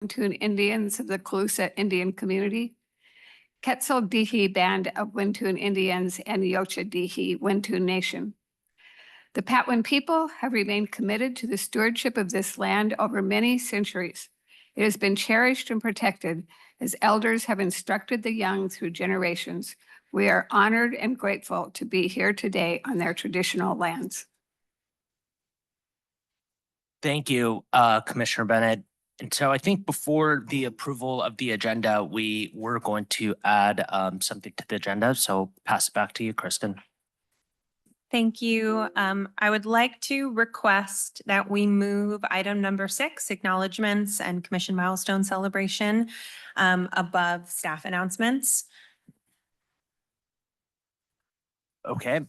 Wintoon Indians of the Calusa Indian Community, Quetzal Dihi Band of Wintoon Indians, and Yocha Dihi Wintoon Nation. The Patwin people have remained committed to the stewardship of this land over many centuries. It has been cherished and protected as elders have instructed the young through generations. We are honored and grateful to be here today on their traditional lands. Thank you, Commissioner Bennett. And so I think before the approval of the agenda, we were going to add something to the agenda. So pass it back to you, Kristen. Thank you. I would like to request that we move item number 6, acknowledgements and commission milestone celebration, above staff announcements. Okay,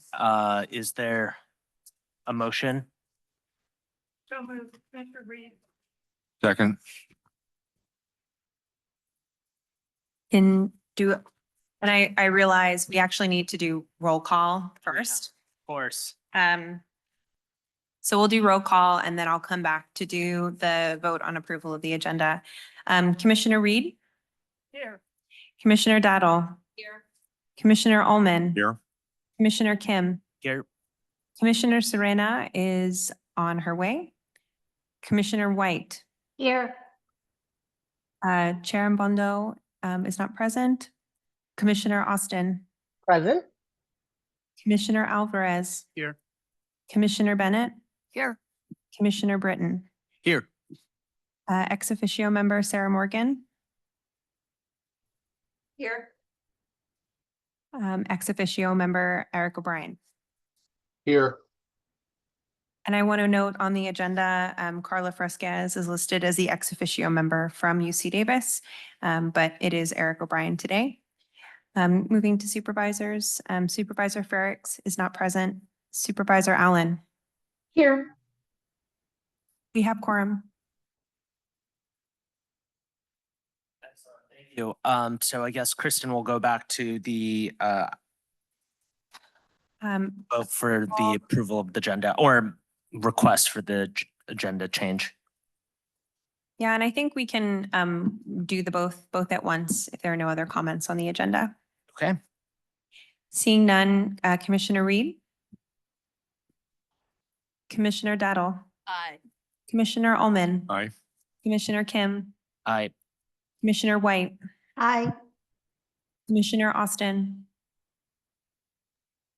is there a motion? So moved, Commissioner Reed. Second. And I realize we actually need to do roll call first. Of course. So we'll do roll call and then I'll come back to do the vote on approval of the agenda. Commissioner Reed, Here. Commissioner Daddle, Here. Commissioner Ullman, Here. Commissioner Kim, Here. Commissioner Serena is on her way. Commissioner White, Here. Chair Mbondo is not present. Commissioner Austin, Present. Commissioner Alvarez, Here. Commissioner Bennett, Here. Commissioner Britton, Here. ex officio member Sarah Morgan, Here. ex officio member Eric O'Brien. Here. And I want to note on the agenda, Carla Fresquez is listed as the ex officio member from UC Davis, but it is Eric O'Brien today. Moving to supervisors, Supervisor Ferrix is not present. Supervisor Allen, Here. we have quorum. Thank you. So I guess Kristen will go back to the vote for the approval of the agenda or request for the agenda change. Yeah, and I think we can do the both at once if there are no other comments on the agenda. Okay. Seeing none, Commissioner Reed, Commissioner Daddle, Aye. Commissioner Ullman, Aye. Commissioner Kim, Aye. Commissioner White, Aye. Commissioner Austin,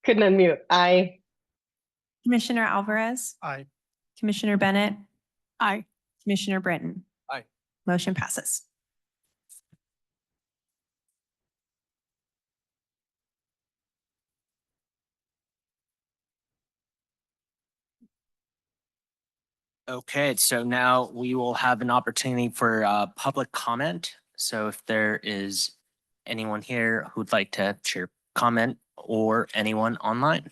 Couldn't unmute. Aye. Commissioner Alvarez, Aye. Commissioner Bennett, Aye. Commissioner Britton. Aye. Motion passes. Okay, so now we will have an opportunity for public comment. So if there is anyone here who'd like to share comment or anyone online.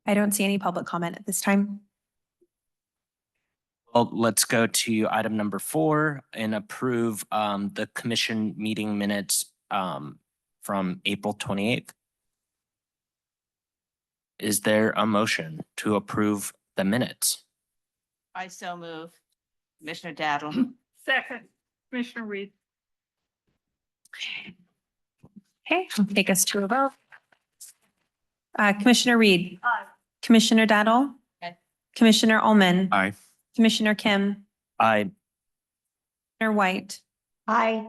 I don't see any public comment at this time. Well, let's go to item number 4 and approve the commission meeting minutes from April 28th. Is there a motion to approve the minutes? I so move. Commissioner Daddle. Second, Commissioner Reed. Okay, I'll take us to a vote. Commissioner Reed, Aye. Commissioner Daddle, Aye. Commissioner Ullman, Aye. Commissioner Kim, Aye. Commissioner White, Aye.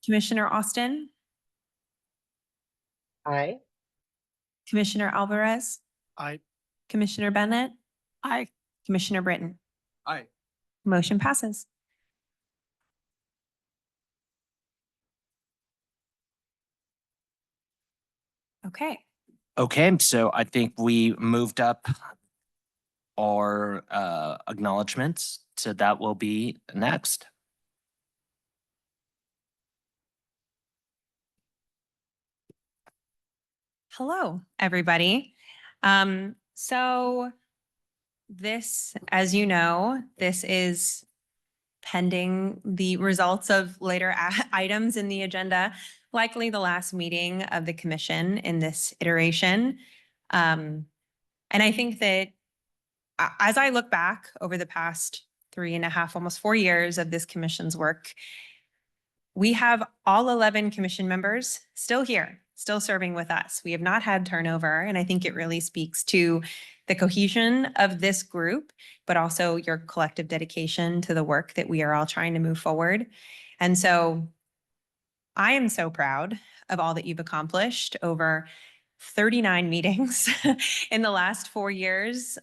Commissioner Austin, Aye. Commissioner Alvarez, Aye. Commissioner Bennett, Aye. Commissioner Britton. Aye. Motion passes. Okay, Okay, so I think we moved up our acknowledgements, so that will be next. hello, everybody. So this, as you know, this is pending the results of later items in the agenda, likely the last meeting of the commission in this iteration. And I think that as I look back over the past 3.5, almost 4 years of this commission's work, we have all 11 commission members still here, still serving with us. We have not had turnover, and I think it really speaks to the cohesion of this group, but also your collective dedication to the work that we are all trying to move forward. And so I am so proud of all that you've accomplished over 39 meetings in the last 4 years.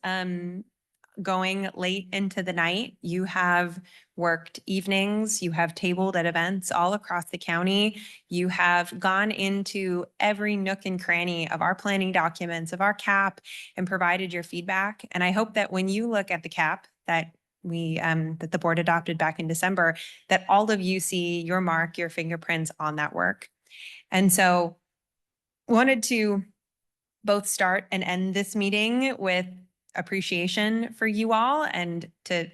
Going late into the night. You have worked evenings, you have tabled at events all across the county. You have gone into every nook and cranny of our planning documents, of our CAP, and provided your feedback. And I hope that when you look at the CAP that that the board adopted back in December, that all of you see your mark, your fingerprints on that work. And so wanted to both start and end this meeting with appreciation for you all, and to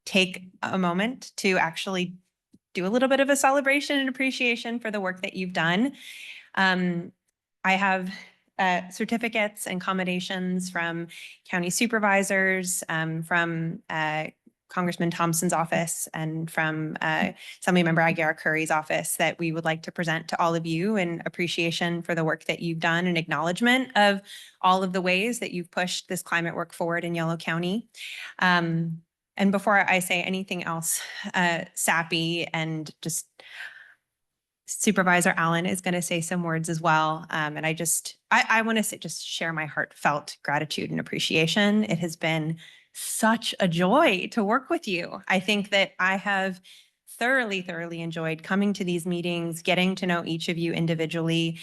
take a moment to actually do a little bit of a celebration and appreciation for the work that you've done. I have certificates and commendations from county supervisors, from Congressman Thompson's office, and from Assemblymember Aguiar Curry's office that we would like to present to all of you in appreciation for the work that you've done and acknowledgement of all of the ways that you've pushed this climate work forward in Yolo County. And before I say anything else sappy, and just Supervisor Allen is going to say some words as well. And I want to just share my heartfelt gratitude and appreciation. It has been such a joy to work with you. I think that I have thoroughly enjoyed coming to these meetings, getting to know each of you individually.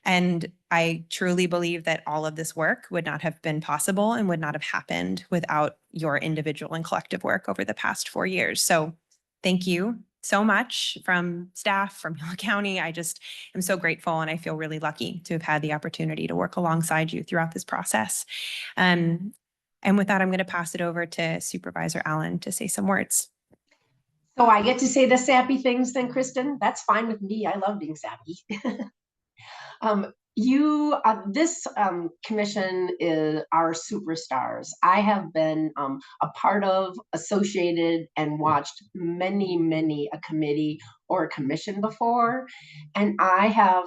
And I truly believe that all of this work would not have been possible and would not have happened without your individual and collective work over the past 4 years. So thank you so much from staff, from Yolo County. I just am so grateful, and I feel really lucky to have had the opportunity to work alongside you throughout this process. And with that, I'm going to pass it over to Supervisor Allen to say some words. So I get to say the sappy things then, Kristen? That's fine with me. I love being sappy. This commission is our superstars. I have been a part of, associated, and watched many a committee or a commission before. And I have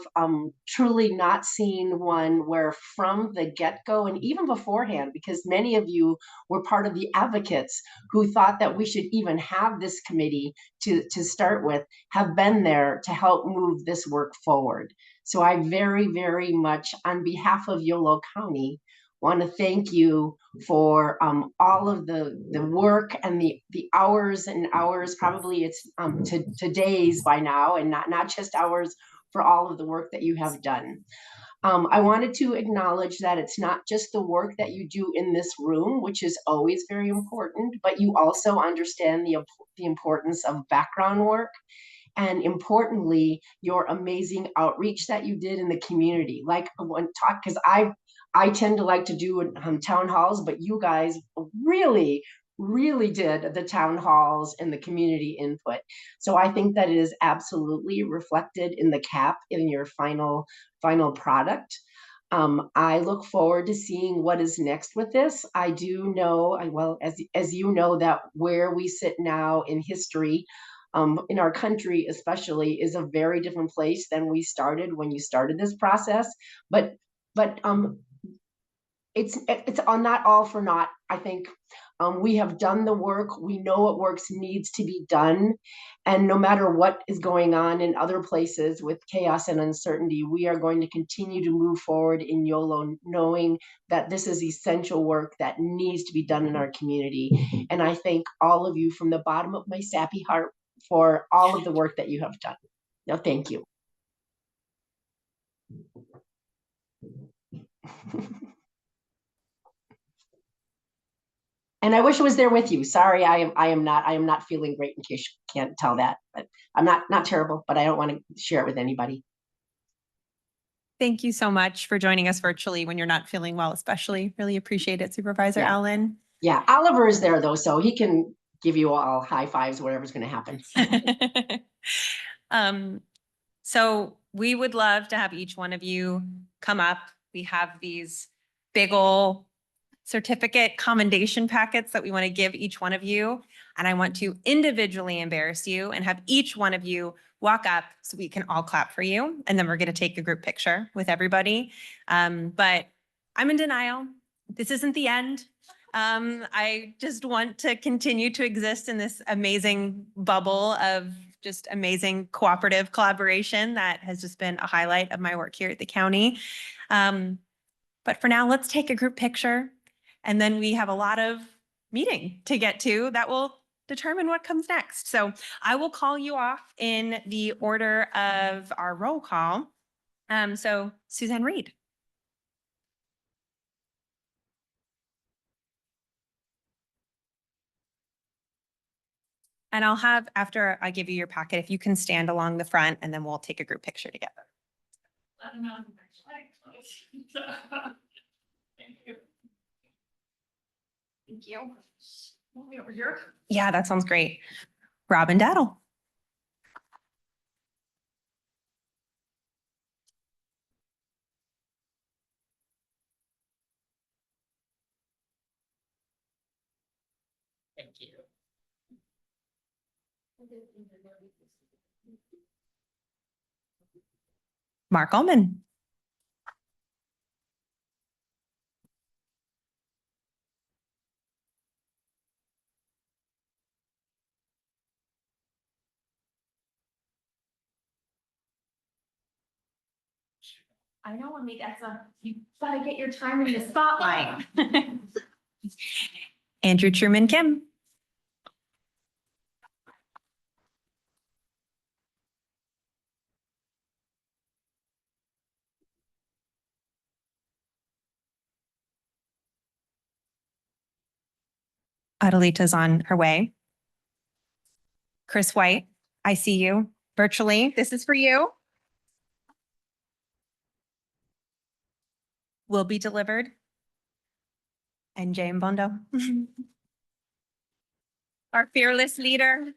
truly not seen one where from the get-go, and even beforehand, because many of you were part of the advocates who thought that we should even have this committee to start with, have been there to help move this work forward. So I very much, on behalf of Yolo County, want to thank you for all of the work and the hours and hours, probably it's to days by now, and not just hours, for all of the work that you have done. I wanted to acknowledge that it's not just the work that you do in this room, which is always very important, but you also understand the importance of background work. And importantly, your amazing outreach that you did in the community. Like because I tend to like to do town halls, but you guys really did the town halls and the community input. So I think that it is absolutely reflected in the CAP, in your final product. I look forward to seeing what is next with this. I do know, well, as you know, that where we sit now in history, in our country especially, is a very different place than we started when you started this process. But it's not all for naught. I think we have done the work. We know what works needs to be done, and no matter what is going on in other places with chaos and uncertainty, we are going to continue to move forward in YOLO, knowing that this is essential work that needs to be done in our community. And I thank all of you from the bottom of my sappy heart for all of the work that you have done. No, thank you. And I wish I was there with you. Sorry, I am not feeling great, in case you can't tell that, but I'm not terrible, but I don't want to share it with anybody. Thank you so much for joining us virtually when you're not feeling well, especially. Really appreciate it, Supervisor Yeah. Allen. Yeah, Oliver is there though, so he can give you all high fives, whatever's going to happen. So we would love to have each one of you come up. We have these big ol' certificate commendation packets that we want to give each one of you. And I want to individually embarrass you and have each one of you walk up so we can all clap for you. And then we're going to take a group picture with everybody. But I'm in denial. This isn't the end. I just want to continue to exist in this amazing bubble of just amazing cooperative collaboration that has just been a highlight of my work here at the county. But for now, let's take a group picture. And then we have a lot of meeting to get to that will determine what comes next. So I will call you off in the order of our roll call. So Suzanne Reed. And I'll have, after I give you your packet, if you can stand along the front and then we'll take a group picture together. Thank you. Over here. Yeah, that sounds great. Robin Daddle. Thank you. Mark Ullman. I know, I mean, you gotta get your time in the spotlight. Andrew Truman Kim. Adelita's on her way. Chris White, I see you virtually. This is for you. Will be delivered. And Jane Bondo. Our fearless leader.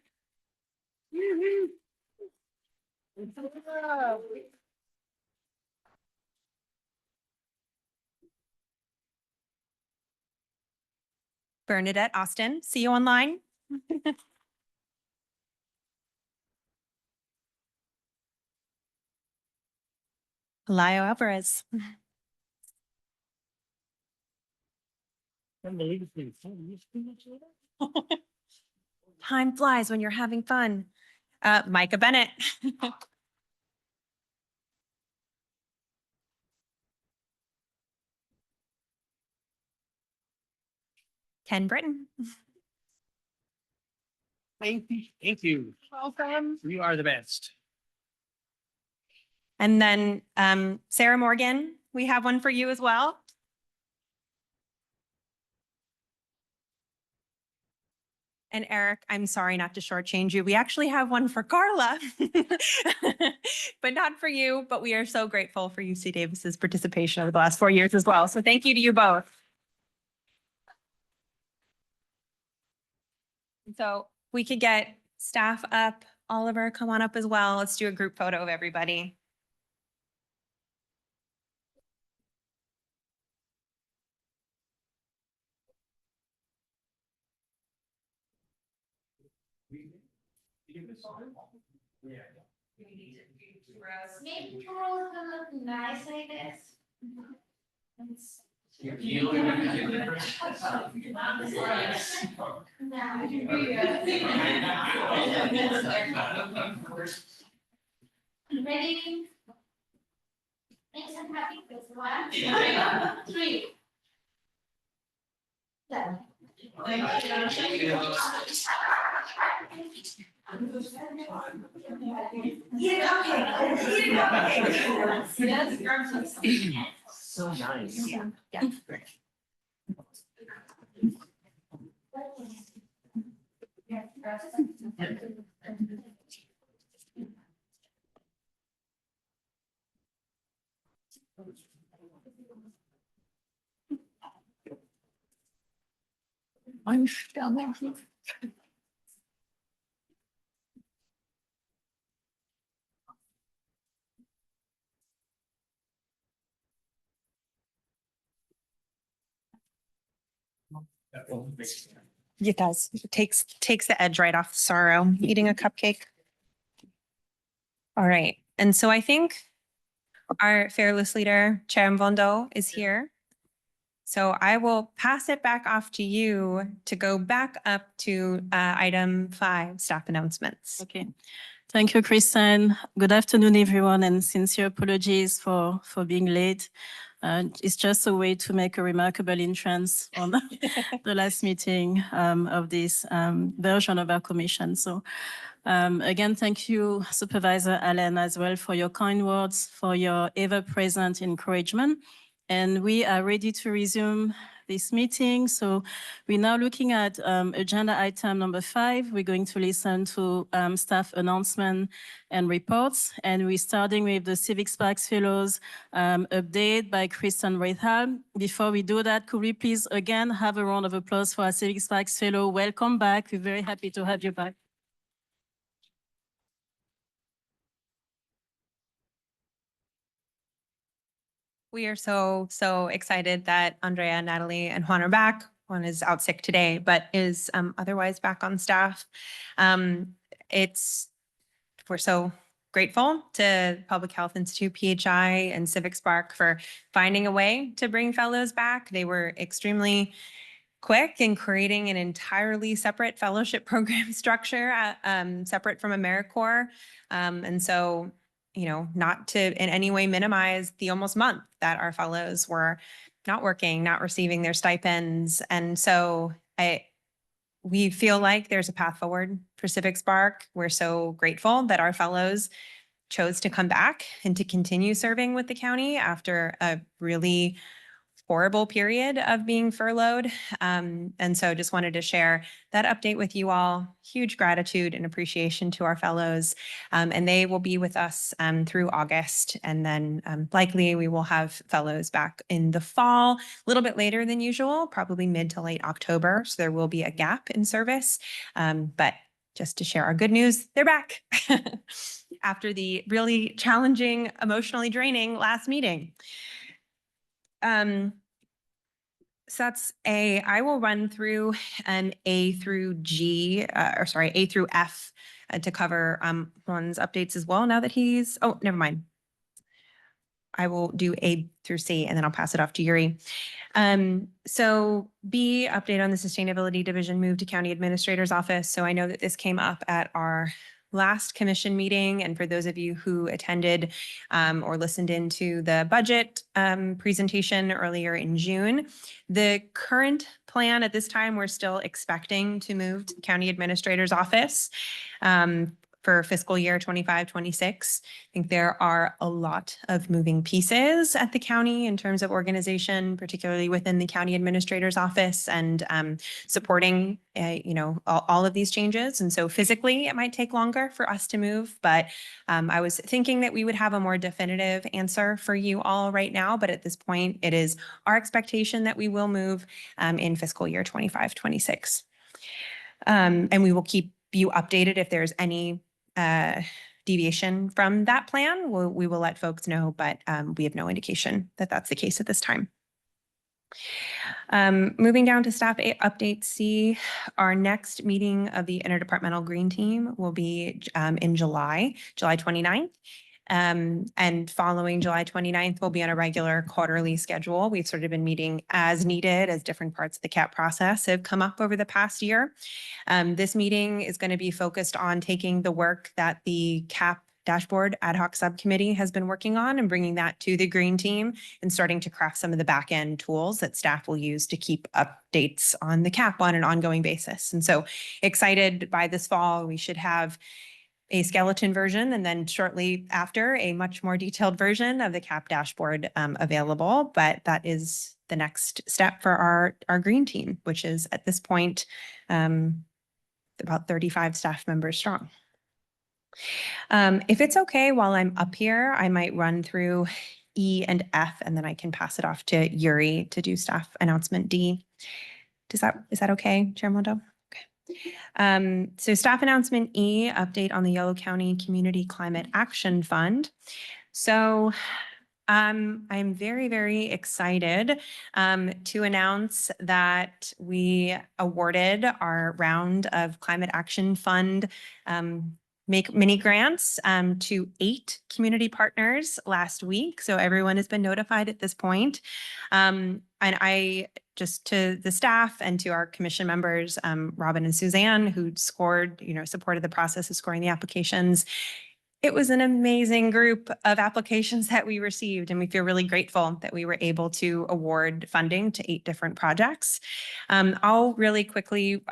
Bernadette Austin, see you online. Laio Alvarez. Time flies when you're having fun. Micah Bennett. Ken Britton. Thank you. Thank you. Welcome. You are the best. And then Sarah Morgan, we have one for you as well. And Eric, I'm sorry not to shortchange you. We actually have one for Carla, but not for you. But we are so grateful for UC Davis's participation over the last 4 years as well. So thank you to you both. So we could get staff up. Oliver, come on up as well. Let's do a group photo of everybody. Maybe Carl's gonna look nice like this. Ready? Make some happy face. 1, 2, 3. Done. So nice. Yeah. I'm down there. It does. It takes the edge right off sorrow, eating a cupcake. All right. And so I think our fearless leader, Chair Mvondo, is here. So I will pass it back off to you to go back up to item 5, staff announcements. Okay. Thank you, Kristen. Good afternoon, everyone, and sincere apologies for being late. It's just a way to make a remarkable entrance on the last meeting of this version of our commission. So again, thank you, Supervisor Allen, as well, for your kind words, for your ever-present encouragement. And we are ready to resume this meeting. So we're now looking at agenda item number 5. We're going to listen to staff announcement and reports. And we're starting with the Civic Sparks Fellows update by Kristen Reithal. Before we do that, could we please again have a round of applause for our Civic Sparks Fellow? Welcome back. We're very happy to have you back. We are so excited that Andrea, Natalie, and Juan are back. Juan is out sick today, but is otherwise back on staff. We're so grateful to Public Health Institute, PHI, and Civic Spark for finding a way to bring fellows back. They were extremely quick in creating an entirely separate fellowship program structure, separate from AmeriCorps. And so, you know, not to in any way minimize the almost month that our fellows were not working, not receiving their stipends. And so we feel like there's a path forward for Civic Spark. We're so grateful that our fellows chose to come back and to continue serving with the county after a really horrible period of being furloughed. And so just wanted to share that update with you all. Huge gratitude and appreciation to our fellows. And they will be with us through August. And then likely we will have fellows back in the fall, a little bit later than usual, probably mid to late October. So there will be a gap in service. But just to share our good news, they're back after the really challenging, emotionally draining last meeting. So that's A. I will run through A through G, A through F to cover Juan's updates as well now that he's, oh, never mind. I will do A through C and then I'll pass it off to Yuri. So B, update on the Sustainability Division move to County Administrator's Office. So I know that this came up at our last commission meeting. And for those of you who attended or listened into the budget presentation earlier in June, the current plan at this time, we're still expecting to move to the County Administrator's Office for fiscal year 25-26. I think there are a lot of moving pieces at the county in terms of organization, particularly within the county administrator's office and supporting, all of these changes. And so physically, it might take longer for us to move, but I was thinking that we would have a more definitive answer for you all right now. But at this point, it is our expectation that we will move in fiscal year 25-26. And we will keep you updated if there's any deviation from that plan. We will let folks know, but we have no indication that that's the case at this time. Moving down to staff update C, our next meeting of the Interdepartmental Green Team will be in July 29th. And following July 29th, we'll be on a regular quarterly schedule. We've sort of been meeting as needed as different parts of the CAP process have come up over the past year. This meeting is going to be focused on taking the work that the CAP Dashboard Ad Hoc Subcommittee has been working on and bringing that to the Green Team and starting to craft some of the back end tools that staff will use to keep updates on the CAP on an ongoing basis. And so excited by this fall, we should have a skeleton version and then shortly after a much more detailed version of the CAP dashboard available. But that is the next step for our Green Team, which is at this point about 35 staff members strong. If it's okay, while I'm up here, I might run through E and F, and then I can pass it off to Yuri to do staff announcement D. Is that okay, Chair Mondo? Okay. So staff announcement E, update on the Yolo County Community Climate Action Fund. So I'm very, very excited to announce that we awarded our round of Climate Action Fund make mini grants to 8 community partners last week. So everyone has been notified at this point. And I just to the staff and to our commission members, Robin and Suzanne, who scored, supported the process of scoring the applications. It was an amazing group of applications that we received, and we feel really grateful that we were able to award funding to 8 different projects. I'll really quickly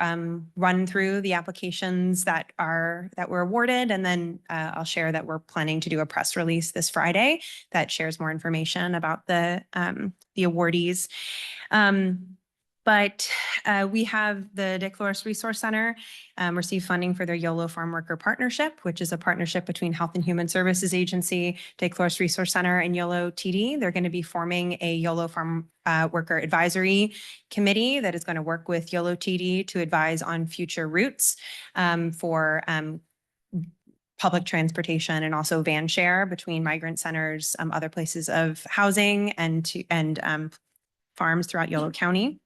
run through the applications that were awarded, and then I'll share that we're planning to do a press release this Friday that shares more information about the awardees. But we have the Dick Flores Resource Center receive funding for their YOLO Farm Worker Partnership, which is a partnership between Health and Human Services Agency, Dick Flores Resource Center, and YOLO TD. They're going to be forming a YOLO Farm Worker Advisory Committee that is going to work with YOLO TD to advise on future routes for public transportation and also van share between migrant centers, other places of housing, and farms throughout Yolo County.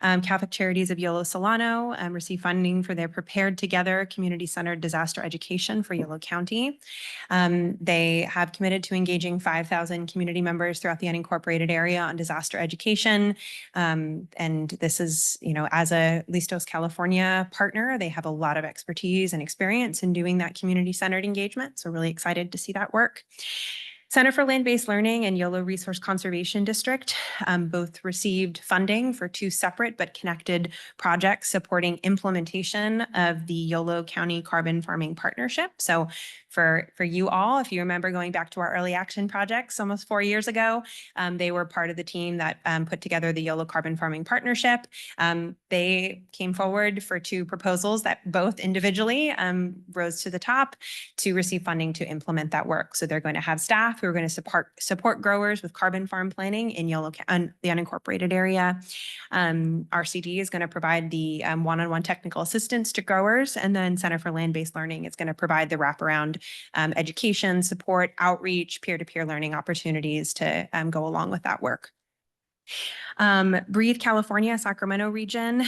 Catholic Charities of Yolo Solano receive funding for their Prepared Together community-centered disaster education for Yolo County. They have committed to engaging 5,000 community members throughout the unincorporated area on disaster education. And this is, as a Listos California partner, they have a lot of expertise and experience in doing that community-centered engagement. So really excited to see that work. Center for Land-Based Learning and YOLO Resource Conservation District both received funding for 2 separate but connected projects supporting implementation of the YOLO County Carbon Farming Partnership. So for you all, if you remember going back to our early action projects almost 4 years ago, they were part of the team that put together the YOLO Carbon Farming Partnership. They came forward for 2 proposals that both individually rose to the top to receive funding to implement that work. So they're going to have staff who are going to support growers with carbon farm planning in the unincorporated area. RCD is going to provide the one-on-one technical assistance to growers, and then Center for Land-Based Learning is going to provide the wraparound education, support, outreach, peer-to-peer learning opportunities to go along with that work. Breathe California, Sacramento region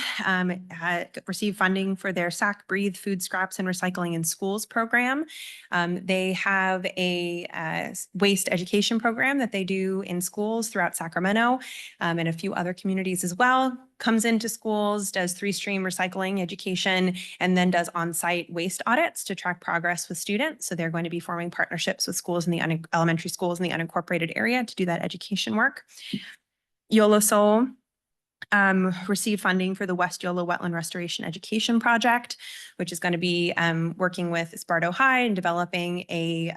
received funding for their SAC Breathe Food Scraps and Recycling in Schools program. They have a waste education program that they do in schools throughout Sacramento and a few other communities as well. Comes into schools, does 3-stream recycling education, and then does on-site waste audits to track progress with students. So they're going to be forming partnerships with schools in the elementary schools in the unincorporated area to do that education work. YOLO Soul received funding for the West Yolo Wetland Restoration Education Project, which is going to be working with Esparto High and developing a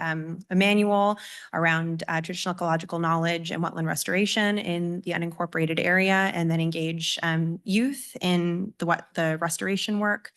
manual around traditional ecological knowledge and wetland restoration in the unincorporated area, and then engage youth in the restoration work.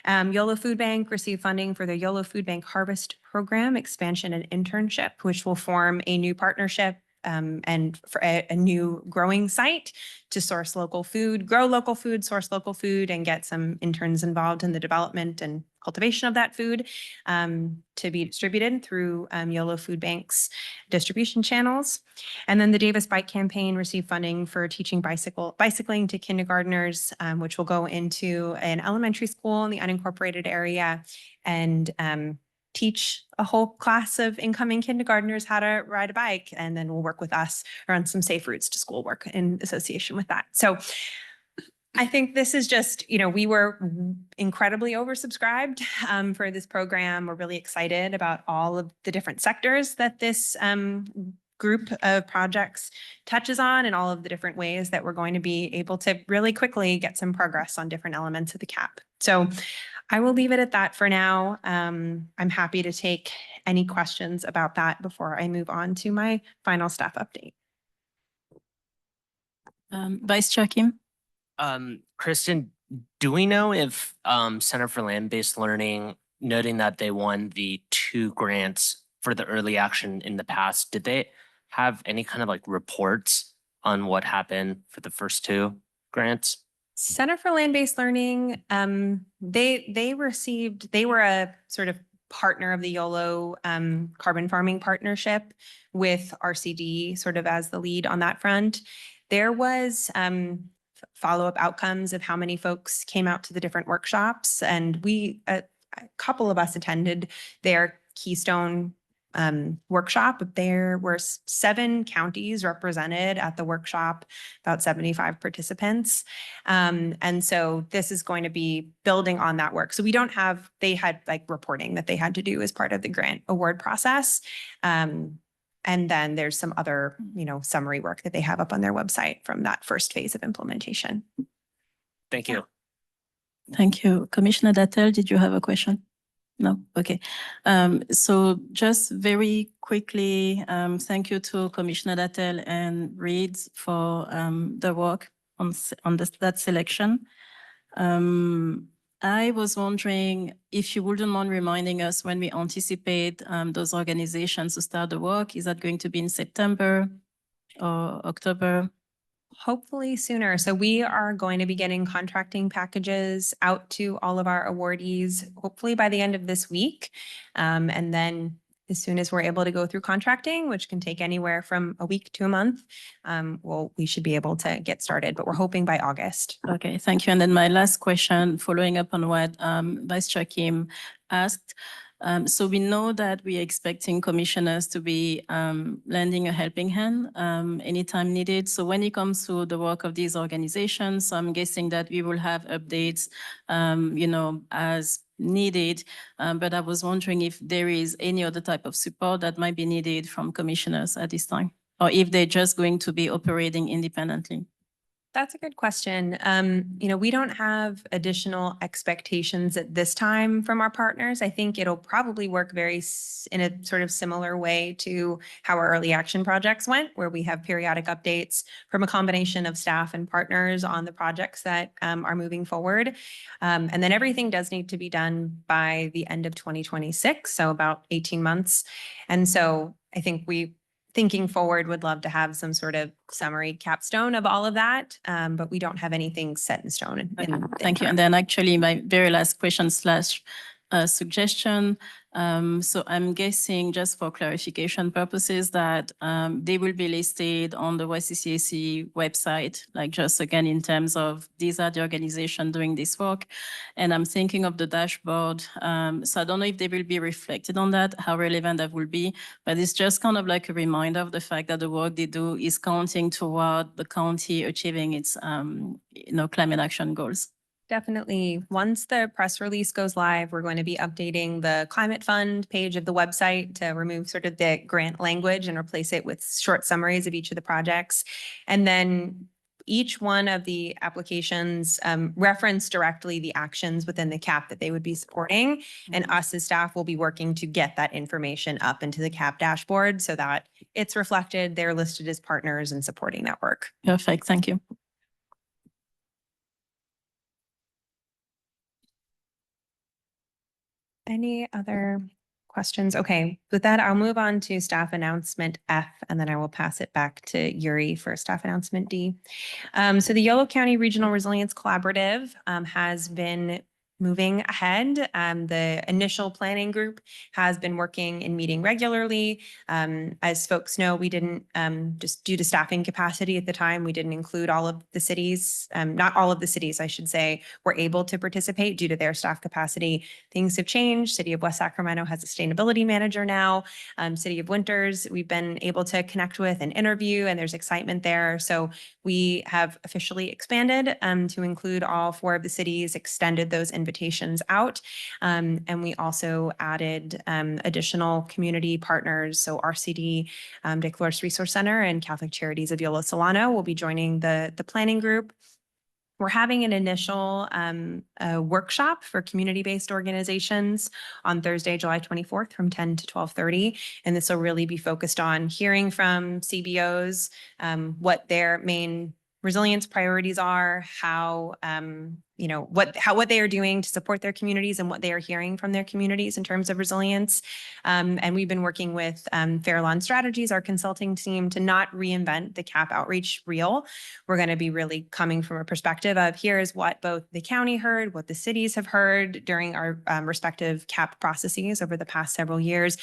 YOLO Food Bank received funding for the YOLO Food Bank Harvest Program Expansion and Internship, which will form a new partnership and for a new growing site to source local food, grow local food, source local food, and get some interns involved in the development and cultivation of that food to be distributed through YOLO Food Bank's distribution channels. And then the Davis Bike Campaign received funding for teaching bicycling to kindergartners, which will go into an elementary school in the unincorporated area and teach a whole class of incoming kindergartners how to ride a bike, and then we'll work with us around some safe routes to school work in association with that. So I think this is just, we were incredibly oversubscribed for this program. We're really excited about all of the different sectors that this group of projects touches on and all of the different ways that we're going to be able to really quickly get some progress on different elements of the CAP. So I will leave it at that for now. I'm happy to take any questions about that before I move on to my final staff update. Vice Chair Kim? Kristen, do we know if Center for Land-Based Learning, noting that they won the 2 grants for the early action in the past, did they have any kind of reports on what happened for the first 2 grants? Center for Land-Based Learning, they were a sort of partner of the YOLO Carbon Farming Partnership with RCD sort of as the lead on that front. There was follow-up outcomes of how many folks came out to the different workshops, and a couple of us attended their Keystone workshop. There were 7 counties represented at the workshop, about 75 participants. And so this is going to be building on that work. So they had like reporting that they had to do as part of the grant award process. And then there's some other, summary work that they have up on their website from that first phase of implementation. Thank you. Thank you. Commissioner Dattel, did you have a question? No? Okay. So just very quickly, thank you to Commissioner Dattel and Reed for the work on that selection. I was wondering if you wouldn't mind reminding us when we anticipate those organizations to start the work. Is that going to be in September or October? Hopefully sooner. So we are going to be getting contracting packages out to all of our awardees, hopefully by the end of this week. And then as soon as we're able to go through contracting, which can take anywhere from a week to a month, we should be able to get started, but we're hoping by August. Okay, thank you. And then my last question, following up on what Vice Chair Kim asked. So we know that we're expecting commissioners to be lending a helping hand anytime needed. So when it comes to the work of these organizations, so I'm guessing that we will have updates, as needed. But I was wondering if there is any other type of support that might be needed from commissioners at this time, or if they're just going to be operating independently. That's a good question. We don't have additional expectations at this time from our partners. I think it'll probably work in a sort of similar way to how our early action projects went, where we have periodic updates from a combination of staff and partners on the projects that are moving forward. And then everything does need to be done by the end of 2026, so about 18 months. And so I think thinking forward, would love to have some sort of summary capstone of all of that, but we don't have anything set in stone. Thank you. And then actually my very last question / suggestion. So I'm guessing, just for clarification purposes, that they will be listed on the YCCAC website, like just again in terms of these are the organizations doing this work. And I'm thinking of the dashboard. So I don't know if they will be reflected on that, how relevant that will be, but it's just kind of like a reminder of the fact that the work they do is counting toward the county achieving its climate action goals. Definitely. Once the press release goes live, we're going to be updating the Climate Fund page of the website to remove sort of the grant language and replace it with short summaries of each of the projects. And then each one of the applications reference directly the actions within the CAP that they would be supporting. And us as staff will be working to get that information up into the CAP dashboard so that it's reflected, they're listed as partners and supporting that work. Perfect. Thank you. Any other questions? Okay, with that, I'll move on to staff announcement F, and then I will pass it back to Yuri for staff announcement D. So the Yolo County Regional Resilience Collaborative has been moving ahead. The initial planning group has been working and meeting regularly. As folks know, we didn't, just due to staffing capacity at the time, we didn't include all of the cities, not all of the cities, I should say, were able to participate due to their staff capacity. Things have changed. City of West Sacramento has a sustainability manager now. City of Winters, we've been able to connect with and interview, and there's excitement there. So we have officially expanded to include all 4 of the cities, extended those invitations out. And we also added additional community partners. So RCD, Dick Lawrence Resource Center, and Catholic Charities of Yolo Solano will be joining the planning group. We're having an initial workshop for community-based organizations on Thursday, July 24th from 10 to 12:30. And this will really be focused on hearing from CBOs, what their main resilience priorities are, how, what they are doing to support their communities and what they are hearing from their communities in terms of resilience. And we've been working with Fair Lawn Strategies, our consulting team, to not reinvent the CAP outreach reel. We're going to be really coming from a perspective of here's what both the county heard, what the cities have heard during our respective CAP processes over the past several years.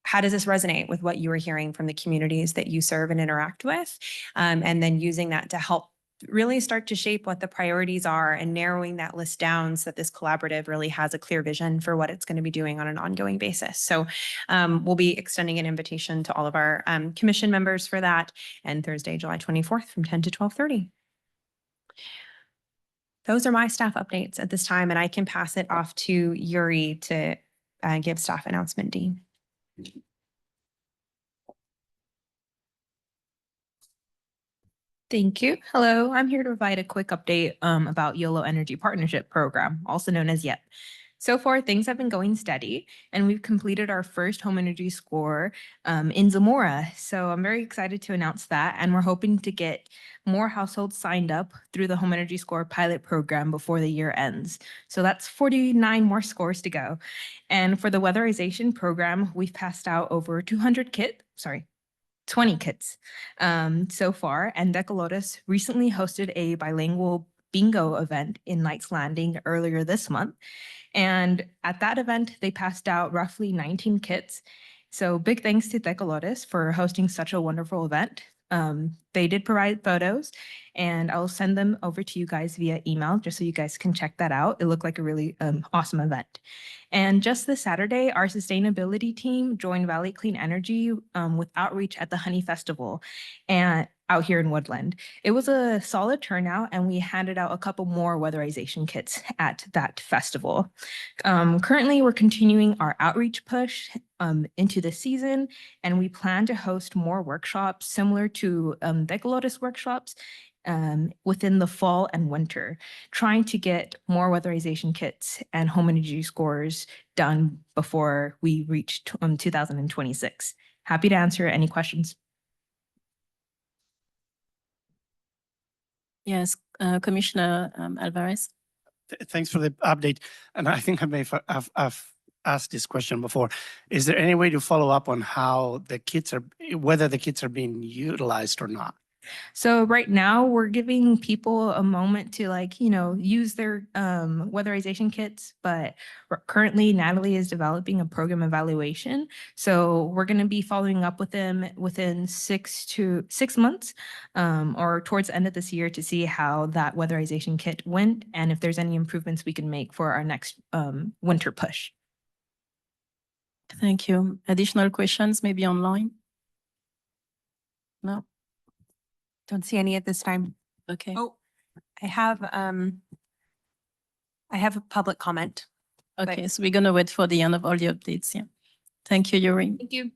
How does this resonate with what you are hearing from the communities that you serve and interact with? And then using that to help really start to shape what the priorities are and narrowing that list down so that this collaborative really has a clear vision for what it's going to be doing on an ongoing basis. So we'll be extending an invitation to all of our commission members for that, and Thursday, July 24th from 10 to 12:30. Those are my staff updates at this time, and I can pass it off to Yuri to give staff announcement D. Thank you. Hello, I'm here to provide a quick update about YOLO Energy Partnership Program, also known as YEP. So far, things have been going steady, and we've completed our first home energy score in Zamora. So I'm very excited to announce that, and we're hoping to get more households signed up through the home energy score pilot program before the year ends. So that's 49 more scores to go. And for the weatherization program, we've passed out over 20 kits so far, and Decalotus recently hosted a bilingual bingo event in Knights Landing earlier this month. And at that event, they passed out roughly 19 kits. So big thanks to Decalotus for hosting such a wonderful event. They did provide photos, and I'll send them over to you guys via email just so you guys can check that out. It looked like a really awesome event. And just this Saturday, our sustainability team joined Valley Clean Energy with outreach at the Honey Festival and out here in Woodland. It was a solid turnout, and we handed out a couple more weatherization kits at that festival. Currently, we're continuing our outreach push into the season, and we plan to host more workshops similar to Decalotus workshops within the fall and winter, trying to get more weatherization kits and home energy scores done before we reach 2026. Happy to answer any questions. Yes, Commissioner Alvarez. Thanks for the update. And I think I may have asked this question before. Is there any way to follow up on how the kits are, whether the kits are being utilized or not? So right now we're giving people a moment to use their weatherization kits, but currently Natalie is developing a program evaluation. So we're going to be following up with them within 6 months or towards the end of this year to see how that weatherization kit went and if there's any improvements we can make for our next winter push. Thank you. Additional questions, maybe online? No? Don't see any at this time. Okay. Oh, I have a public comment. Okay, so we're going to wait for the end of all the updates. Yeah. Thank you, Yuri. Thank you.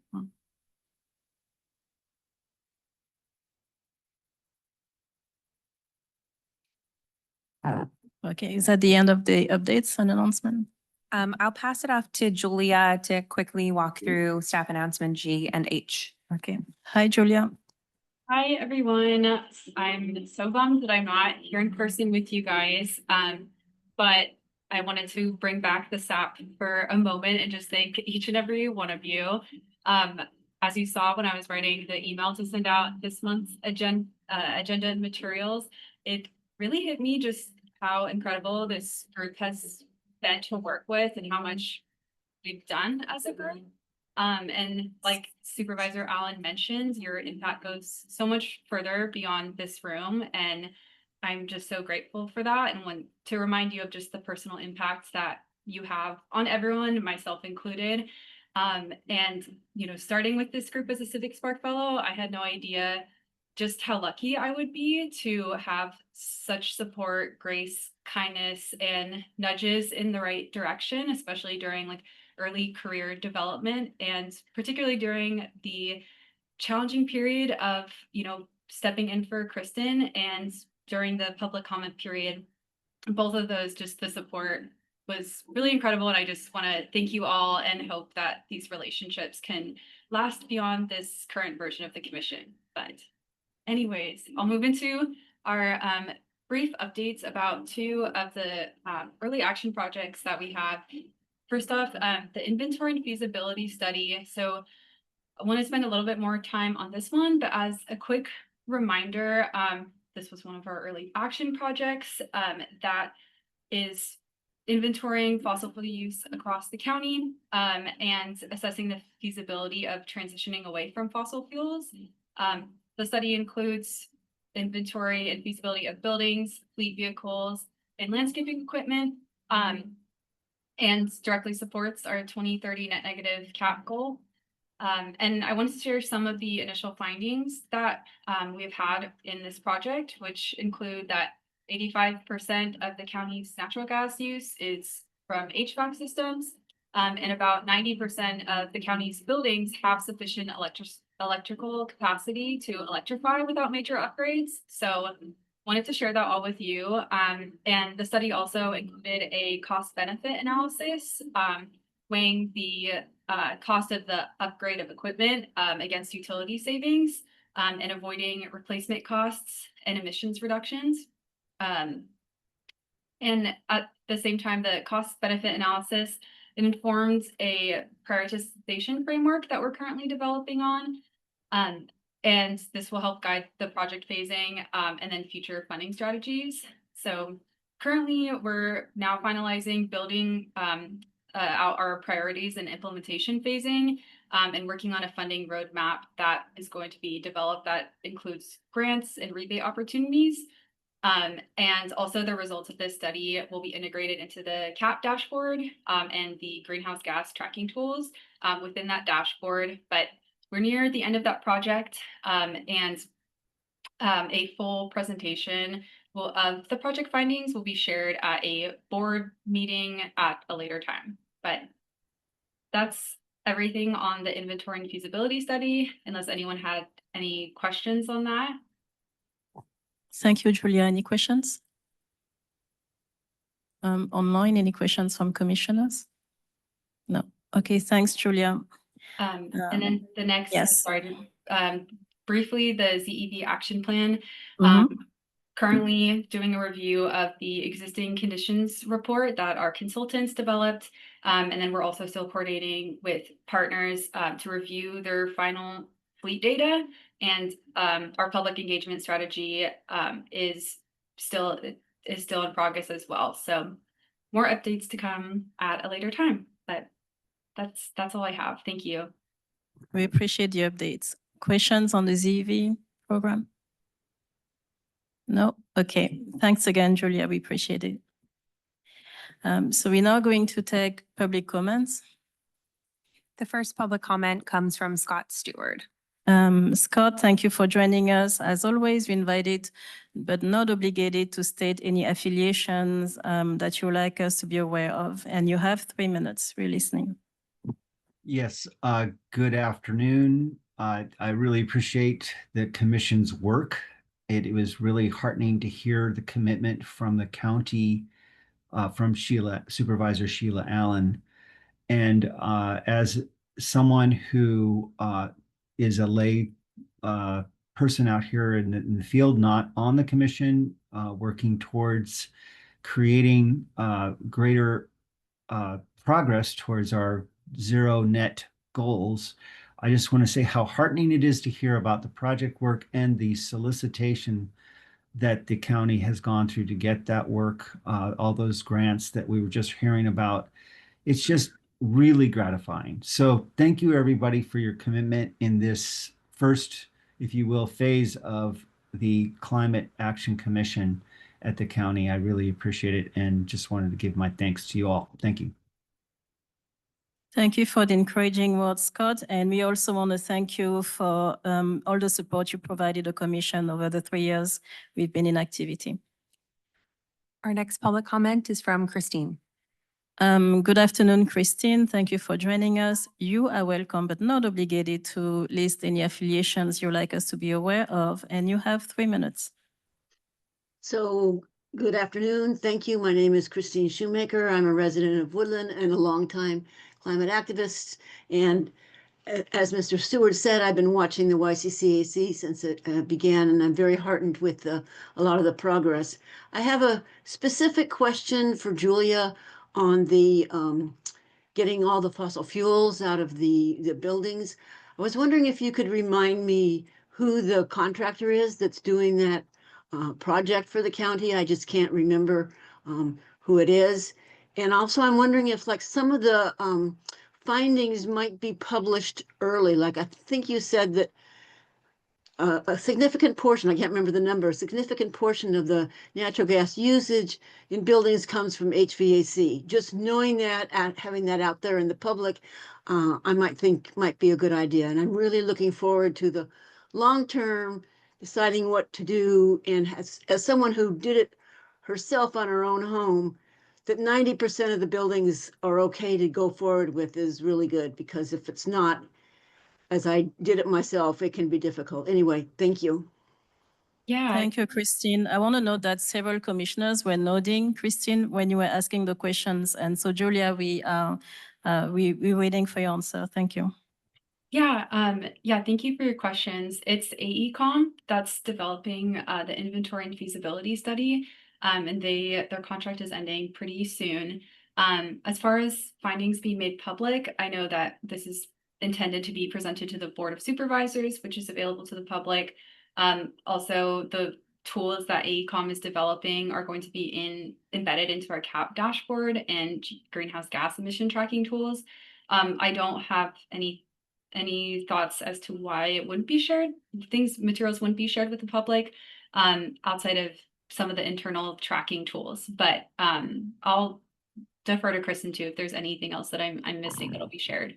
Okay, is that the end of the updates and announcement? I'll pass it off to Julia to quickly walk through staff announcement G and H. Okay. Hi, Julia. Hi, everyone. I'm so bummed that I'm not here in person with you guys. But I wanted to bring back the SAP for a moment and just thank each and every one of you. As you saw when I was writing the email to send out this month's agenda and materials, it really hit me just how incredible this group has been to work with and how much we've done as a group. And like Supervisor Allen mentioned, your impact goes so much further beyond this room. And I'm just so grateful for that. And want to remind you of just the personal impacts that you have on everyone, myself included. And, starting with this group as a Civic Spark Fellow, I had no idea just how lucky I would be to have such support, grace, kindness, and nudges in the right direction, especially during early career development, and particularly during the challenging period of, stepping in for Kristen and during the public comment period. Both of those, just the support was really incredible. And I just want to thank you all and hope that these relationships can last beyond this current version of the commission. But anyways, I'll move into our brief updates about two of the early action projects that we have. First off, the inventory and feasibility study. So I want to spend a little bit more time on this one, but as a quick reminder, this was one of our early action projects that is inventorying fossil fuel use across the county and assessing the feasibility of transitioning away from fossil fuels. The study includes inventory and feasibility of buildings, fleet vehicles, and landscaping equipment, and directly supports our 2030 net negative cap goal. And I wanted to share some of the initial findings that we've had in this project, which include that 85% of the county's natural gas use is from HVAC systems, and about 90% of the county's buildings have sufficient electrical capacity to electrify without major upgrades. So wanted to share that all with you. And the study also included a cost benefit analysis, weighing the cost of the upgrade of equipment against utility savings and avoiding replacement costs and emissions reductions. And at the same time, the cost benefit analysis informs a prioritization framework that we're currently developing on. And this will help guide the project phasing and then future funding strategies. So currently, we're now finalizing building out our priorities and implementation phasing and working on a funding roadmap that is going to be developed that includes grants and rebate opportunities. And also the results of this study will be integrated into the CAP dashboard and the greenhouse gas tracking tools within that dashboard. But we're near the end of that project and a full presentation of the project findings will be shared at a board meeting at a later time. But that's everything on the inventory and feasibility study, unless anyone had any questions on that. Thank you, Julia. Any questions? Online, any questions from commissioners? No. Okay, thanks, Julia. And then the next, yes. sorry, briefly, the ZEB action plan. Mhm. Currently doing a review of the existing conditions report that our consultants developed. And then we're also still coordinating with partners to review their final fleet data. And our public engagement strategy is still in progress as well. So more updates to come at a later time, but that's all I have. Thank you. We appreciate the updates. Questions on the ZEV program? No? Okay. Thanks again, Julia. We appreciate it. So we're now going to take public comments. The first public comment comes from Scott Stewart. Scott, thank you for joining us. As always, we invited, but not obligated to state any affiliations that you would like us to be aware of. And you have 3 minutes. We're listening. Yes, good afternoon. I really appreciate the commission's work. It was really heartening to hear the commitment from the county, from Supervisor Sheila Allen. And as someone who is a lay person out here in the field, not on the commission, working towards creating greater progress towards our zero net goals, I just want to say how heartening it is to hear about the project work and the solicitation that the county has gone through to get that work, all those grants that we were just hearing about. It's just really gratifying. So thank you, everybody, for your commitment in this first, if you will, phase of the Climate Action Commission at the county. I really appreciate it and just wanted to give my thanks to you all. Thank you. Thank you for the encouraging words, Scott. And we also want to thank you for all the support you provided the Commission over the 3 years we've been in activity. Our next public comment is from Christine. Good afternoon, Christine. Thank you for joining us. You are welcome, but not obligated to list any affiliations you'd like us to be aware of. And you have 3 minutes. So good afternoon. Thank you. My name is Christine Shoemaker. I'm a resident of Woodland and a longtime climate activist. And as Mr. Stewart said, I've been watching the YCCAC since it began, and I'm very heartened with a lot of the progress. I have a specific question for Julia on the getting all the fossil fuels out of the buildings. I was wondering if you could remind me who the contractor is that's doing that project for the county. I just can't remember who it is. And also, I'm wondering if like some of the findings might be published early. Like I think you said that a significant portion, I can't remember the number, a significant portion of the natural gas usage in buildings comes from HVAC. Just knowing that and having that out there in the public, I might think might be a good idea. And I'm really looking forward to the long term deciding what to do. And as someone who did it herself on her own home, that 90% of the buildings are okay to go forward with is really good, because if it's not, as I did it myself, it can be difficult. Anyway, thank you. Yeah. Thank you, Christine. I want to note that several commissioners were nodding, Christine, when you were asking the questions. And so, Julia, we're waiting for your answer. Thank you. Yeah, thank you for your questions. It's AECOM that's developing the inventory and feasibility study, and their contract is ending pretty soon. As far as findings being made public, I know that this is intended to be presented to the Board of Supervisors, which is available to the public. Also, the tools that AECOM is developing are going to be embedded into our CAP dashboard and greenhouse gas emission tracking tools. I don't have any thoughts as to why it wouldn't be shared, materials wouldn't be shared with the public, outside of some of the internal tracking tools. But I'll defer to Kristen too if there's anything else that I'm missing that'll be shared.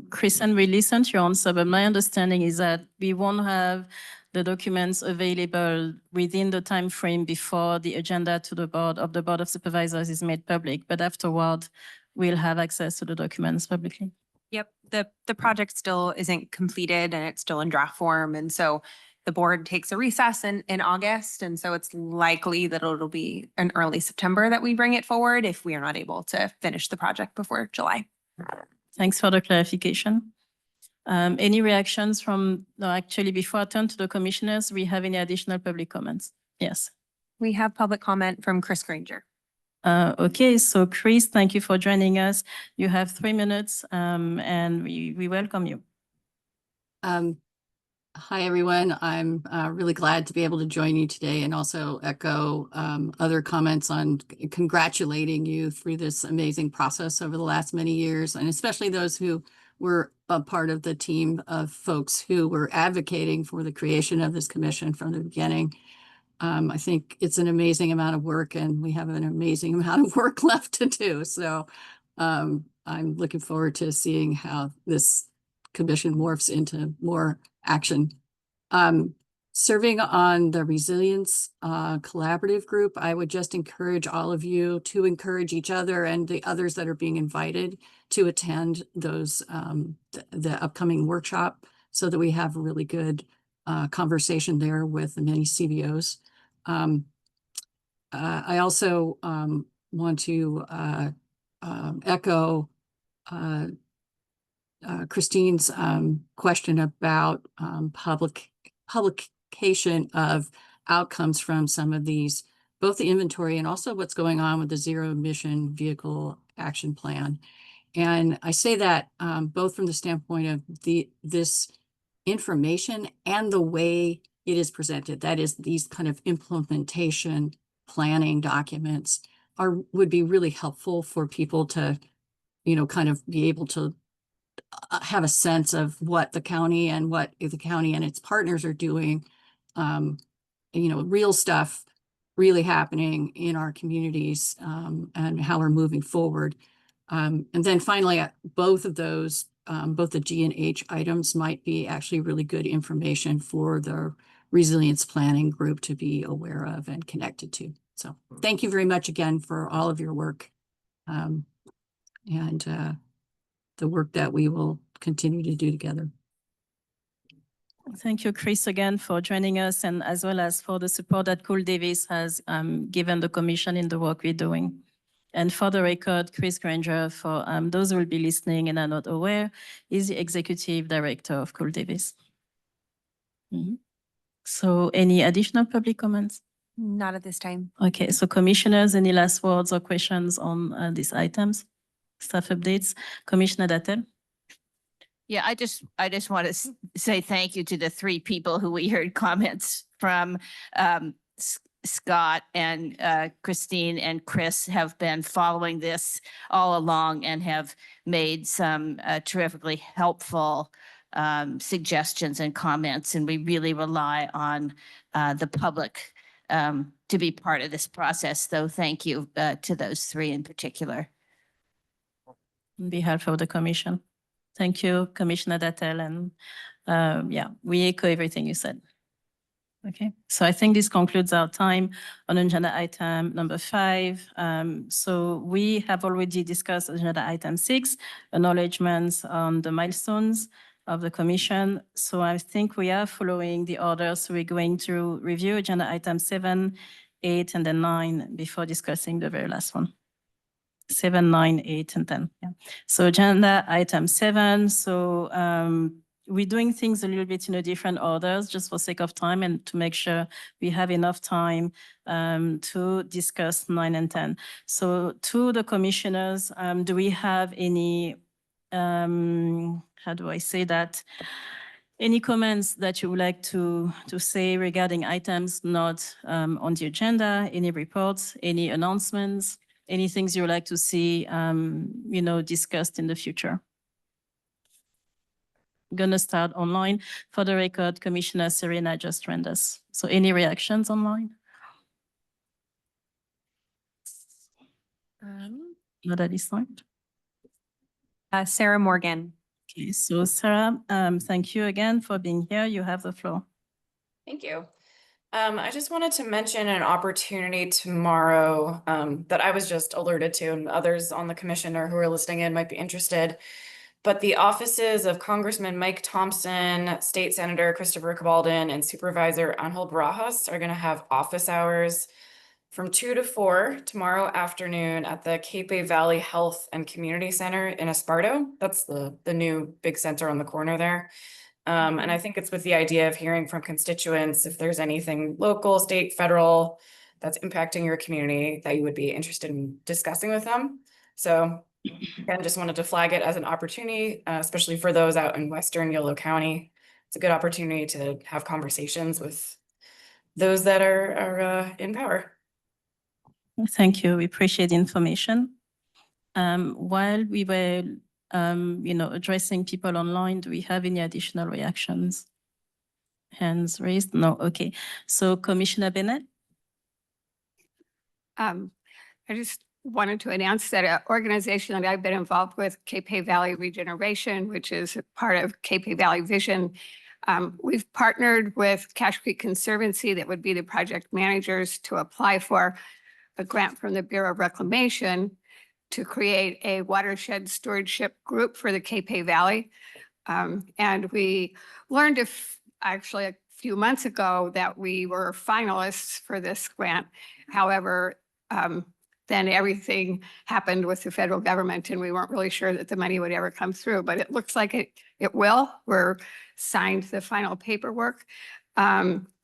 Kristen, we listened to your answer, but my understanding is that we won't have the documents available within the time frame before the agenda to the Board of Supervisors is made public. But afterward, we'll have access to the documents publicly. Yep, the project still isn't completed and it's still in draft form. And so the board takes a recess in August. And so it's likely that it'll be in early September that we bring it forward if we are not able to finish the project before July. Thanks for the clarification. Any reactions from, no, actually, before I turn to the commissioners, we have any additional public comments? Yes. We have public comment from Chris Granger. Okay, so Chris, thank you for joining us. You have 3 minutes, and we welcome you. Hi, everyone. I'm really glad to be able to join you today and also echo other comments on congratulating you through this amazing process over the last many years, and especially those who were a part of the team of folks who were advocating for the creation of this commission from the beginning. I think it's an amazing amount of work, and we have an amazing amount of work left to do. So I'm looking forward to seeing how this commission morphs into more action. Serving on the Resilience Collaborative Group, I would just encourage all of you to encourage each other and the others that are being invited to attend those the upcoming workshop, so that we have a really good conversation there with the many CBOs. I also want to echo Christine's question about publication of outcomes from some of these, both the inventory and also what's going on with the Zero Emission Vehicle Action Plan. And I say that both from the standpoint of this information and the way it is presented. That is, these kind of implementation planning documents would be really helpful for people to, kind of be able to have a sense of what the county and its partners are doing, real stuff really happening in our communities, and how we're moving forward. And then finally, both of those, both the G and H items might be actually really good information for the resilience planning group to be aware of and connected to. So thank you very much again for all of your work, and the work that we will continue to do together. Thank you, Chris, again for joining us, and as well as for the support that Cole Davis has given the commission in the work we're doing. And for the record, Chris Granger, for those who will be listening and are not aware, is the Executive Director of Cool Davis. So any additional public comments? Not at this time. Okay, so commissioners, any last words or questions on these items? Staff updates? Commissioner Dattel? Yeah, I just want to say thank you to the three people who we heard comments from. Scott and Christine and Chris have been following this all along and have made some terrifically helpful suggestions and comments. And we really rely on the public to be part of this process. So thank you to those three in particular. On behalf of the commission. Thank you, Commissioner Dattel. And yeah, we echo everything you said. Okay, so I think this concludes our time on agenda item number 5. So we have already discussed agenda item 6, acknowledgements on the milestones of the commission. So I think we are following the order. So we're going to review agenda item 7, 8, and then 9 before discussing the very last one. 7, 9, 8, and 10. Yeah. So agenda item 7. So we're doing things a little bit in a different orders just for sake of time and to make sure we have enough time to discuss 9 and 10. So to the commissioners, do we have any, how do I say that? Any comments that you would like to say regarding items not on the agenda, any reports, any announcements, any things you would like to see, discussed in the future? Gonna start online. For the record, Commissioner Serena just joined us. So any reactions online? Not at this time. Sarah Morgan. Okay, so Sarah, thank you again for being here. You have the floor. Thank you. I just wanted to mention an opportunity tomorrow that I was just alerted to, and others on the commission or who are listening in might be interested. But the offices of Congressman Mike Thompson, State Senator Christopher Cabaldon, and Supervisor Angel Barajas are going to have office hours from 2 to 4 tomorrow afternoon at the Cape Valley Health and Community Center in Esparto. That's the new big center on the corner there. And I think it's with the idea of hearing from constituents if there's anything local, state, federal that's impacting your community that you would be interested in discussing with them. So again, just wanted to flag it as an opportunity, especially for those out in Western Yolo County. It's a good opportunity to have conversations with those that are in power. Thank you. We appreciate the information. While we were, addressing people online, do we have any additional reactions? Hands raised? No. Okay. So Commissioner Bennett? I just wanted to announce that an organization that I've been involved with, Cape Valley Regeneration, which is a part of Cape Valley Vision. We've partnered with Cache Creek Conservancy, that would be the project managers, to apply for a grant from the Bureau of Reclamation to create a watershed stewardship group for the Cape Valley. And we learned actually a few months ago that we were finalists for this grant. However, then everything happened with the federal government and we weren't really sure that the money would ever come through, but it looks like it will. We're signed the final paperwork.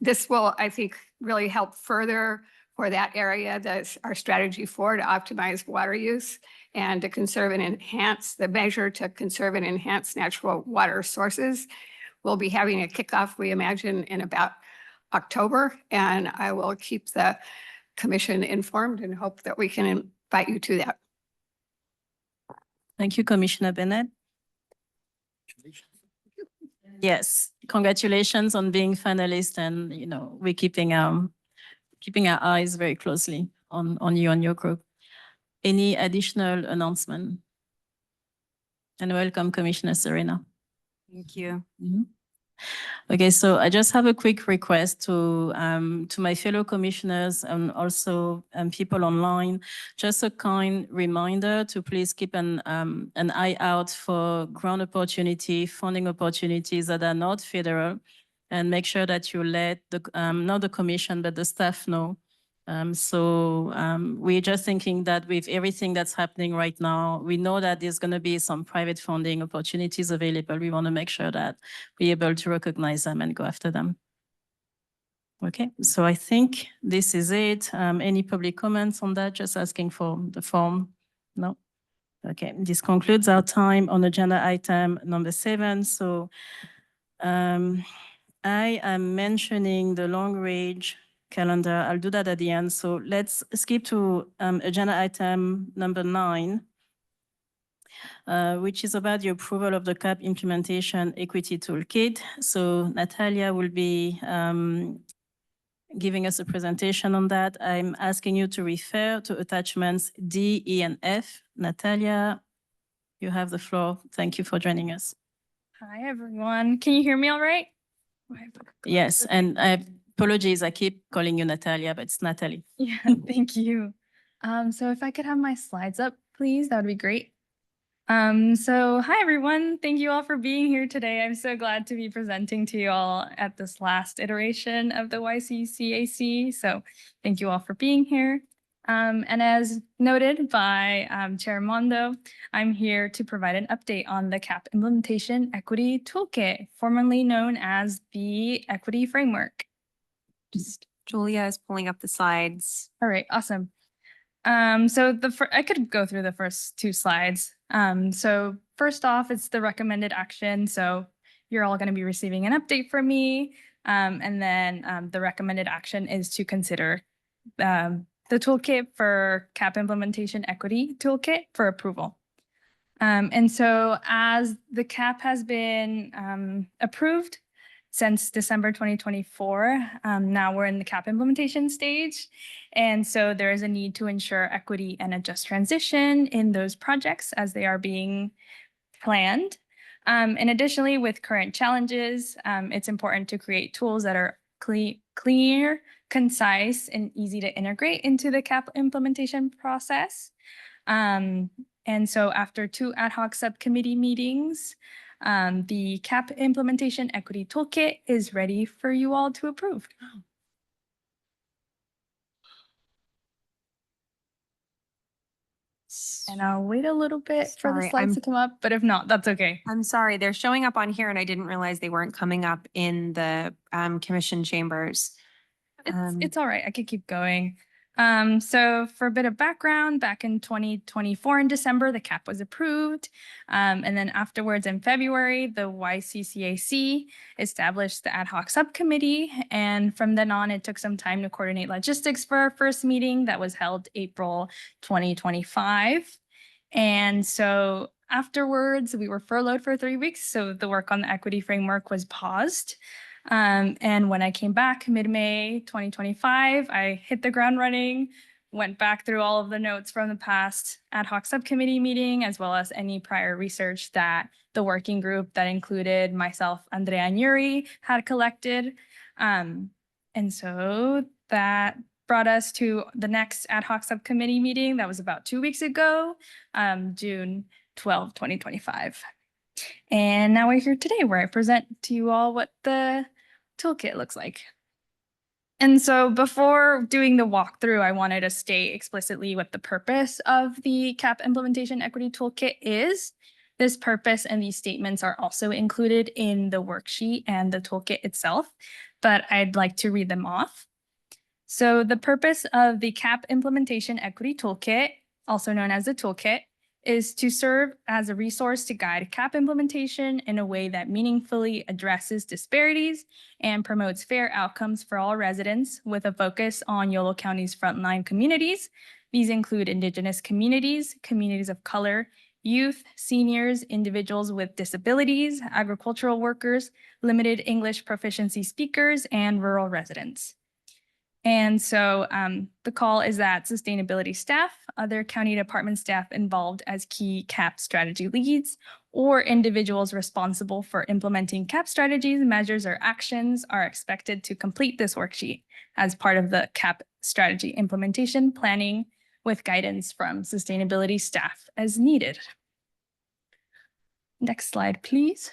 This will, I think, really help further for that area. That's our strategy to optimize water use and to conserve and enhance the measure to conserve and enhance natural water sources. We'll be having a kickoff, we imagine, in about October, and I will keep the commission informed and hope that we can invite you to that. Thank you, Commissioner Bennett. Yes, congratulations on being finalist, and we're keeping our eyes very closely on you and your group. Any additional announcement? And welcome, Commissioner Serena. Thank you. Okay, so I just have a quick request to my fellow commissioners and also people online. Just a kind reminder to please keep an eye out for grant opportunity, funding opportunities that are not federal, and make sure that you let not the commission but the staff know We're just thinking that with everything that's happening right now, we know that there's going to be some private funding opportunities available. We want to make sure that we're able to recognize them and go after them. Okay, so I think this is it. Any public comments on that? Just asking for the form? No? Okay, this concludes our time on agenda item number 7. So I am mentioning the long range calendar. I'll do that at the end. So let's skip to agenda item number 9, which is about the approval of the CAP implementation equity toolkit. So Natalia will be giving us a presentation on that. I'm asking you to refer to attachments D, E, and F. Natalia, you have the floor. Thank you for joining us. Hi, everyone. Can you hear me all right? Yes, and apologies, I keep calling you Natalia, but it's Natalie. Yeah, thank you. So if I could have my slides up, please, that would be great. So hi, everyone. Thank you all for being here today. I'm so glad to be presenting to you all at this last iteration of the YCCAC. So thank you all for being here. And as noted by Chair Mondo, I'm here to provide an update on the CAP Implementation Equity Toolkit, formerly known as the Equity Framework. Just Julia is pulling up the slides. All right, awesome. So I could go through the first 2 slides. So first off, it's the recommended action. So you're all going to be receiving an update from me. And then the recommended action is to consider the toolkit for CAP Implementation Equity Toolkit for approval. And so as the CAP has been approved since December 2024, now we're in the CAP implementation stage. And so there is a need to ensure equity and a just transition in those projects as they are being planned. And additionally, with current challenges, it's important to create tools that are clear, concise, and easy to integrate into the CAP implementation process. And so after 2 ad hoc subcommittee meetings, the CAP Implementation Equity Toolkit is ready for you all to approve. And I'll wait a little bit for the Sorry, slides to come up, but if not, that's okay. I'm sorry, they're showing up on here and I didn't realize they weren't coming up in the commission chambers. It's all right. I could keep going. So for a bit of background, back in 2024 in December, the CAP was approved. And then afterwards in February, the YCCAC established the ad hoc subcommittee. And from then on, it took some time to coordinate logistics for our first meeting that was held April 2025. And so afterwards, we were furloughed for 3 weeks. So the work on the equity framework was paused. And when I came back mid-May 2025, I hit the ground running, went back through all of the notes from the past ad hoc subcommittee meeting, as well as any prior research that the working group that included myself, Andrea, and Yuri had collected. And so that brought us to the next ad hoc subcommittee meeting that was about 2 weeks ago, June 12, 2025. And now we're here today where I present to you all what the toolkit looks like. And so before doing the walkthrough, I wanted to state explicitly what the purpose of the CAP Implementation Equity Toolkit is. This purpose and these statements are also included in the worksheet and the toolkit itself, but I'd like to read them off. So the purpose of the CAP Implementation Equity Toolkit, also known as the toolkit, is to serve as a resource to guide CAP implementation in a way that meaningfully addresses disparities and promotes fair outcomes for all residents with a focus on Yolo County's frontline communities. These include Indigenous communities, communities of color, youth, seniors, individuals with disabilities, agricultural workers, limited English proficiency speakers, and rural residents. And so the call is that sustainability staff, other county department staff involved as key CAP strategy leads, or individuals responsible for implementing CAP strategies, measures, or actions are expected to complete this worksheet as part of the CAP strategy implementation planning with guidance from sustainability staff as needed. Next slide, please.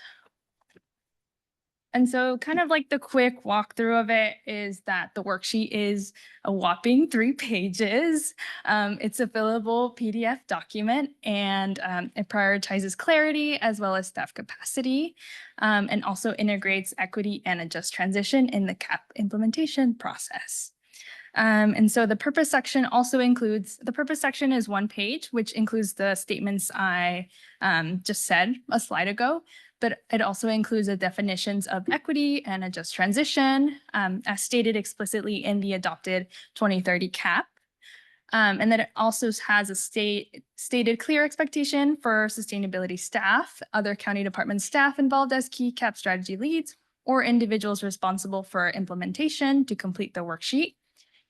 And so kind of like the quick walkthrough of it is that the worksheet is a whopping 3 pages. It's a fillable PDF document and it prioritizes clarity as well as staff capacity and also integrates equity and a just transition in the CAP implementation process. And so the purpose section also includes, the purpose section is 1 page, which includes the statements I just said a slide ago, but it also includes the definitions of equity and a just transition as stated explicitly in the adopted 2030 CAP. And then it also has a stated clear expectation for sustainability staff, other county department staff involved as key CAP strategy leads, or individuals responsible for implementation to complete the worksheet.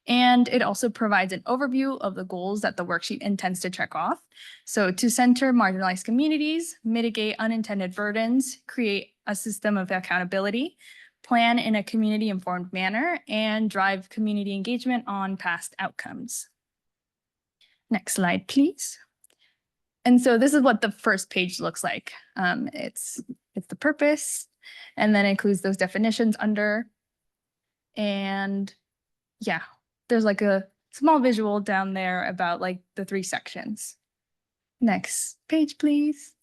And it also provides an overview of the goals that the worksheet intends to check off. So to center marginalized communities, mitigate unintended burdens, create a system of accountability, plan in a community-informed manner, and drive community engagement on past outcomes. Next slide, please. And so this is what the first page looks like. It's the purpose, and then it includes those definitions under. And yeah, there's like a small visual down there about like the 3 sections. Next page, please.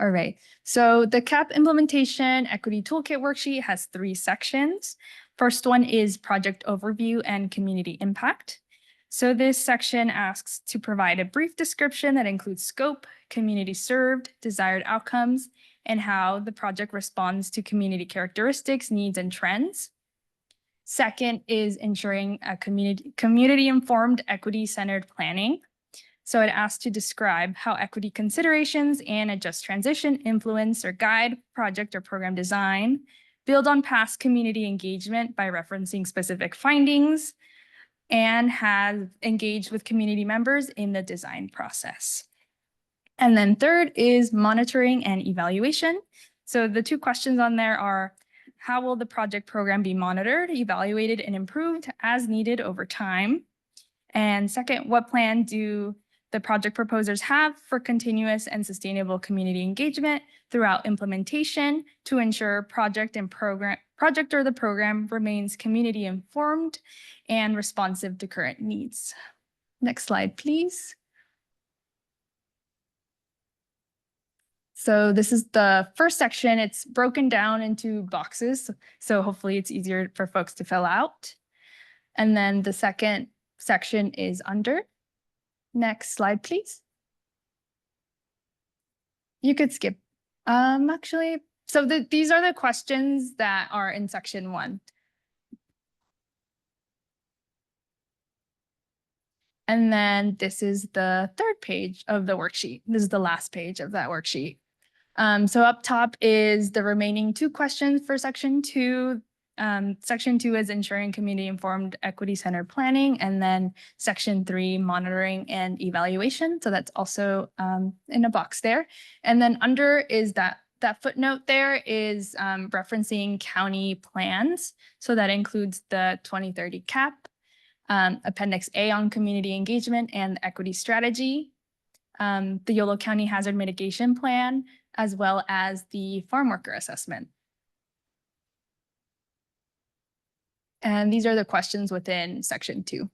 All right, so the CAP implementation equity toolkit worksheet has 3 sections. First one is project overview and community impact. So this section asks to provide a brief description that includes scope, community served, desired outcomes, and how the project responds to community characteristics, needs, and trends. Second is ensuring a community-informed, equity-centered planning. So it asks to describe how equity considerations and a just transition influence or guide project or program design, build on past community engagement by referencing specific findings, and have engaged with community members in the design process. And then third is monitoring and evaluation. So the 2 questions on there are, how will the project program be monitored, evaluated, and improved as needed over time? And second, what plan do the project proposers have for continuous and sustainable community engagement throughout implementation to ensure project or the program remains community informed and responsive to current needs? Next slide, please. So this is the first section. It's broken down into boxes, so hopefully it's easier for folks to fill out. And then the second section is under. Next slide, please. You could skip. Actually, so these are the questions that are in section 1. And then this is the 3rd page of the worksheet. This is the last page of that worksheet. So up top is the remaining 2 questions for section 2. Section 2 is ensuring community-informed, equity-centered planning, and then section 3, monitoring and evaluation. So that's also in a box there. And then under is that footnote there is referencing county plans. So that includes the 2030 CAP, Appendix A on community engagement and equity strategy, the Yolo County Hazard Mitigation Plan, as well as the farm worker assessment. And these are the questions within section 2.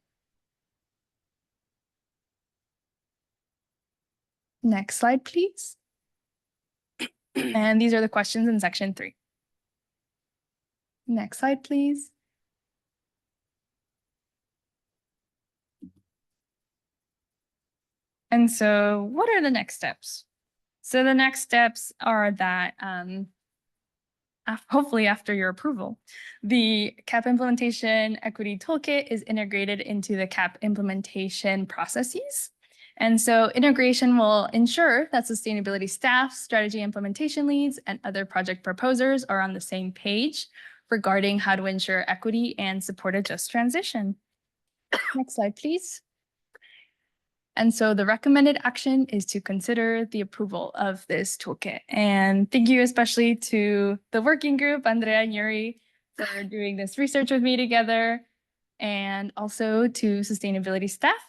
Next slide, please. And these are the questions in section 3. Next slide, please. And so what are the next steps? So the next steps are that hopefully after your approval, the CAP implementation equity toolkit is integrated into the CAP implementation processes. And so integration will ensure that sustainability staff, strategy implementation leads, and other project proposers are on the same page regarding how to ensure equity and support a just transition. Next slide, please. And so the recommended action is to consider the approval of this toolkit. And thank you especially to the working group, Andrea and Yuri, for doing this research with me together, and also to sustainability staff,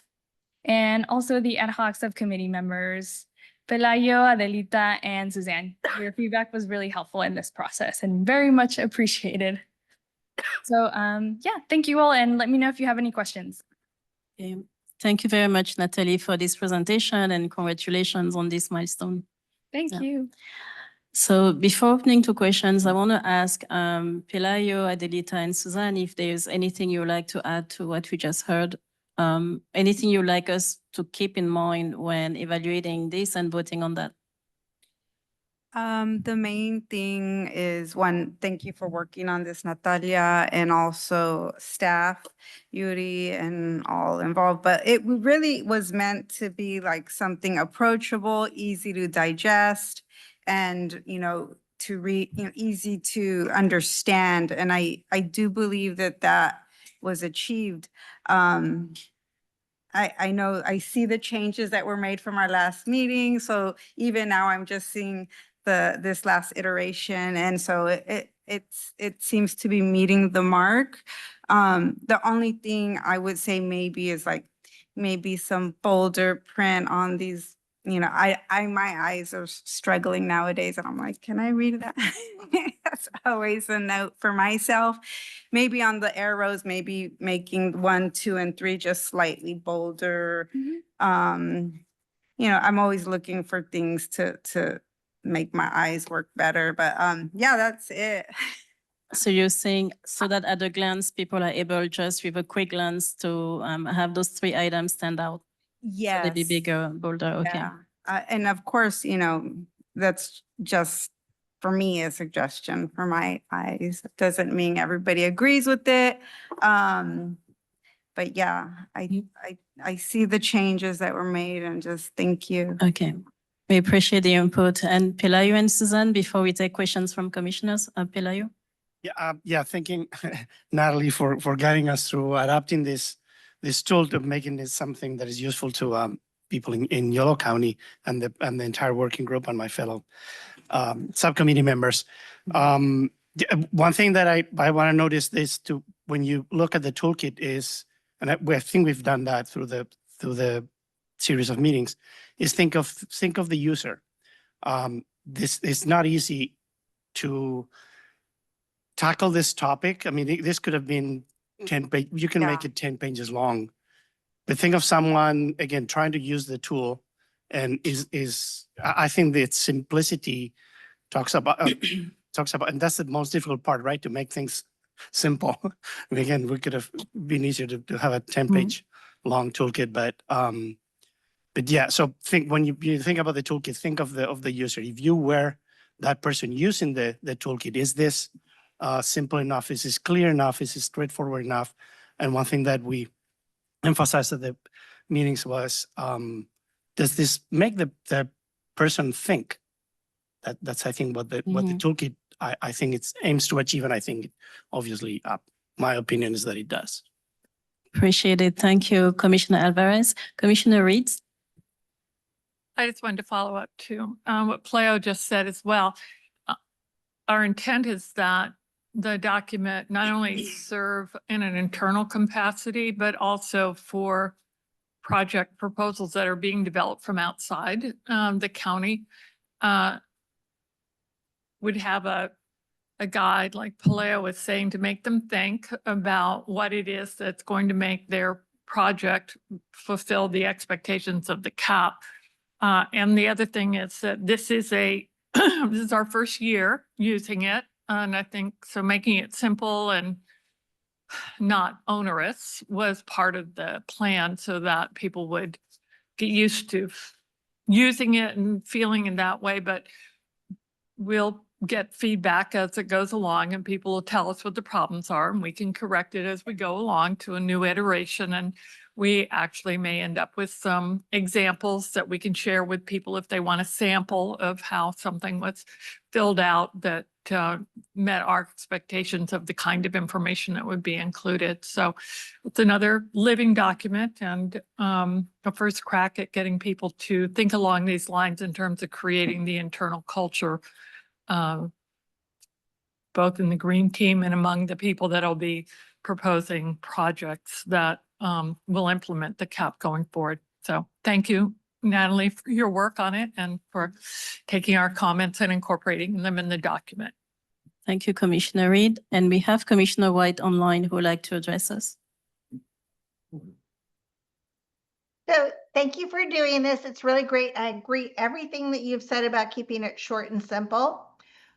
and also the ad hoc subcommittee members, Pelayo, Adelita, and Suzanne. Your feedback was really helpful in this process and very much appreciated. So yeah, thank you all, and let me know if you have any questions. Okay. Thank you very much, Natalie, for this presentation, and congratulations on this milestone. Thank you. So before opening to questions, I want to ask Pelayo, Adelita, and Suzanne if there's anything you'd like to add to what we just heard. Anything you'd like us to keep in mind when evaluating this and voting on that? The main thing is, one, thank you for working on this, Natalia, and also staff, Yuri, and all involved. But it really was meant to be like something approachable, easy to digest, and, to read, easy to understand. And I do believe that was achieved. I know, I see the changes that were made from our last meeting. So even now I'm just seeing this last iteration. And so it seems to be meeting the mark. The only thing I would say maybe is like, maybe some bolder print on these, my eyes are struggling nowadays, and I'm like, can I read that? That's always a note for myself. Maybe on the arrows, maybe making 1, 2, and 3 just slightly bolder. I'm always looking for things to make my eyes work better, but yeah, that's it. So you're saying so that at a glance, people are able just with a quick glance to have those 3 items stand out? Yes. So they be bigger, bolder, okay. Yeah. And of course, that's just for me a suggestion for my eyes. It doesn't mean everybody agrees with it. But yeah, I see the changes that were made, and just thank you. Okay. We appreciate the input. And Pelayo and Suzanne, before we take questions from commissioners, Pelayo? Yeah, thanking Natalie for guiding us through adapting this tool to making this something that is useful to people in Yolo County and the entire working group and my fellow subcommittee members. One thing that I want to notice this to when you look at the toolkit is, and I think we've done that through the series of meetings, is think of the user. This is not easy to tackle this topic. I mean, this could have been 10 pages. You can make it 10 pages long. But think of someone, again, trying to use the tool, and I think that simplicity talks about, and that's the most difficult part, right? To make things simple. Again, we could have been easier to have a 10-page long toolkit, but yeah, so when you think about the toolkit, think of the user. If you were that person using the toolkit, is this simple enough? Is this clear enough? Is this straightforward enough? And one thing that we emphasized at the meetings was, does this make the person think? That's I think what the toolkit I think it aims to achieve, and I think obviously my opinion is that it does. Appreciate it. Thank you, Commissioner Alvarez. Commissioner Reeds? I just wanted to follow up to what Pleo just said as well. Our intent is that the document not only serve in an internal capacity, but also for project proposals that are being developed from outside the county. Would have a guide, like Paleo was saying, to make them think about what it is that's going to make their project fulfill the expectations of the CAP. And the other thing is that this is this is our first year using it. And I think so making it simple and not onerous was part of the plan, so that people would get used to using it and feeling in that way. But we'll get feedback as it goes along, and people will tell us what the problems are, and we can correct it as we go along to a new iteration. And we actually may end up with some examples that we can share with people if they want a sample of how something was filled out that met our expectations of the kind of information that would be included. So it's another living document, and a first crack at getting people to think along these lines in terms of creating the internal culture, both in the green team and among the people that'll be proposing projects that will implement the CAP going forward. So thank you Natalie, for your work on it and for taking our comments and incorporating them in the document. Thank you, Commissioner Reed. And we have Commissioner White online who would like to address us. So thank you for doing this. It's really great. I agree everything that you've said about keeping it short and simple.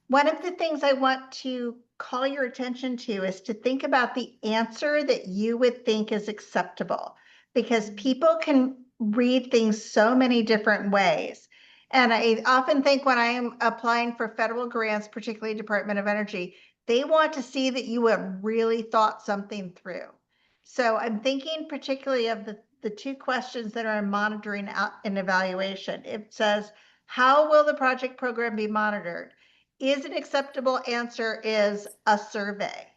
One of the things I want to call your attention to is to think about the answer that you would think is acceptable, because people can read things so many different ways. And I often think when I am applying for federal grants, particularly Department of Energy, they want to see that you have really thought something through. So I'm thinking particularly of the two questions that are in monitoring and evaluation. It says, how will the project program be monitored? Is an acceptable answer is a survey?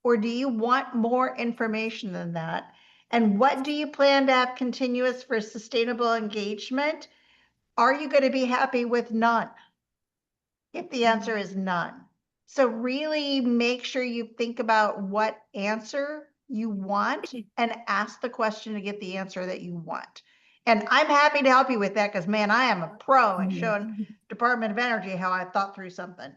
Or do you want more information than that? And what do you plan to have continuous for sustainable engagement? Are you going to be happy with none? If the answer is none. So really make sure you think about what answer you want and ask the question to get the answer that you want. And I'm happy to help you with that because, man, I am a pro at showing Department of Energy how I thought through something.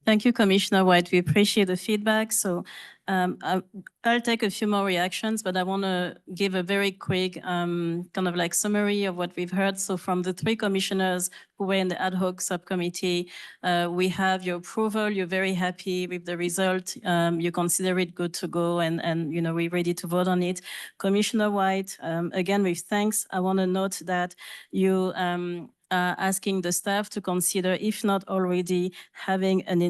Thank you, Commissioner White. We appreciate the feedback. So I'll take a few more reactions, but I want to give a very quick kind of like summary of what we've heard. So from the three commissioners who were in the ad hoc subcommittee, we have your approval. You're very happy with the result. You consider it good to go, and you know, we're ready to vote on it. Commissioner White, again, with thanks, I want to note that you asking the staff to consider, if not already, having an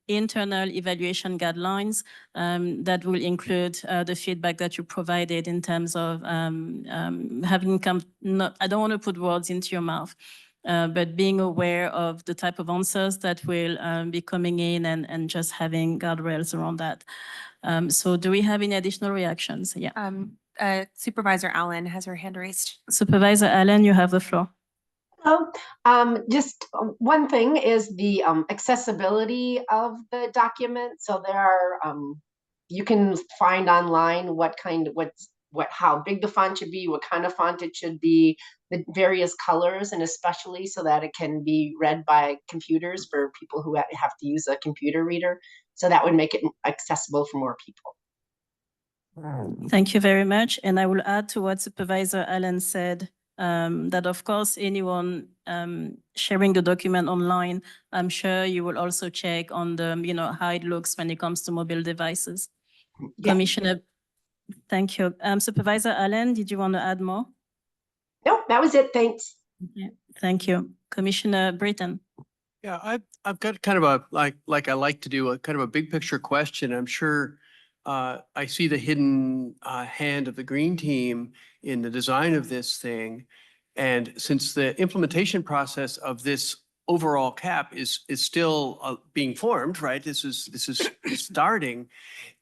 internal evaluation guidelines that will include the feedback that you provided in terms of having come, I don't want to put words into your mouth, but being aware of the type of answers that will be coming in and just having guardrails around that. So do we have any additional reactions? Yeah. Supervisor Allen has her hand raised. Supervisor Allen, you have the floor. Just one thing is the accessibility of the document. So there are, you can find online how big the font should be, what kind of font it should be, the various colors, and especially so that it can be read by computers for people who have to use a computer reader. So that would make it accessible for more people. Thank you very much. And I will add to what Supervisor Allen said, that of course, anyone sharing the document online, I'm sure you will also check on the, you know, how it looks when it comes to mobile devices. Yeah. Commissioner, thank you. Supervisor Allen, did you want to add more? Nope, that was it. Thanks. Yeah, thank you. Commissioner Britton. Yeah, I've got kind of a, like I like to do, a kind of a big picture question. I'm sure I see the hidden hand of the green team in the design of this thing. And since the implementation process of this overall cap is still being formed, right? This is starting.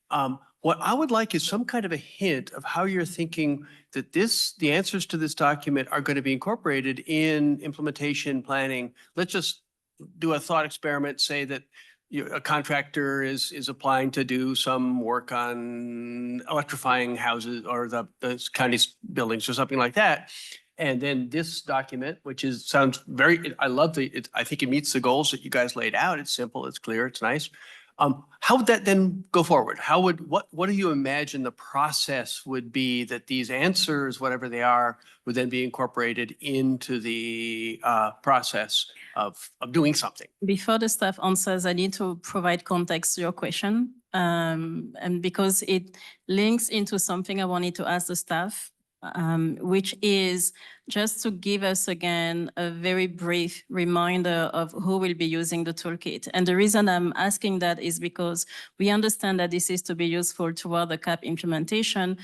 What I would like is some kind of a hint of how you're thinking that the answers to this document are going to be incorporated in implementation planning. Let's just do a thought experiment, say that a contractor is applying to do some work on electrifying houses or the county's buildings or something like that. And then this document, which sounds very, I love I think it meets the goals that you guys laid out. It's simple, it's clear, it's nice. How would that then go forward? What do you imagine the process would be that these answers, whatever they are, would then be incorporated into the process of doing something? Before the staff answers, I need to provide context to your question. And because it links into something I wanted to ask the staff, which is just to give us again a very brief reminder of who will be using the toolkit. And the reason I'm asking that is because we understand that this is to be useful toward the CAP implementation.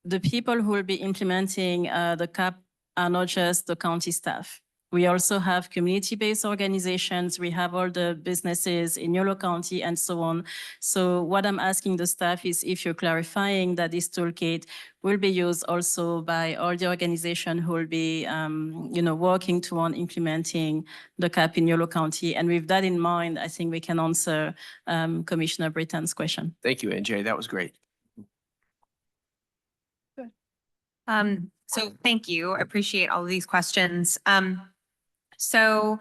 The people who will be implementing the CAP are not just the county staff. We also have community-based organizations. We have all the businesses in Yolo County and so on. So what I'm asking the staff is if you're clarifying that this toolkit will be used also by all the organizations who will be, working toward implementing the CAP in Yolo County. And with that in mind, I think we can answer Commissioner Britton's question. Thank you, NJ. That was great. So thank you. I appreciate all of these questions. So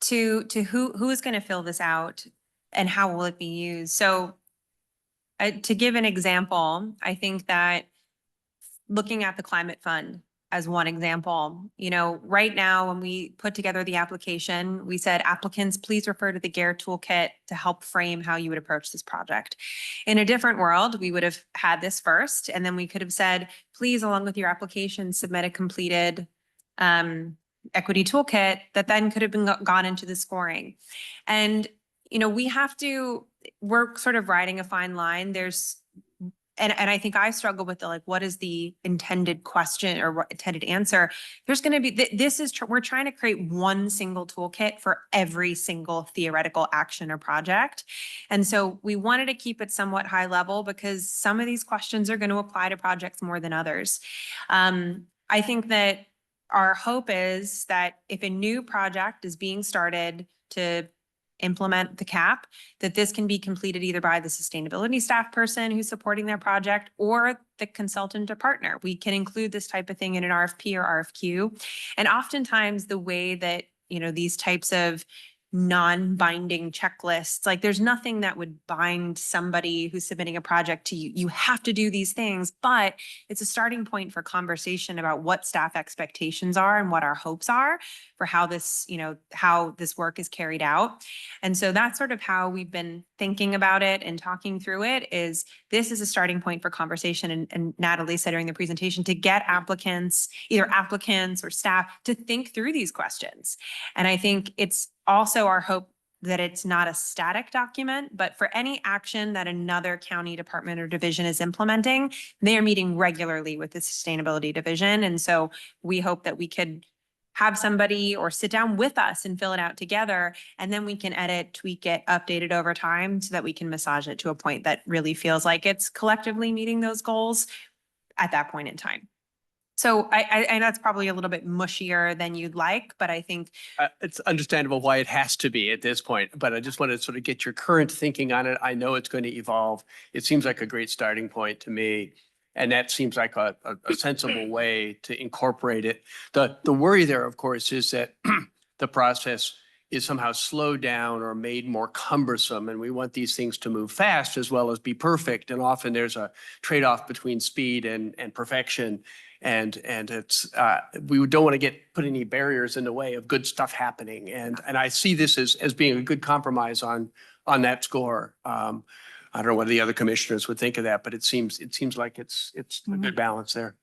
to who is going to fill this out and how will it be used? So to give an example, I think that looking at the climate fund as one example, right now when we put together the application, we said applicants, please refer to the GARE toolkit to help frame how you would approach this project. In a different world, we would have had this first, and then we could have said, please, along with your application, submit a completed equity toolkit that then could have been gone into the scoring. And, we're sort of riding a fine line. And I think I struggle with what is the intended question or intended answer? There's going to be, we're trying to create one single toolkit for every single theoretical action or project. And so we wanted to keep it somewhat high level because some of these questions are going to apply to projects more than others. I think that our hope is that if a new project is being started to implement the CAP, that this can be completed either by the sustainability staff person who's supporting their project or the consultant or partner. We can include this type of thing in an RFP or RFQ. And oftentimes the way that, these types of non-binding checklists, there's nothing that would bind somebody who's submitting a project to you. You have to do these things, but it's a starting point for conversation about what staff expectations are and what our hopes are for how this, how this work is carried out. And so that's sort of how we've been thinking about it and talking through it. Is this is a starting point for conversation. And Natalie said during the presentation to get applicants, either applicants or staff, to think through these questions. And I think it's also our hope that it's not a static document, but for any action that another county department or division is implementing, they are meeting regularly with the sustainability division. And so we hope that we could have somebody or sit down with us and fill it out together, and then we can edit, tweak it, update it over time so that we can massage it to a point that really feels like it's collectively meeting those goals at that point in time. So I know it's probably a little bit mushier than you'd like, but I think It's understandable why it has to be at this point, but I just want to sort of get your current thinking on it. I know it's going to evolve. It seems like a great starting point to me. And that seems like a sensible way to incorporate it. The worry there, of course, is that the process is somehow slowed down or made more cumbersome. And we want these things to move fast as well as be perfect. And often there's a trade-off between speed and perfection. And it's we don't want to put any barriers in the way of good stuff happening. And I see this as being a good compromise on that score. I don't know what the other commissioners would think of that, but it seems like it's a good balance there.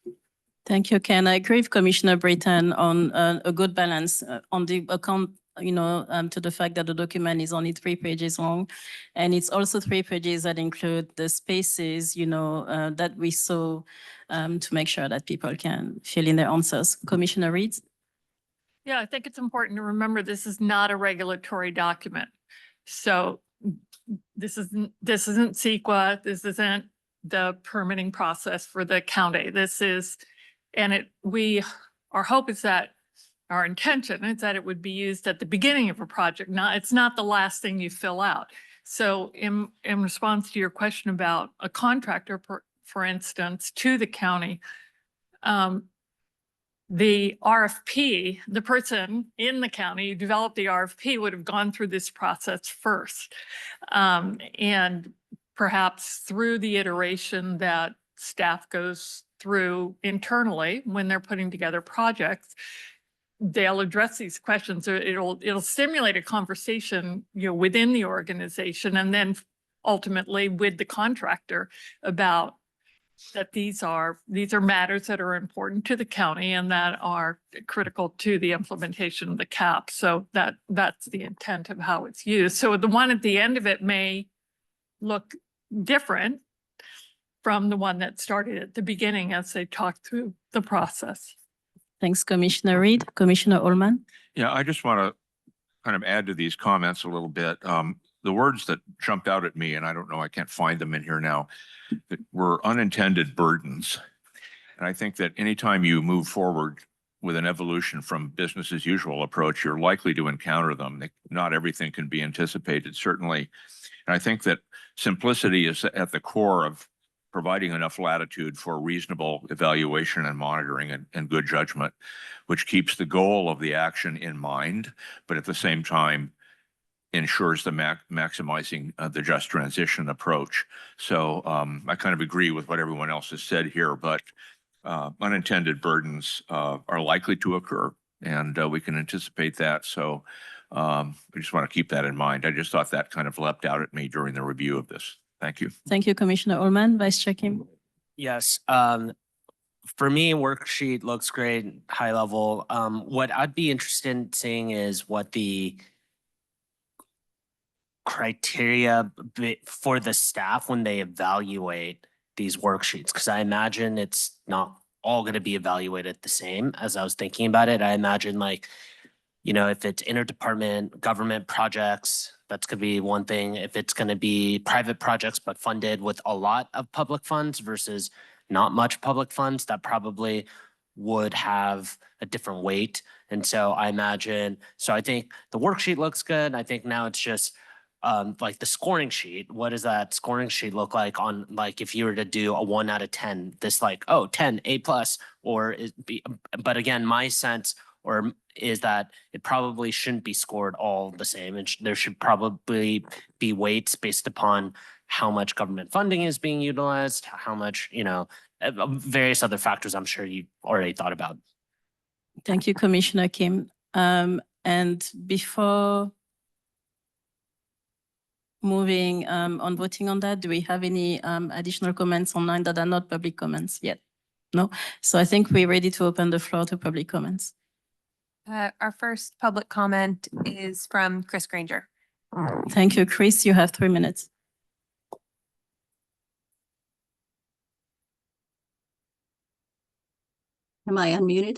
Thank you, Ken. I agree with Commissioner Britton on a good balance on the account, to the fact that the document is only 3 pages long. And it's also 3 pages that include the spaces, that we saw to make sure that people can fill in their answers. Commissioner Reed? Yeah, I think it's important to remember this is not a regulatory document. So this isn't CEQA. This isn't the permitting process for the county. This is, our hope is that our intention is that it would be used at the beginning of a project. It's not the last thing you fill out. So in response to your question about a contractor, for instance, to the county, the RFP, the person in the county who developed the RFP would have gone through this process first. And perhaps through the iteration that staff goes through internally when they're putting together projects, they'll address these questions. It'll stimulate a conversation, within the organization and then ultimately with the contractor about that these are matters that are important to the county and that are critical to the implementation of the CAP. So that's the intent of how it's used. So the one at the end of it may look different from the one that started at the beginning as they talk through the process. Thanks, Commissioner Reed. Commissioner Ullman? Yeah, I just want to kind of add to these comments a little bit. The words that jumped out at me, and I don't know, I can't find them in here now, that were unintended burdens. And I think that anytime you move forward with an evolution from business as usual approach, you're likely to encounter them. Not everything can be anticipated, certainly. And I think that simplicity is at the core of providing enough latitude for reasonable evaluation and monitoring and good judgment, which keeps the goal of the action in mind, but at the same time ensures the maximizing the just transition approach. So I kind of agree with what everyone else has said here, but unintended burdens are likely to occur, and we can anticipate that. So I just want to keep that in mind. I just thought that kind of leapt out at me during the review of this. Thank you. Thank you, Commissioner Ullman. Vice Chair Kim. Yes. For me, worksheet looks great, high level. What I'd be interested in seeing is what the criteria for the staff when they evaluate these worksheets, because I imagine it's not all going to be evaluated the same. As I was thinking about it, I imagine, like, you know, if it's interdepartment government projects, that's going to be one thing. If it's going to be private projects but funded with a lot of public funds versus not much public funds, that probably would have a different weight. And so I think the worksheet looks good. I think now it's just like the scoring sheet. What does that scoring sheet look like on, like, if you were to do a 1 out of 10, this, like, 10, A+, or but again, my sense is that it probably shouldn't be scored all the same. And there should probably be weights based upon how much government funding is being utilized, how much, various other factors I'm sure you already thought about. Thank you, Commissioner Kim. And before moving on voting on that, do we have any additional comments online that are not public comments yet? No? So I think we're ready to open the floor to public comments. Our first public comment is from Chris Granger. Thank you, Chris. You have 3 minutes. Am I unmuted?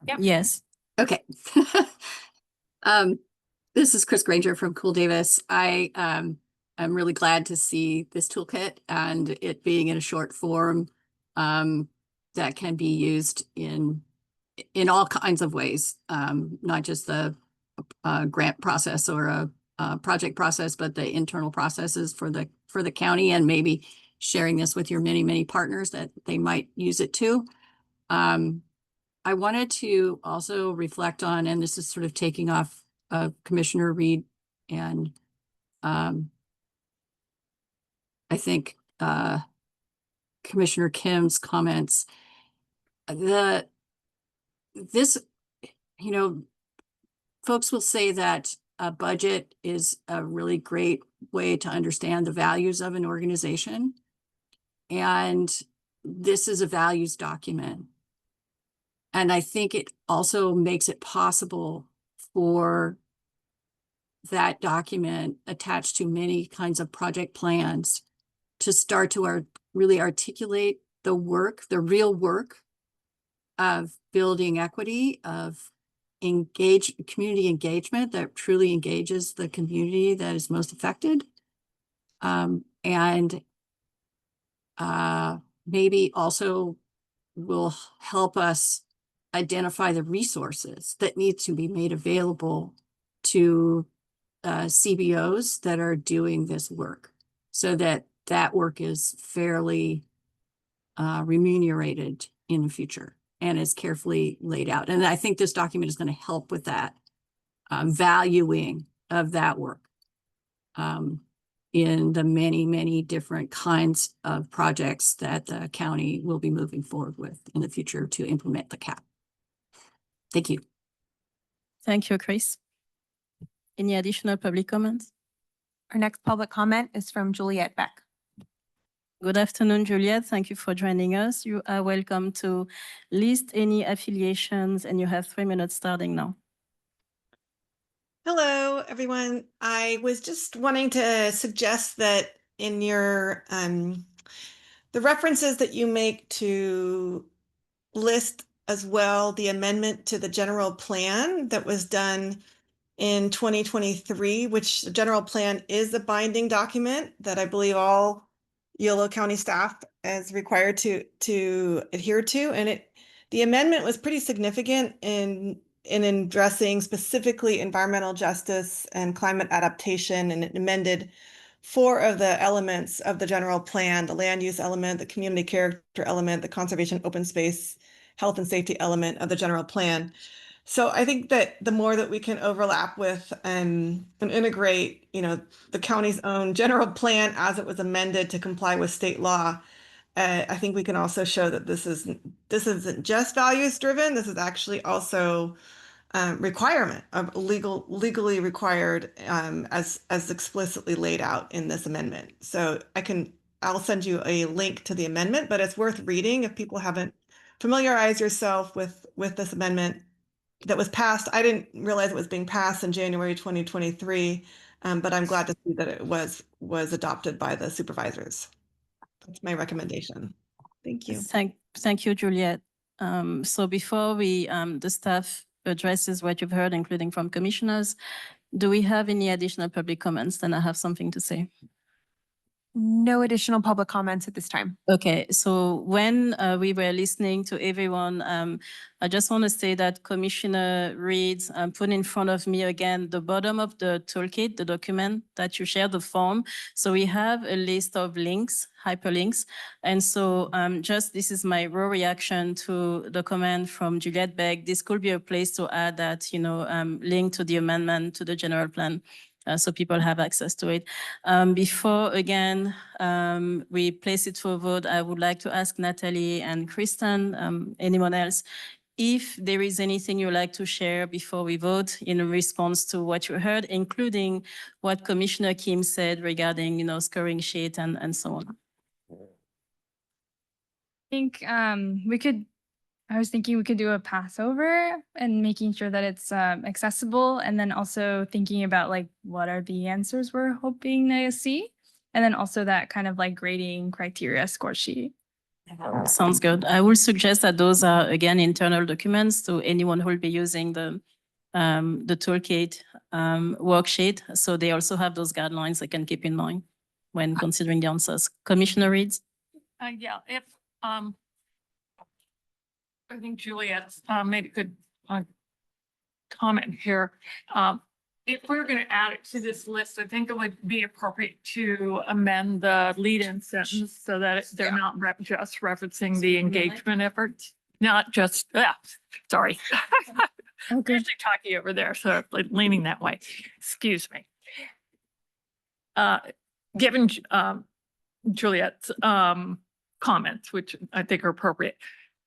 Yep. Yes. Okay. This is Chris Granger from Cool Davis. I'm really glad to see this toolkit and it being in a short form that can be used in all kinds of ways, not just the grant process or a project process, but the internal processes for the county, and maybe sharing this with your many partners that they might use it too. I wanted to also reflect on, and this is sort of taking off Commissioner Reed and I think Commissioner Kim's comments. Folks will say that a budget is a really great way to understand the values of an organization. And this is a values document. And I think it also makes it possible for that document attached to many kinds of project plans to start to really articulate the real work of building equity, of community engagement that truly engages the community that is most affected. And maybe also will help us identify the resources that need to be made available to CBOs that are doing this work, so that work is fairly remunerated in the future and is carefully laid out. And I think this document is going to help with that valuing of that work in the many different kinds of projects that the county will be moving forward with in the future to implement the CAP. Thank you. Thank you, Chris. Any additional public comments? Our next public comment is from Juliet Beck. Good afternoon, Juliet. Thank you for joining us. You are welcome to list any affiliations, and you have 3 minutes starting now. Hello, everyone. I was just wanting to suggest that in your the references that you make to list as well the amendment to the general plan that was done in 2023, which the general plan is a binding document that I believe all Yolo County staff is required to adhere to. And the amendment was pretty significant in addressing specifically environmental justice and climate adaptation, and it amended 4 of the elements of the general plan: the land use element, the community character element, the conservation open space, health and safety element of the general plan. So I think that the more that we can overlap with and integrate, the county's own general plan as it was amended to comply with state law, I think we can also show that this isn't just values driven. This is actually also requirement of legally required as explicitly laid out in this amendment. So I'll send you a link to the amendment, but it's worth reading if people haven't familiarized yourself with this amendment that was passed. I didn't realize it was being passed in January 2023, but I'm glad to see that it was adopted by the supervisors. That's my recommendation. Thank you. Thank you, Juliet. So before the staff addresses what you've heard, including from commissioners, do we have any additional public comments? Then I have something to say. No additional public comments at this time. Okay, so when we were listening to everyone, I just want to say that Commissioner Reed put in front of me again the bottom of the toolkit, the document that you shared, the form. So we have a list of links, hyperlinks. And so this is my raw reaction to the comment from Juliette Beck. This could be a place to add that, link to the amendment to the general plan. So people have access to it. Before, again, we place it for a vote, I would like to ask Natalie and Kristen, anyone else, if there is anything you'd like to share before we vote in response to what you heard, including what Commissioner Kim said regarding, scoring sheet and so on. I think I was thinking we could do a Passover and making sure that it's accessible, and then also thinking about like what are the answers we're hoping to see, and then also that kind of like grading criteria score sheet. Sounds good. I will suggest that those are again internal documents to anyone who will be using the toolkit worksheet. So they also have those guidelines they can keep in mind when considering the answers. Commissioner Reed? Yeah, if I think Juliet's made a good comment here. If we're going to add it to this list, I think it would be appropriate to amend the lead-in sentence so that they're not just referencing the engagement efforts, not just, sorry. I'm usually talking over there, so like leaning that way. Excuse me. Given Juliet's comments, which I think are appropriate,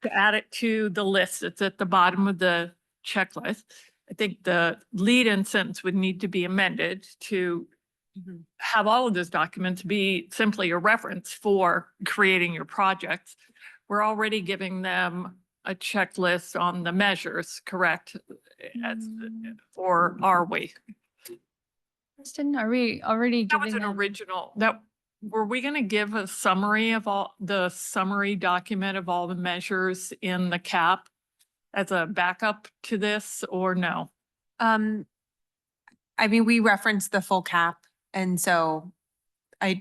to add it to the list that's at the bottom of the checklist, I think the lead-in sentence would need to be amended to have all of those documents be simply a reference for creating your projects. We're already giving them a checklist on the measures, correct? Or are we? Kristen, are we already That was giving an them- original, were we going to give a summary of summary document of all the measures in the CAP as a backup to this, or no? I mean, we referenced the full CAP, and so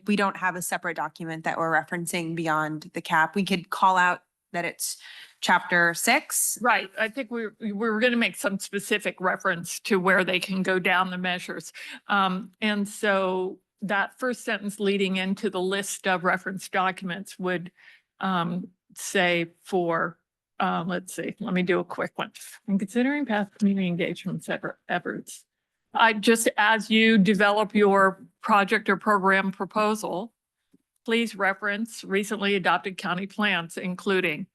we don't have a separate document that we're referencing beyond the CAP. We could call out that it's chapter 6. Right. I think we were going to make some specific reference to where they can go down the measures. And so that first sentence leading into the list of reference documents would say for, let's see, let me do a quick one. In considering past community engagement efforts, as you develop your project or program proposal, please reference recently adopted county plans, including,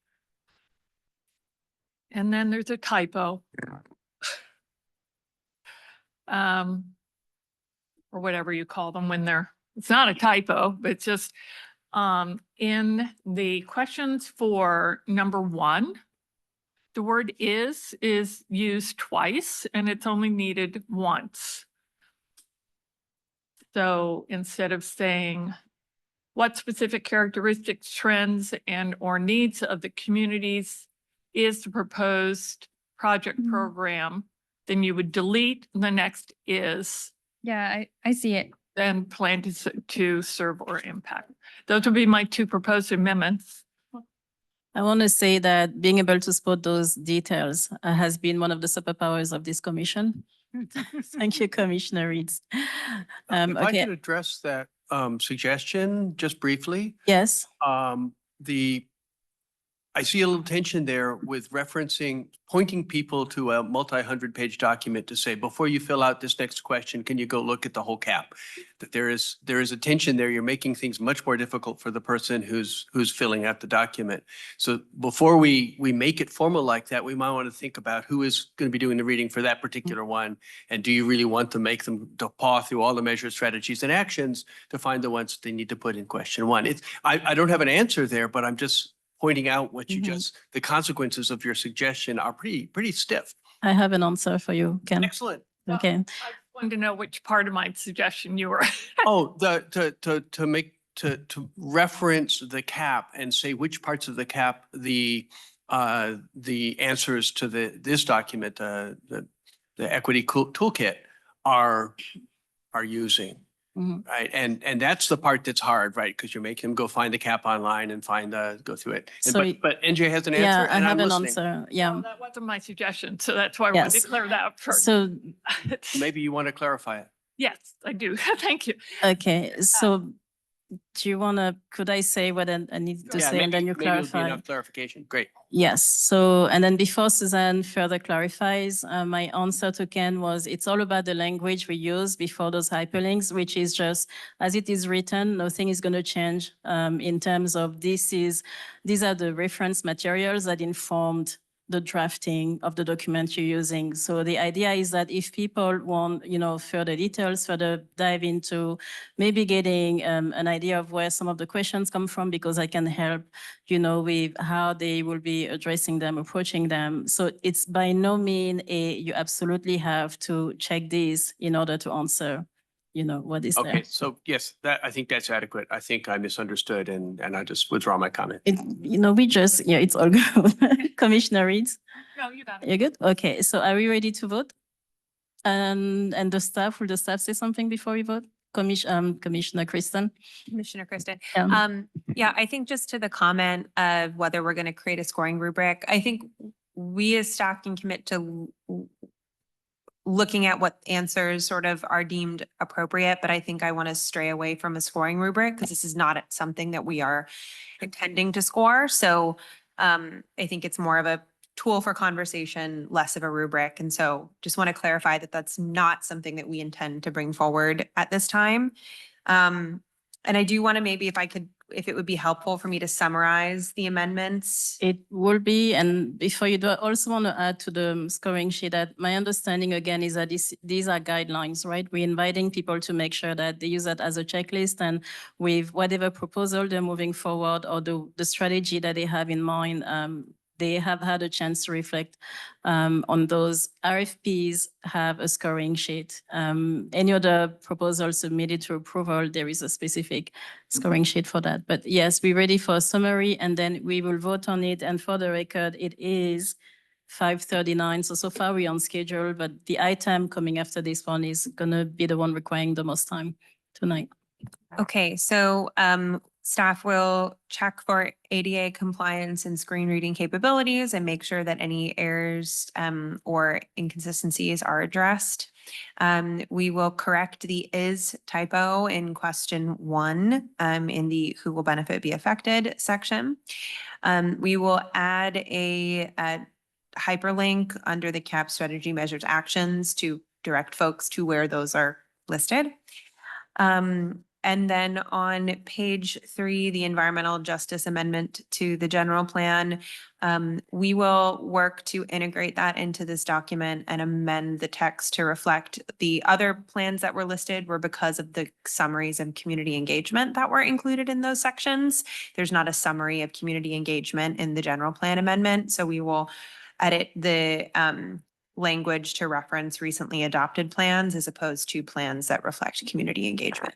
and then there's a typo. Or whatever you call them when it's not a typo, but it's just in the questions for number 1, the word is used twice and it's only needed once. So instead of saying what specific characteristics, trends, and or needs of the communities is the proposed project program, then you would delete the next is. Yeah, I see it. Then plan to serve or impact. Those would be my 2 proposed amendments. I want to say that being able to spot those details has been one of the superpowers of this commission. Thank you, Commissioner Reed. If I could address that suggestion, just briefly. Yes. I see a little tension there with pointing people to a multi-100-page document to say, before you fill out this next question, can you go look at the whole cap? That there is a tension there. You're making things much more difficult for the person who's filling out the document. So before we make it formal like that, we might want to think about who is going to be doing the reading for that particular one. And do you really want to make them to paw through all the measures, strategies, and actions to find the ones that they need to put in question one? I don't have an answer there, but I'm just pointing out what you the consequences of your suggestion are pretty stiff. I have an answer for you, Ken. Excellent. Okay. I wanted to know which part of my suggestion you were. Oh, to reference the cap and say which parts of the cap the answers to this document, the equity toolkit are using. Right. And that's the part that's hard, right? Because you're making them go find the cap online and go through it. But NJ has an answer. Yeah, I and have I'm an listening. answer. Yeah. Well, that wasn't my suggestion, so that's why I wanted to clear that up first. So maybe you want to clarify it. Yes, I do. Thank you. okay. So do you want to, could I say what I need to say and then you maybe it'll be clarify? enough clarification. Great. Yes. So, and then before Suzanne further clarifies, my answer to Ken was it's all about the language we use before those hyperlinks, which is just as it is written, nothing is going to change in terms of these are the reference materials that informed the drafting of the document you're using. So the idea is that if people want, further details, further dive into maybe getting an idea of where some of the questions come from, because I can help, with how they will be addressing them, approaching them. So it's by no means you absolutely have to check this in order to answer, what is there. Okay, so yes, I think that's adequate. I think I misunderstood and I just withdraw my comment. It's all good. Commissioner Reeds? No, you got it. You're good? Okay, so are we ready to vote? And will the staff say something before we vote? Commissioner Kristen? Commissioner Kristen. Yeah. Yeah, I think just to the comment of whether we're going to create a scoring rubric, I think we as staff can commit to looking at what answers sort of are deemed appropriate, but I think I want to stray away from a scoring rubric because this is not something that we are intending to score. So I think it's more of a tool for conversation, less of a rubric. And so just want to clarify that that's not something that we intend to bring forward at this time. And I do want to maybe if it would be helpful for me to summarize the amendments. It will be, and before you do, I also want to add to the scoring sheet that my understanding again is that these are guidelines, right? We're inviting people to make sure that they use that as a checklist and with whatever proposal they're moving forward or the strategy that they have in mind, they have had a chance to reflect on those. RFPs have a scoring sheet. Any other proposal submitted to approval, there is a specific scoring sheet for that. But yes, we're ready for a summary and then we will vote on it. And for the record, it is 5:39. So far we're on schedule, but the item coming after this one is gonna be the one requiring the most time tonight. Okay, so staff will check for ADA compliance and screen reading capabilities and make sure that any errors or inconsistencies are addressed. We will correct the is typo in question 1 in the who will benefit be affected section. We will add a hyperlink under the CAP strategy measures actions to direct folks to where those are listed. And then on page 3, the environmental justice amendment to the general plan, we will work to integrate that into this document and amend the text to reflect the other plans that were listed were because of the summaries of community engagement that were included in those sections. There's not a summary of community engagement in the general plan amendment, so we will edit the language to reference recently adopted plans as opposed to plans that reflect community engagement.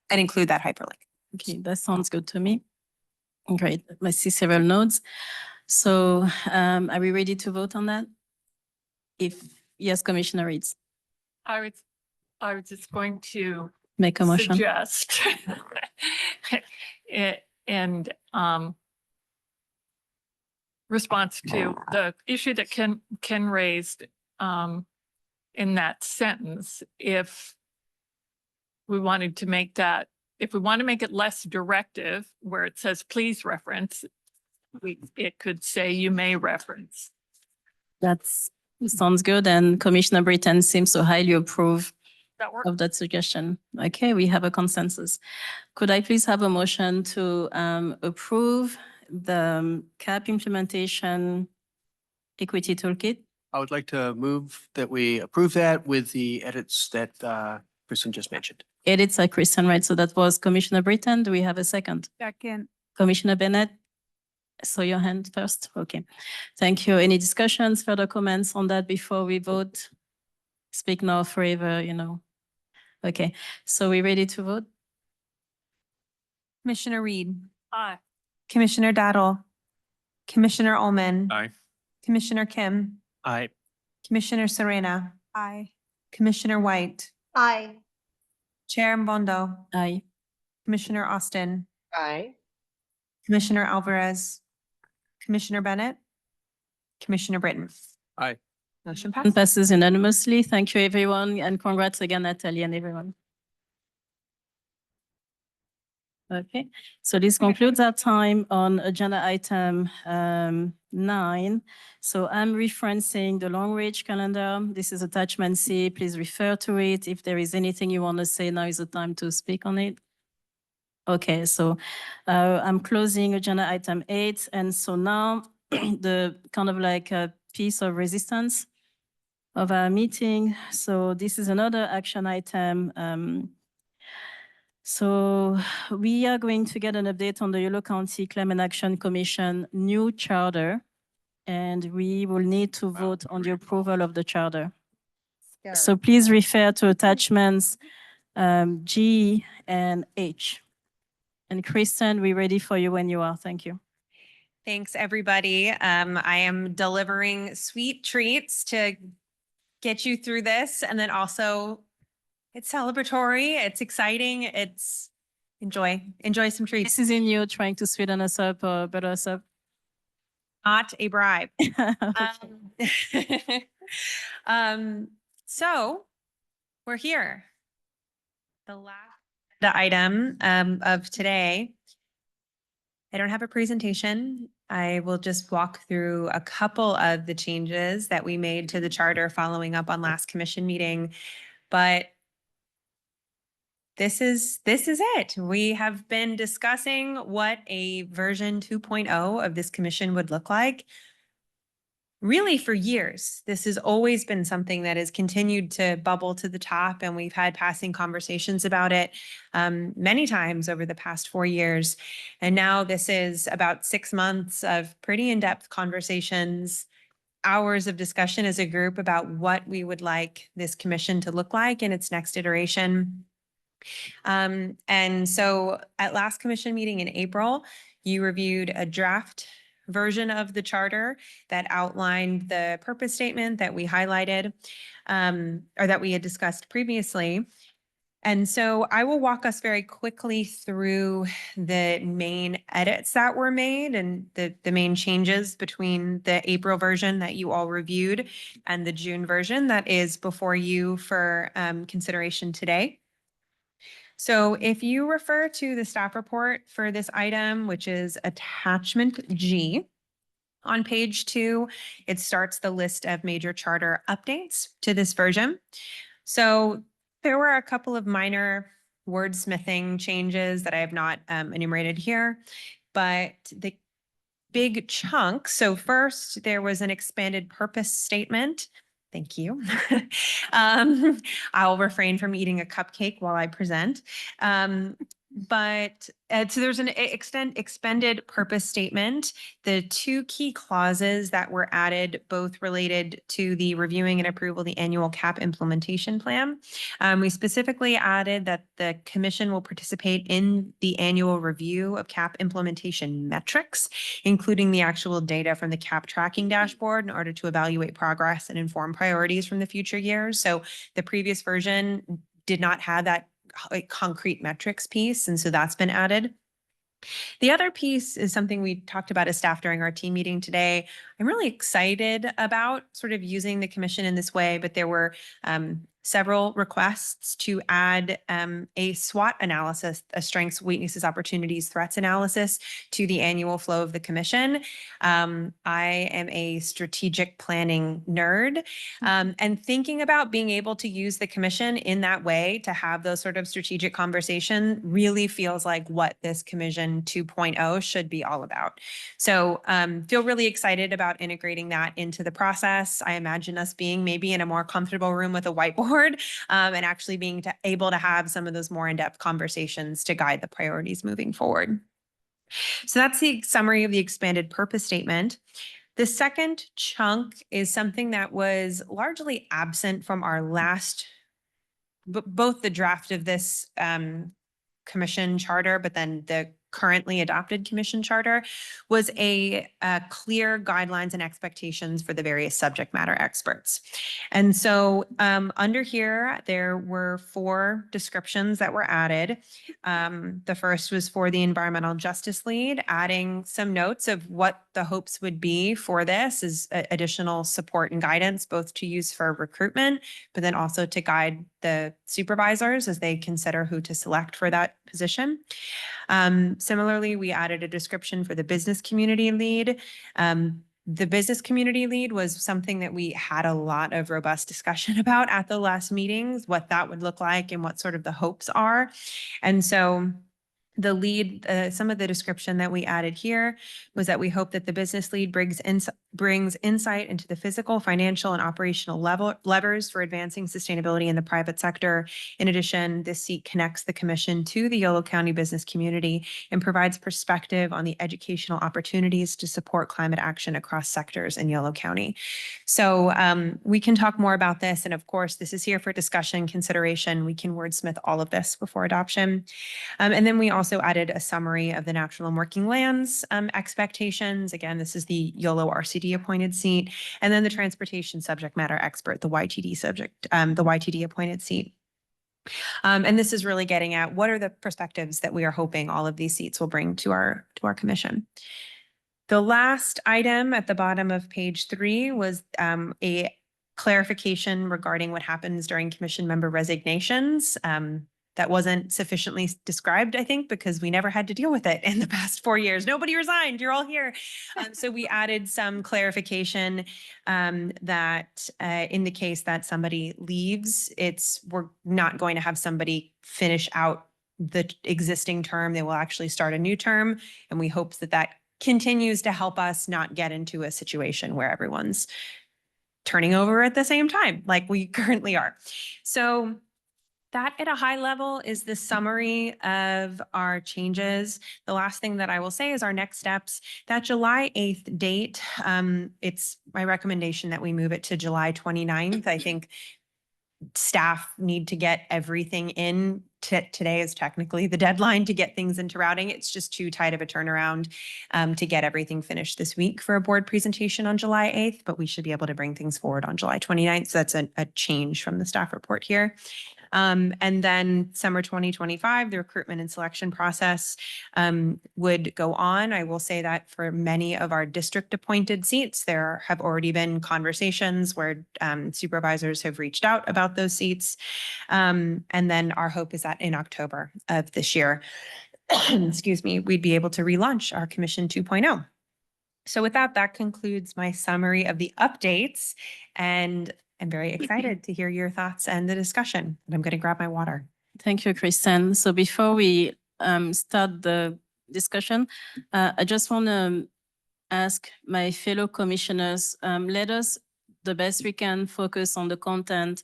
And include that hyperlink. Okay, that sounds good to me. Great, I see several nodes. So are we ready to vote on that? Yes, Commissioner Reeds. I was just going to Make a motion. Suggest and response to the issue that Ken raised in that sentence, if we wanted to make that, if we want to make it less directive, where it says please reference, it could say you may reference. That's sounds good. And Commissioner Britton seems to highly approve That work? of that suggestion. Okay, we have a consensus. Could I please have a motion to approve the CAP implementation equity toolkit? I would like to move that we approve that with the edits that Kristen just mentioned. Edits are Kristen, right? So that was Commissioner Britton. Do we have a second? Second. Commissioner Bennett? So your hand first. Okay. Thank you. Any discussions, further comments on that before we vote? Speak now, forever, you know. Okay. So we ready to vote? Commissioner Reed, Aye. Commissioner Daddle, Commissioner Ullman, Aye. Commissioner Kim, Aye. Commissioner Serena, Aye. Commissioner White, Aye. Chair Mbondo, Aye. Commissioner Austin, Aye. Commissioner Alvarez, Commissioner Bennett, Commissioner Britton. Aye. Motion passes. Passes unanimously. Thank you, everyone, and congrats again, Natalie and everyone. Okay, so this concludes our time on agenda item 9. So I'm referencing the long range calendar. This is attachment C. Please refer to it. If there is anything you want to say, now is the time to speak on it. Okay, so I'm closing agenda item 8. And so now the kind of like a piece of resistance of our meeting. So this is another action item. So we are going to get an update on the Yolo County Climate Action Commission new charter, and we will need to vote on the approval of the charter. So please refer to attachments G and H. And Kristen, we're ready for you when you are. Thank you. Thanks, everybody. I am delivering sweet treats to get you through this, and then also it's celebratory, it's exciting, it's enjoy some treats. This is in you trying to sweeten us up or butter us up. Not a bribe. Okay. So we're here. The last item of today. I don't have a presentation. I will just walk through a couple of the changes that we made to the charter following up on last commission meeting, but this is it. We have been discussing what a version 2.0 of this commission would look like. Really for years. This has always been something that has continued to bubble to the top, and we've had passing conversations about it many times over the past 4 years. And now this is about 6 months of pretty in-depth conversations, hours of discussion as a group about what we would like this commission to look like in its next iteration. And so at last commission meeting in April, you reviewed a draft version of the charter that outlined the purpose statement that we highlighted, or that we had discussed previously. And so I will walk us very quickly through the main edits that were made and the main changes between the April version that you all reviewed and the June version that is before you for consideration today. So if you refer to the staff report for this item, which is attachment G, on page 2, it starts the list of major charter updates to this version. So there were a couple of minor wordsmithing changes that I have not enumerated here, but the big chunk. So first, there was an expanded purpose statement. Thank you. I'll refrain from eating a cupcake while I present. But so there's an expanded purpose statement. The 2 key clauses that were added, both related to the reviewing and approval of the annual CAP implementation plan. We specifically added that the commission will participate in the annual review of CAP implementation metrics, including the actual data from the CAP tracking dashboard in order to evaluate progress and inform priorities from the future years. So the previous version did not have that concrete metrics piece, and so that's been added. The other piece is something we talked about as staff during our team meeting today. I'm really excited about sort of using the commission in this way, but there were several requests to add a SWOT analysis, a strengths, weaknesses, opportunities, threats analysis to the annual flow of the commission. I am a strategic planning nerd, and thinking about being able to use the commission in that way to have those sort of strategic conversation really feels like what this Commission 2.0 should be all about. So feel really excited about integrating that into the process. I imagine us being maybe in a more comfortable room with a whiteboard and actually being able to have some of those more in-depth conversations to guide the priorities moving forward. So that's the summary of the expanded purpose statement. The second chunk is something that was largely absent from our last, both the draft of this commission charter, but then the currently adopted commission charter was a clear guidelines and expectations for the various subject matter experts. And so under here, there were 4 descriptions that were added. The first was for the environmental justice lead, adding some notes of what the hopes would be for this as additional support and guidance, both to use for recruitment, but then also to guide the supervisors as they consider who to select for that position. Similarly, we added a description for the business community lead. The business community lead was something that we had a lot of robust discussion about at the last meetings, what that would look like and what sort of the hopes are. And so the lead, some of the description that we added here was that we hope that the business lead brings insight into the physical, financial, and operational levers for advancing sustainability in the private sector. In addition, this seat connects the commission to the Yolo County business community and provides perspective on the educational opportunities to support climate action across sectors in Yolo County. So we can talk more about this. And of course, this is here for discussion, consideration. We can wordsmith all of this before adoption. And then we also added a summary of the natural and working lands expectations. Again, this is the YOLO RCD appointed seat, and then the transportation subject matter expert, the YTD appointed seat. And this is really getting at what are the perspectives that we are hoping all of these seats will bring to our commission. The last item at the bottom of page 3 was a clarification regarding what happens during commission member resignations. That wasn't sufficiently described, I think, because we never had to deal with it in the past 4 years. Nobody resigned. You're all here. So we added some clarification that in the case that somebody leaves, we're not going to have somebody finish out the existing term. They will actually start a new term. And we hope that that continues to help us not get into a situation where everyone's turning over at the same time, like we currently are. So that at a high level is the summary of our changes. The last thing that I will say is our next steps. That July 8th date, it's my recommendation that we move it to July 29th. I think staff need to get everything in. Today is technically the deadline to get things into routing. It's just too tight of a turnaround to get everything finished this week for a board presentation on July 8th, but we should be able to bring things forward on July 29th. So that's a change from the staff report here. And then summer 2025, the recruitment and selection process would go on. I will say that for many of our district appointed seats, there have already been conversations where supervisors have reached out about those seats. And then our hope is that in October of this year, excuse me, we'd be able to relaunch our Commission 2.0. So with that, that concludes my summary of the updates, and I'm very excited to hear your thoughts and the discussion. And I'm going to grab my water. Thank you, Kristen. So before we start the discussion, I just want to ask my fellow commissioners, let us the best we can focus on the content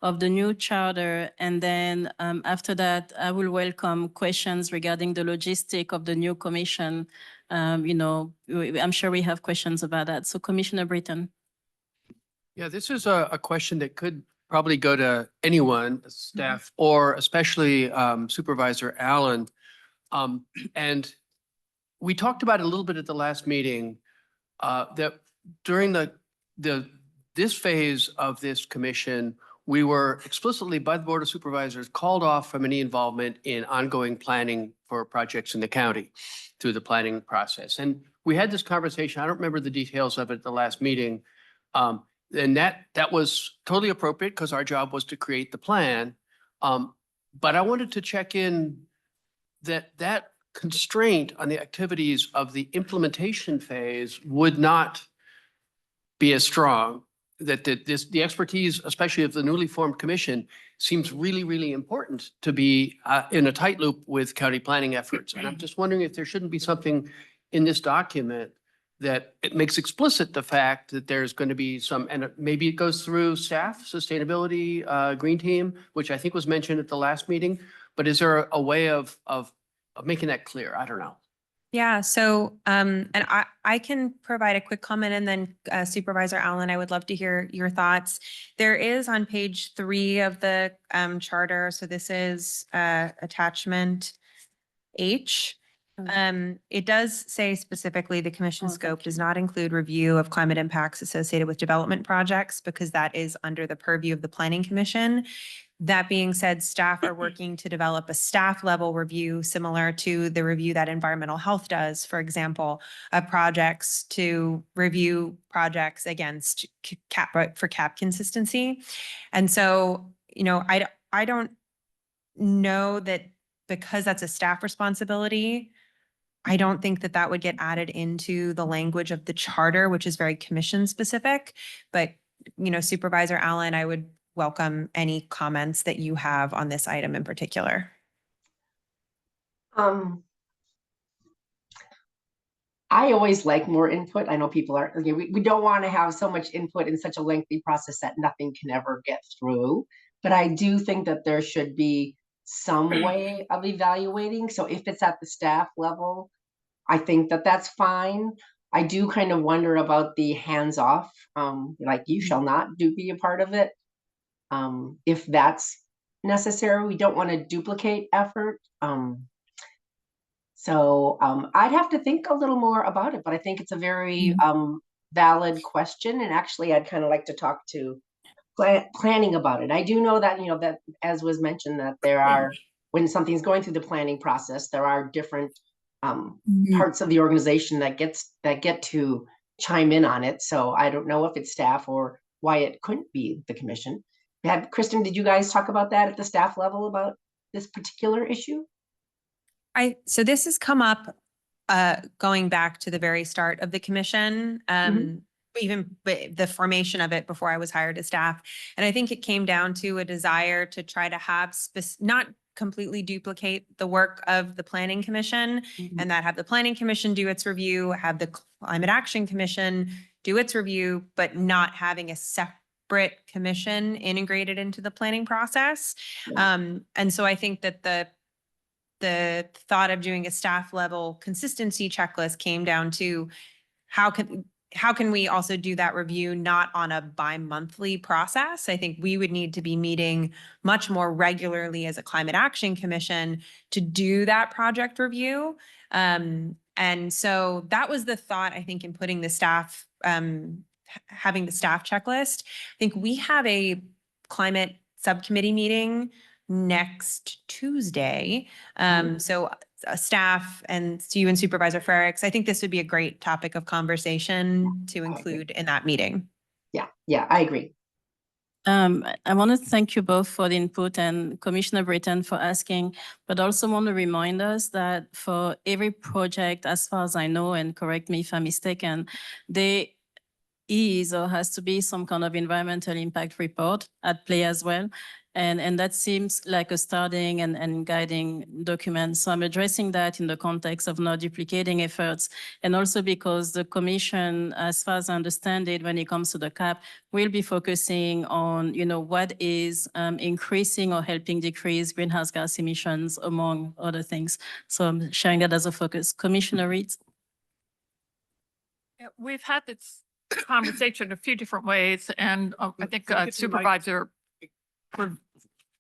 of the new charter. And then after that, I will welcome questions regarding the logistic of the new commission. I'm sure we have questions about that. So Commissioner Britton. Yeah, this is a question that could probably go to anyone, staff, or especially Supervisor Allen. And we talked about it a little bit at the last meeting, that during this phase of this commission, we were explicitly by the Board of Supervisors called off from any involvement in ongoing planning for projects in the county through the planning process. And we had this conversation, I don't remember the details of it at the last meeting. And that was totally appropriate because our job was to create the plan. But I wanted to check in that constraint on the activities of the implementation phase would not be as strong, that the expertise, especially of the newly formed commission, seems really, really important to be in a tight loop with county planning efforts. And I'm just wondering if there shouldn't be something in this document that it makes explicit the fact that there's going to be some, and maybe it goes through staff, sustainability, green team, which I think was mentioned at the last meeting. But is there a way of making that clear? I don't know. Yeah, so and I can provide a quick comment, and then Supervisor Allen, I would love to hear your thoughts. There is on page 3 of the charter, so this is attachment H. It does say specifically the commission scope does not include review of climate impacts associated with development projects, because that is under the purview of the Planning Commission. That being said, staff are working to develop a staff level review similar to the review that environmental health does, for example, of projects to review projects against cap consistency. And so, you know, I don't know that because that's a staff responsibility, I don't think that that would get added into the language of the charter, which is very commission specific. But, you know, Supervisor Allen, I would welcome any comments that you have on this item in particular. I always like more input. I know people are, you know, we don't want to have so much input in such a lengthy process that nothing can ever get through. But I do think that there should be some way of evaluating. So if it's at the staff level, I think that that's fine. I do kind of wonder about the hands-off, like you shall not be a part of it. If that's necessary, we don't want to duplicate effort. So I'd have to think a little more about it, but I think it's a very valid question. And actually, I'd kind of like to talk to planning about it. I do know that, you know, that as was mentioned, that there are, when something's going through the planning process, there are different parts of the organization that get to chime in on it. So I don't know if it's staff or why it couldn't be the commission. Kristen, did you guys talk about that at the staff level about this particular issue? So this has come up going back to the very start of the commission, even the formation of it before I was hired as staff. And I think it came down to a desire to try to have not completely duplicate the work of the Planning Commission, and that have the Planning Commission do its review, have the Climate Action Commission do its review, but not having a separate commission integrated into the planning process. And so I think that the thought of doing a staff level consistency checklist came down to how can we also do that review not on a bi-monthly process? I think we would need to be meeting much more regularly as a Climate Action Commission to do that project review. And so that was the thought, I think, in putting the staff, having the staff checklist. I think we have a climate subcommittee meeting next Tuesday. So staff and you and Supervisor Frericks, I think this would be a great topic of conversation to include in that meeting. Yeah, I agree. I want to thank you both for the input and Commissioner Britton for asking, but also want to remind us that for every project, as far as I know, and correct me if I'm mistaken, there is or has to be some kind of environmental impact report at play as well. And that seems like a starting and guiding document. So I'm addressing that in the context of not duplicating efforts. And also because the commission, as far as I understand it, when it comes to the CAP, will be focusing on, you know, what is increasing or helping decrease greenhouse gas emissions, among other things. So I'm sharing that as a focus. Commissioner Reed. Yeah, we've had this conversation a few different ways, and I think Supervisor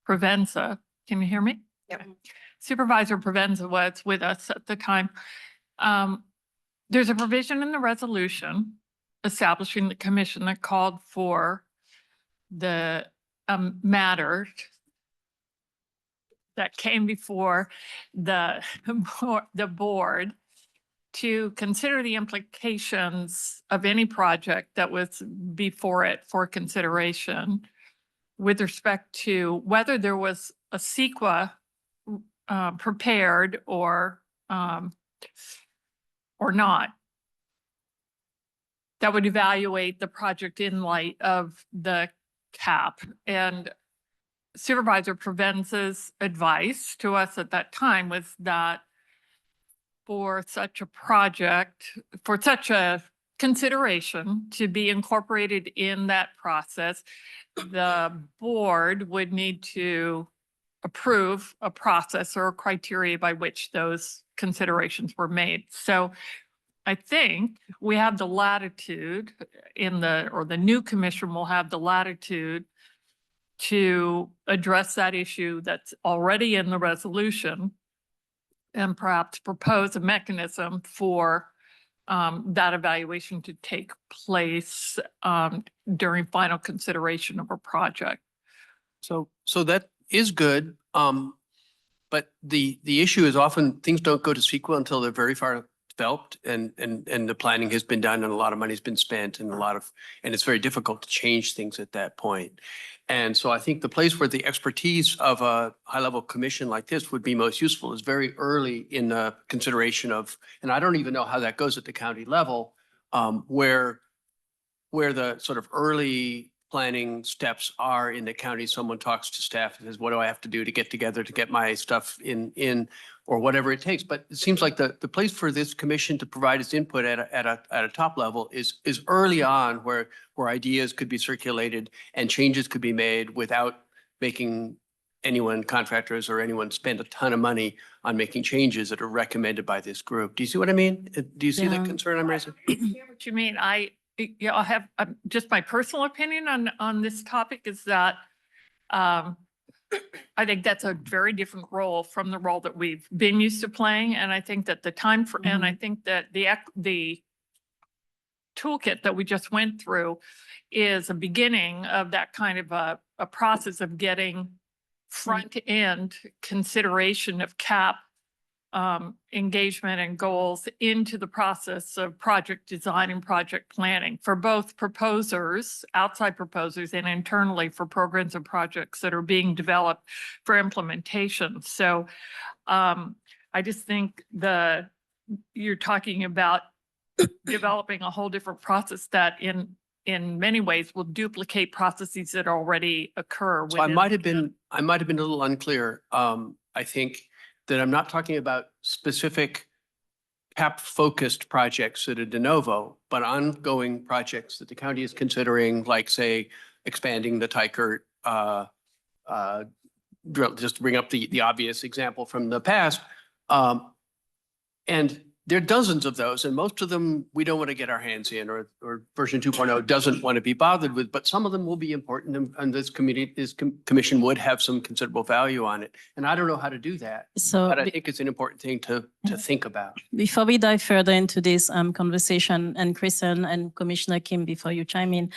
Provenza, can you hear me? Yep. Supervisor Provenza was with us at the time. There's a provision in the resolution establishing the commission that called for the matter that came before the board to consider the implications of any project that was before it for consideration with respect to whether there was a CEQA prepared or not, that would evaluate the project in light of the CAP. And Supervisor Provenza's advice to us at that time was that for such a project, for such a consideration to be incorporated in that process, the board would need to approve a process or a criteria by which those considerations were made. So I think we have the latitude or the new commission will have the latitude to address that issue that's already in the resolution and perhaps propose a mechanism for that evaluation to take place during final consideration of a project. So that is good. But the issue is often things don't go to CEQA until they're very far developed and the planning has been done and a lot of money's been spent and and it's very difficult to change things at that point. And so I think the place where the expertise of a high-level commission like this would be most useful is very early in the consideration of, and I don't even know how that goes at the county level, where the sort of early planning steps are in the county. Someone talks to staff and says, what do I have to do to get together to get my stuff in or whatever it takes. But it seems like the place for this commission to provide its input at a top level is early on where ideas could be circulated and changes could be made without making contractors or anyone spend a ton of money on making changes that are recommended by this group. Do you see what I mean? Do you see the concern I'm raising? I hear what you mean. I have just my personal opinion on this topic is that I think that's a very different role from the role that we've been used to playing. And I think that the time for, and I think that the toolkit that we just went through is a beginning of that kind of a process of getting front end consideration of CAP engagement and goals into the process of project design and project planning for both proposers, outside proposers, and internally for programs and projects that are being developed for implementation. So I just think you're talking about developing a whole different process that in many ways will duplicate processes that already occur. So I might have been a little unclear. I think that I'm not talking about specific CAP-focused projects that are de novo, but ongoing projects that the county is considering, like, say, expanding the Tykert drill, just to bring up the obvious example from the past. And there are dozens of those, and most of them we don't want to get our hands in, or version 2.0 doesn't want to be bothered with, but some of them will be important, and this commission would have some considerable value on it. And I don't know how to do that, but I think it's an important thing to think about. Before we dive further into this conversation, and Kristen and Commissioner Kim, before you chime in,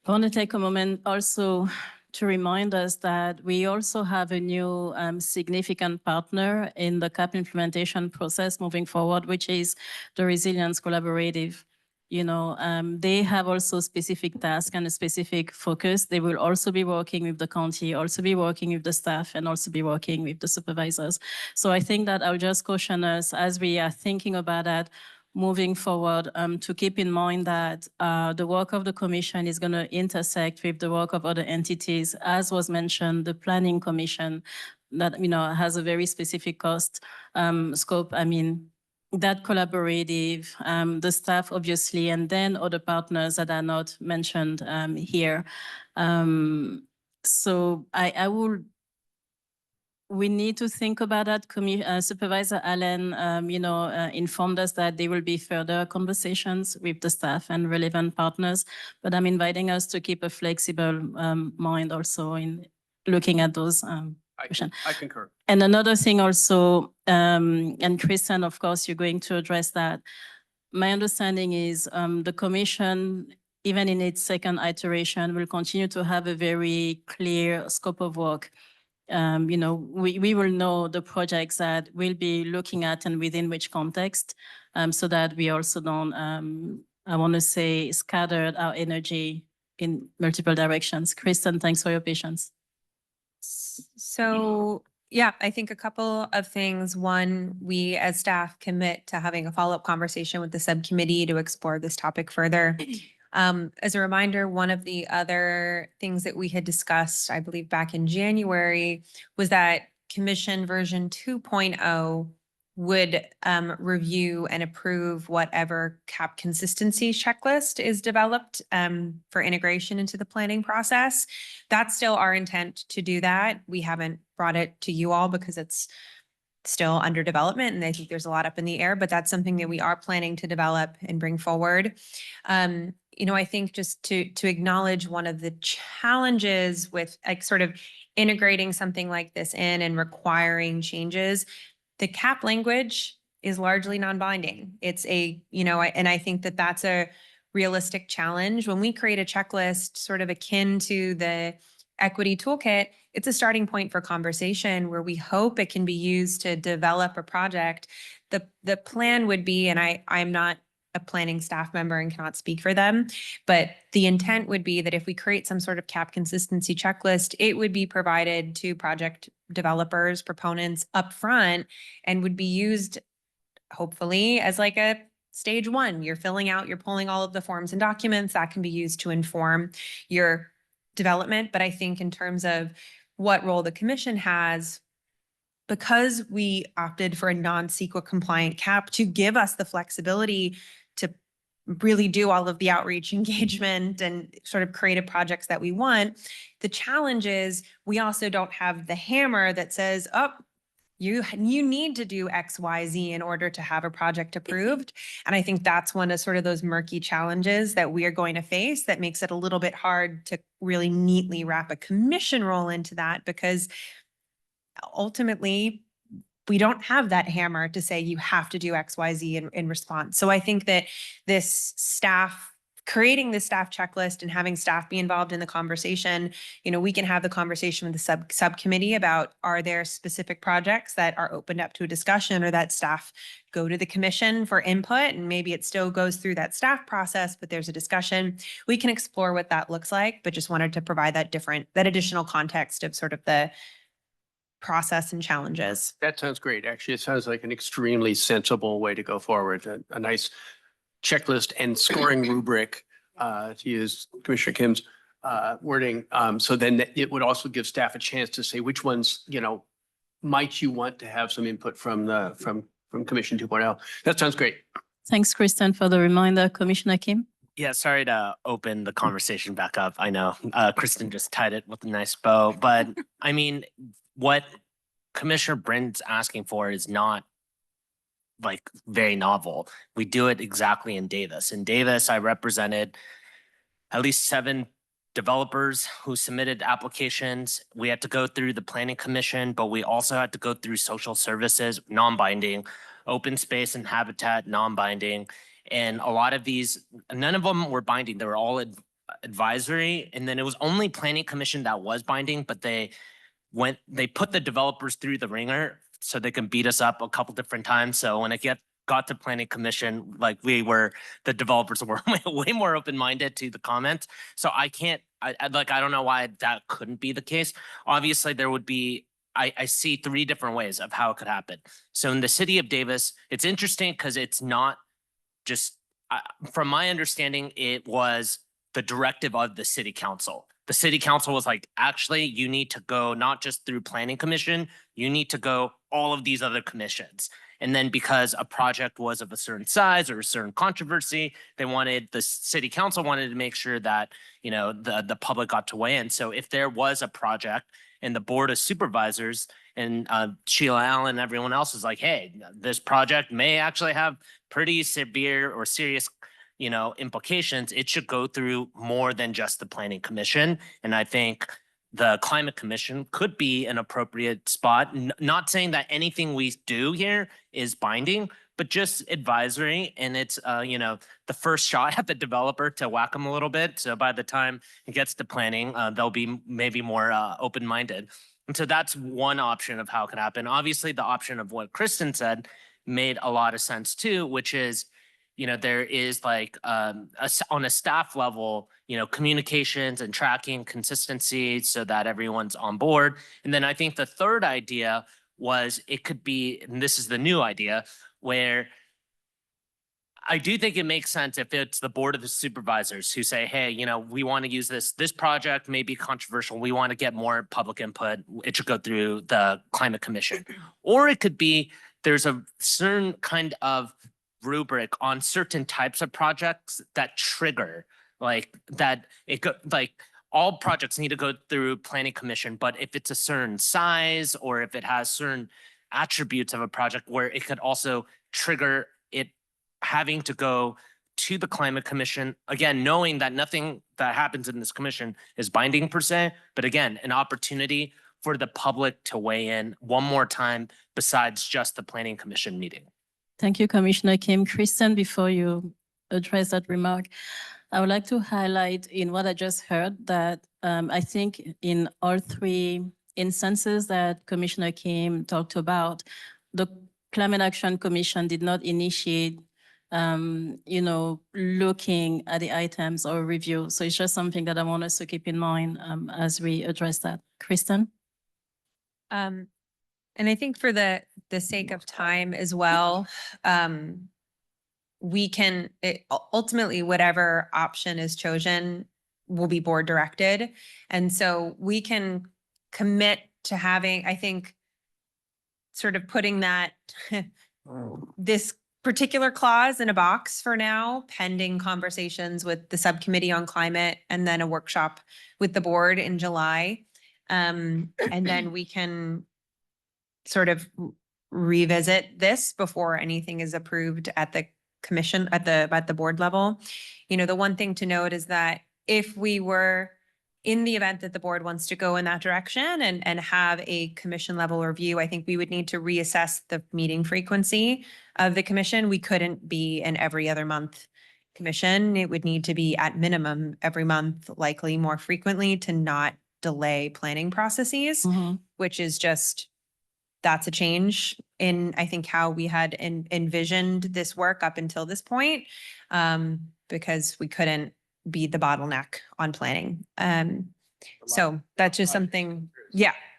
I want to take a moment also to remind us that we also have a new significant partner in the CAP implementation process moving forward, which is the Resilience Collaborative. You know, they have also specific tasks and a specific focus. They will also be working with the county, also be working with the staff, and also be working with the supervisors. So I think that I'll just caution us as we are thinking about that moving forward, to keep in mind that the work of the commission is going to intersect with the work of other entities. As was mentioned, the planning commission that, you know, has a very specific cost scope. I mean, that collaborative, the staff obviously, and then other partners that are not mentioned here. So we need to think about that. Supervisor Allen, informed us that there will be further conversations with the staff and relevant partners, but I'm inviting us to keep a flexible mind also in looking at those questions. I concur. And another thing also, and Kristen, of course, you're going to address that. My understanding is the commission, even in its second iteration, will continue to have a very clear scope of work we will know the projects that we'll be looking at and within which context, so that we also don't, I want to say, scattered our energy in multiple directions. Kristen, thanks for your patience. So yeah, I think a couple of things. One, we as staff commit to having a follow-up conversation with the subcommittee to explore this topic further. As a reminder, one of the other things that we had discussed, I believe back in January, was that Commission version 2.0 would review and approve whatever CAP consistency checklist is developed for integration into the planning process. That's still our intent to do that. We haven't brought it to you all because it's still under development, and I think there's a lot up in the air, but that's something that we are planning to develop and bring forward. I think just to acknowledge one of the challenges with like sort of integrating something like this in and requiring changes, the CAP language is largely non-binding. It's and I think that that's a realistic challenge. When we create a checklist sort of akin to the equity toolkit, it's a starting point for conversation where we hope it can be used to develop a project. The plan would be, and I'm not a planning staff member and cannot speak for them, but the intent would be that if we create some sort of CAP consistency checklist, it would be provided to project developers, proponents upfront, and would be used hopefully as like a stage one. You're pulling all of the forms and documents that can be used to inform your development. But I think in terms of what role the commission has, because we opted for a non-CEQA compliant CAP to give us the flexibility to really do all of the outreach engagement and sort of creative projects that we want. The challenge is we also don't have the hammer that says, oh, you need to do X, Y, Z in order to have a project approved. And I think that's one of sort of those murky challenges that we are going to face that makes it a little bit hard to really neatly wrap a commission role into that, because ultimately we don't have that hammer to say you have to do X, Y, Z in response. So I think that creating this staff checklist and having staff be involved in the conversation, we can have the conversation with the subcommittee about, are there specific projects that are opened up to a discussion, or that staff go to the commission for input, and maybe it still goes through that staff process, but there's a discussion. We can explore what that looks like, but just wanted to provide that additional context of sort of the process and challenges. That sounds great. Actually, it sounds like an extremely sensible way to go forward. A nice checklist and scoring rubric, to use Commissioner Kim's wording. So then it would also give staff a chance to say which ones, might you want to have some input from Commission 2.0. That sounds great. Thanks, Kristen, for the reminder. Commissioner Kim? Yeah, sorry to open the conversation back up. I know Kristen just tied it with a nice bow, but I mean, what Commissioner Brent's asking for is not like very novel. We do it exactly in Davis. In Davis, I represented at least 7 developers who submitted applications. We had to go through the planning commission, but we also had to go through social services, non-binding, open space and habitat, non-binding. And a lot of these, none of them were binding. They were all advisory. And then it was only planning commission that was binding, but they put the developers through the ringer so they can beat us up a couple different times. So when it got to planning commission, like the developers were way more open-minded to the comments. So I don't know why that couldn't be the case. Obviously there would be, I see 3 different ways of how it could happen. So in the city of Davis, it's interesting because it's not just, from my understanding, it was the directive of the city council. The city council was like, actually, you need to go not just through planning commission, you need to go all of these other commissions. And then because a project was of a certain size or a certain controversy, the city council wanted to make sure that, the public got to weigh in. So if there was a project and the board of supervisors and Sheila Allen and everyone else is like, hey, this project may actually have pretty severe or serious implications, it should go through more than just the planning commission. And I think the climate commission could be an appropriate spot. Not saying that anything we do here is binding, but just advisory. And it's, the first shot at the developer to whack them a little bit. So by the time it gets to planning, they'll be maybe more open-minded. And so that's one option of how it could happen. Obviously, the option of what Kristen said made a lot of sense too, which is, there is like on a staff level, communications and tracking consistency so that everyone's on board. And then I think the third idea was it could be, and this is the new idea, where I do think it makes sense if it's the board of the supervisors who say, hey, we want to use this project may be controversial. We want to get more public input. It should go through the Climate Commission. Or it could be there's a certain kind of rubric on certain types of projects that trigger all projects need to go through Planning Commission, but if it's a certain size or if it has certain attributes of a project where it could also trigger it having to go to the Climate Commission, again, knowing that nothing that happens in this commission is binding per se, but again, an opportunity for the public to weigh in one more time besides just the Planning Commission meeting. Thank you, Commissioner Kim. Kristen, before you address that remark, I would like to highlight in what I just heard that I think in all three instances that Commissioner Kim talked about, the Climate Action Commission did not initiate looking at the items or review. So it's just something that I want us to keep in mind as we address that. Kristen? And I think for the sake of time as well, ultimately, whatever option is chosen will be board directed. And so we can commit to having, I think, sort of putting that, this particular clause in a box for now, pending conversations with the subcommittee on climate and then a workshop with the board in July. And then we can sort of revisit this before anything is approved at the commission, at the board level. The one thing to note is that if we were in the event that the board wants to go in that direction and have a commission level review, I think we would need to reassess the meeting frequency of the commission. We couldn't be an every other month commission. It would need to be at minimum every month, likely more frequently, to not delay planning processes, which is just, that's a change in, I think, how we had envisioned this work up until this point, because we couldn't be the bottleneck on planning. So that's just something,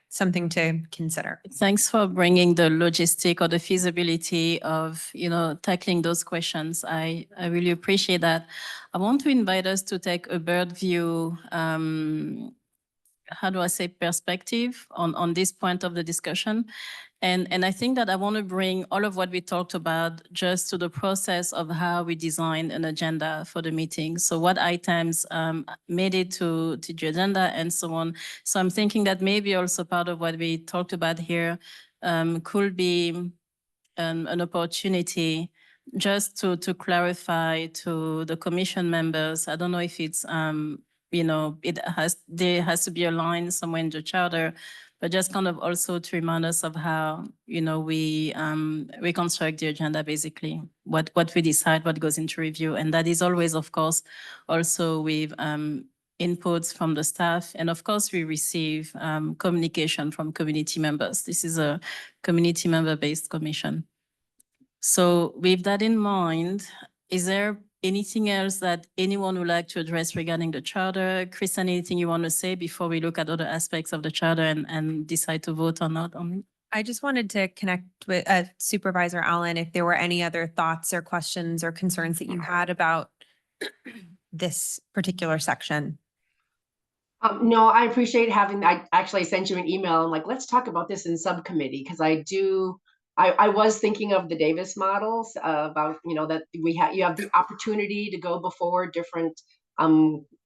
something to consider. Thanks for bringing the logistic or the feasibility of, tackling those questions. I really appreciate that. I want to invite us to take a bird view, perspective on this point of the discussion. And I think that I want to bring all of what we talked about just to the process of how we design an agenda for the meeting. So what items made it to the agenda and so on. So I'm thinking that maybe also part of what we talked about here could be an opportunity just to clarify to the commission members. I don't know if it's, there has to be a line somewhere in the charter, but just kind of also to remind us of how, we construct the agenda, basically, what we decide, what goes into review. And that is always, of course, also with inputs from the staff. And of course, we receive communication from community members. This is a community member-based commission. So with that in mind, is there anything else that anyone would like to address regarding the charter? Kristen, anything you want to say before we look at other aspects of the charter and decide to vote or not on it? I just wanted to connect with Supervisor Allen if there were any other thoughts or questions or concerns that you had about this particular section. No, I appreciate I actually sent you an email. I'm like, let's talk about this in subcommittee, because I was thinking of the Davis models about, that you have the opportunity to go before different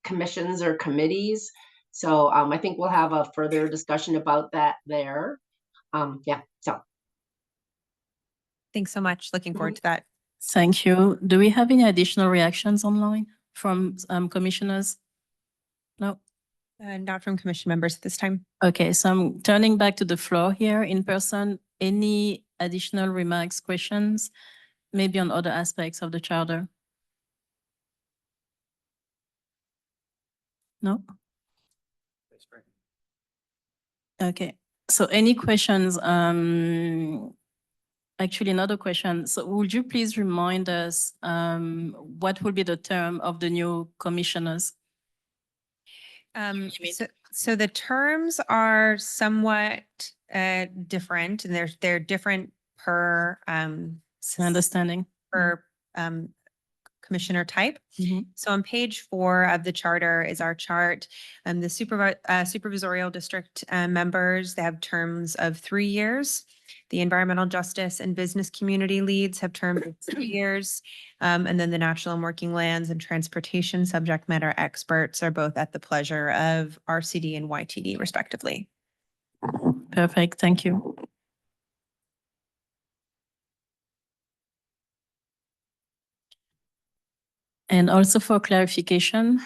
commissions or committees. So I think we'll have a further discussion about that there. So. Thanks so much. Looking forward to that. Thank you. Do we have any additional reactions online from commissioners? No. Not from commission members at this time. Okay, so I'm turning back to the floor here in person. Any additional remarks, questions, maybe on other aspects of the charter? No? Okay, So any questions? Actually, another question. So would you please remind us what will be the term of the new commissioners? So the terms are somewhat different, and they're different per Understanding. per commissioner type. So on page 4 of the charter is our chart. The supervisorial district members, they have terms of 3 years. The environmental justice and business community leads have terms of 2 years. And then the natural and working lands and transportation subject matter experts are both at the pleasure of RCD and YTD respectively. Perfect. Thank you. And also for clarification,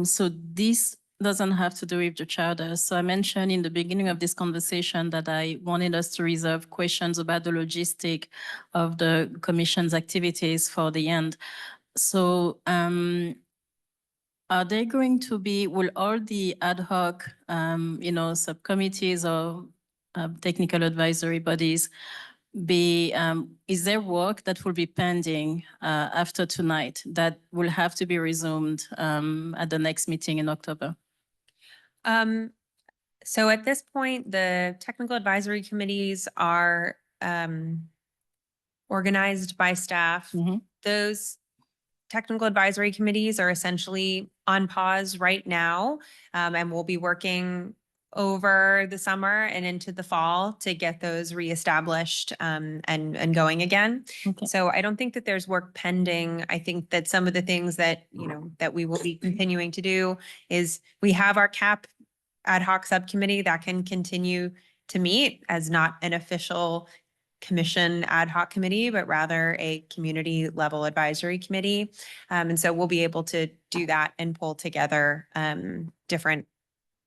so this doesn't have to do with the charter. So I mentioned in the beginning of this conversation that I wanted us to reserve questions about the logistic of the commission's activities for the end. So are they going to be, will all the ad hoc, subcommittees or technical advisory bodies be, is there work that will be pending after tonight that will have to be resumed at the next meeting in October? So at this point, the technical advisory committees are organized by staff. Those technical advisory committees are essentially on pause right now, and we'll be working over the summer and into the fall to get those reestablished and going again. So I don't think that there's work pending. I think that some of the things that, that we will be continuing to do is we have our CAP ad hoc subcommittee that can continue to meet as not an official commission ad hoc committee, but rather a community level advisory committee. And so we'll be able to do that and pull together different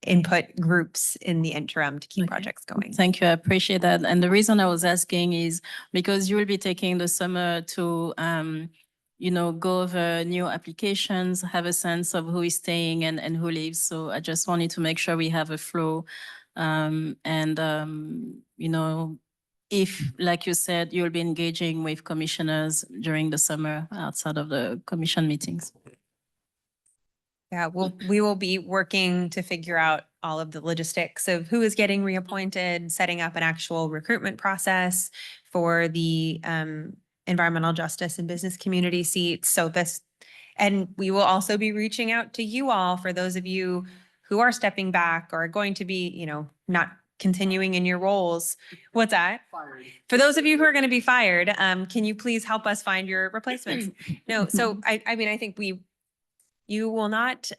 input groups in the interim to keep projects going. Thank you. I appreciate that. And the reason I was asking is because you will be taking the summer to, go over new applications, have a sense of who is staying and who leaves. So I just wanted to make sure we have a flow. If, like you said, you'll be engaging with commissioners during the summer outside of the commission meetings. Yeah, we will be working to figure out all of the logistics of who is getting reappointed, setting up an actual recruitment process for the environmental justice and business community seats. And we will also be reaching out to you all for those of you who are stepping back or are going to be, not continuing in your roles. What's that? Fired. For those of you who are going to be fired, can you please help us find your replacements? No, so I mean, I think you will not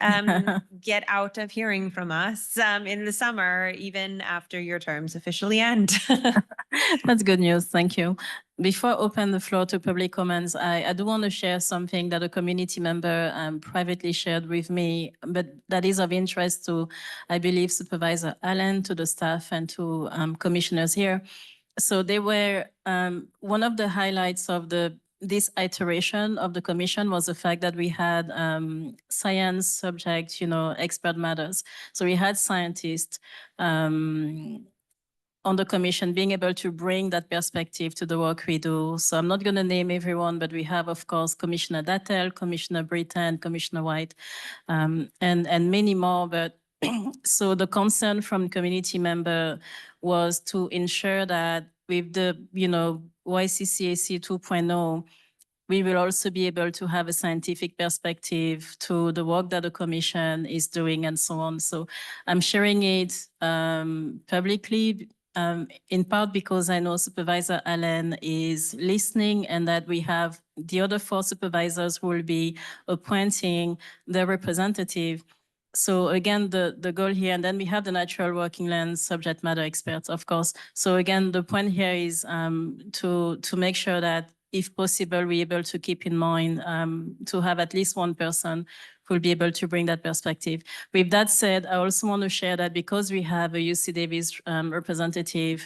get out of hearing from us in the summer, even after your terms officially end. That's good news. Thank you. Before I open the floor to public comments, I do want to share something that a community member privately shared with me, but that is of interest to, I believe, Supervisor Allen, to the staff and to commissioners here. So they were, one of the highlights of this iteration of the commission was the fact that we had science subject, expert matters. So we had scientists on the commission being able to bring that perspective to the work we do. So I'm not going to name everyone, but we have, of course, Commissioner Dattel, Commissioner Britton, Commissioner White, and many more. But so the concern from community member was to ensure that with the, YCCAC 2.0, we will also be able to have a scientific perspective to the work that the commission is doing and so on. So I'm sharing it publicly, in part because I know Supervisor Allen is listening and that we have the other 4 supervisors who will be appointing their representative. So again, the goal here, and then we have the natural working lands subject matter experts, of course. So again, the point here is to make sure that if possible, we're able to keep in mind to have at least one person who will be able to bring that perspective. With that said, I also want to share that because we have a UC Davis representative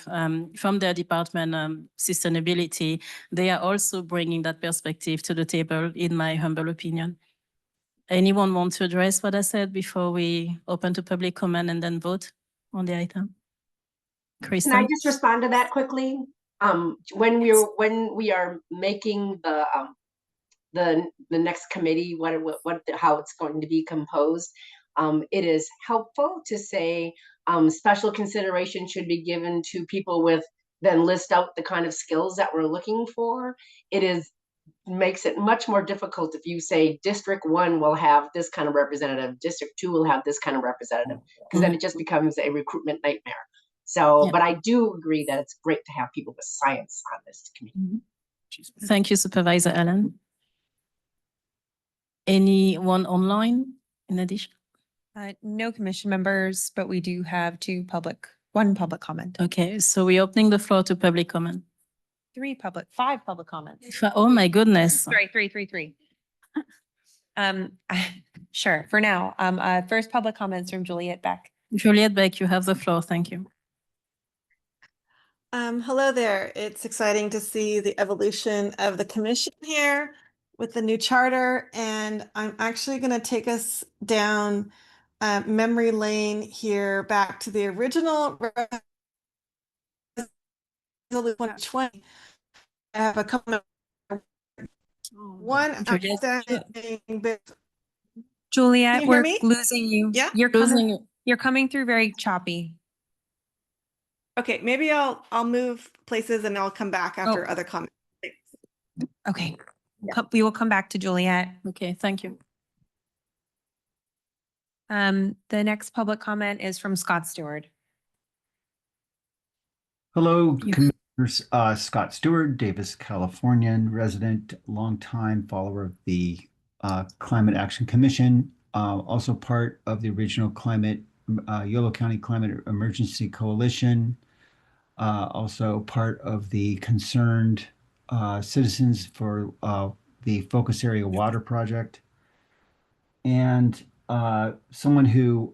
from their department, sustainability, they are also bringing that perspective to the table, in my humble opinion. Anyone want to address what I said before we open to public comment and then vote on the item? Can I Kristen? just respond to that quickly? When we are making the next committee, how it's going to be composed, it is helpful to say special consideration should be given to people with, then list out the kind of skills that we're looking for. Makes it much more difficult if you say District 1 will have this kind of representative, District 2 will have this kind of representative, because then it just becomes a recruitment nightmare. So, Yeah. but I do agree that it's great to have people with science on this committee. Thank you, Supervisor Allen. Anyone online in addition? No commission members, but we do have one public comment. Okay, so we're opening the floor to public comment. Five public comments. Oh my goodness. Sorry, three. Sure, for now. First public comments from Juliet Beck. Juliet Beck, you have the floor. Thank you. Hello there. It's exciting to see the evolution of the commission here with the new charter, and I'm actually going to take us down memory lane here back to the original resolution 2020. I have a couple of one outstanding bit. Juliet, Can you hear we're me? losing you. Yeah? You're coming through very choppy. Okay, maybe I'll move places and I'll come back after other comments. Okay. We will come back to Juliet. Okay, thank you. The next public comment is from Scott Stewart. Hello, Commissioners. Scott Stewart, Davis, Californian resident, longtime follower of the Climate Action Commission, also part of the original Yolo County Climate Emergency Coalition, also part of the Concerned Citizens for the Focus Area Water Project, and someone who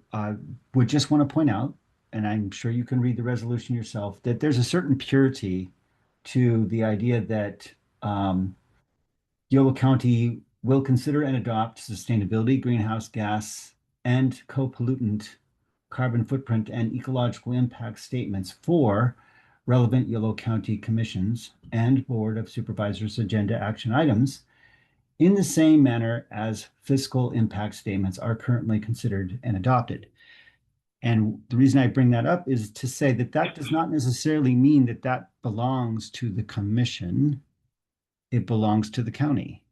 would just want to point out, and I'm sure you can read the resolution yourself, that there's a certain purity to the idea that Yolo County will consider and adopt sustainability, greenhouse gas, and co-pollutant carbon footprint and ecological impact statements for relevant Yolo County commissions and Board of Supervisors agenda action items in the same manner as fiscal impact statements are currently considered and adopted. And the reason I bring that up is to say that that does not necessarily mean that that belongs to the commission. It belongs to the county.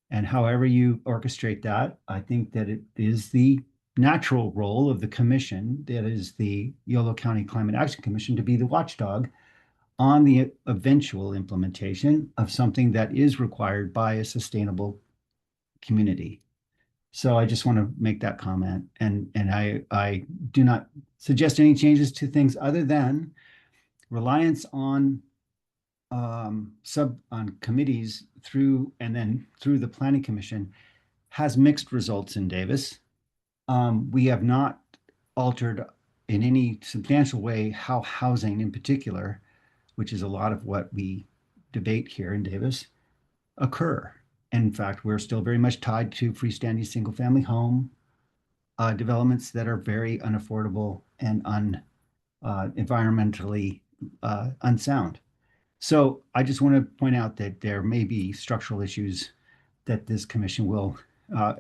And however you orchestrate that, I think that it is the natural role of the commission, that is the Yolo County Climate Action Commission, to be the watchdog on the eventual implementation of something that is required by a sustainable community. So I just want to make that comment, and I do not suggest any changes to things other than reliance on committees through the Planning Commission has mixed results in Davis. We have not altered in any substantial way how housing in particular, which is a lot of what we debate here in Davis, occur. In fact, we're still very much tied to freestanding single-family home developments that are very unaffordable and environmentally unsound. So I just want to point out that there may be structural issues that this commission will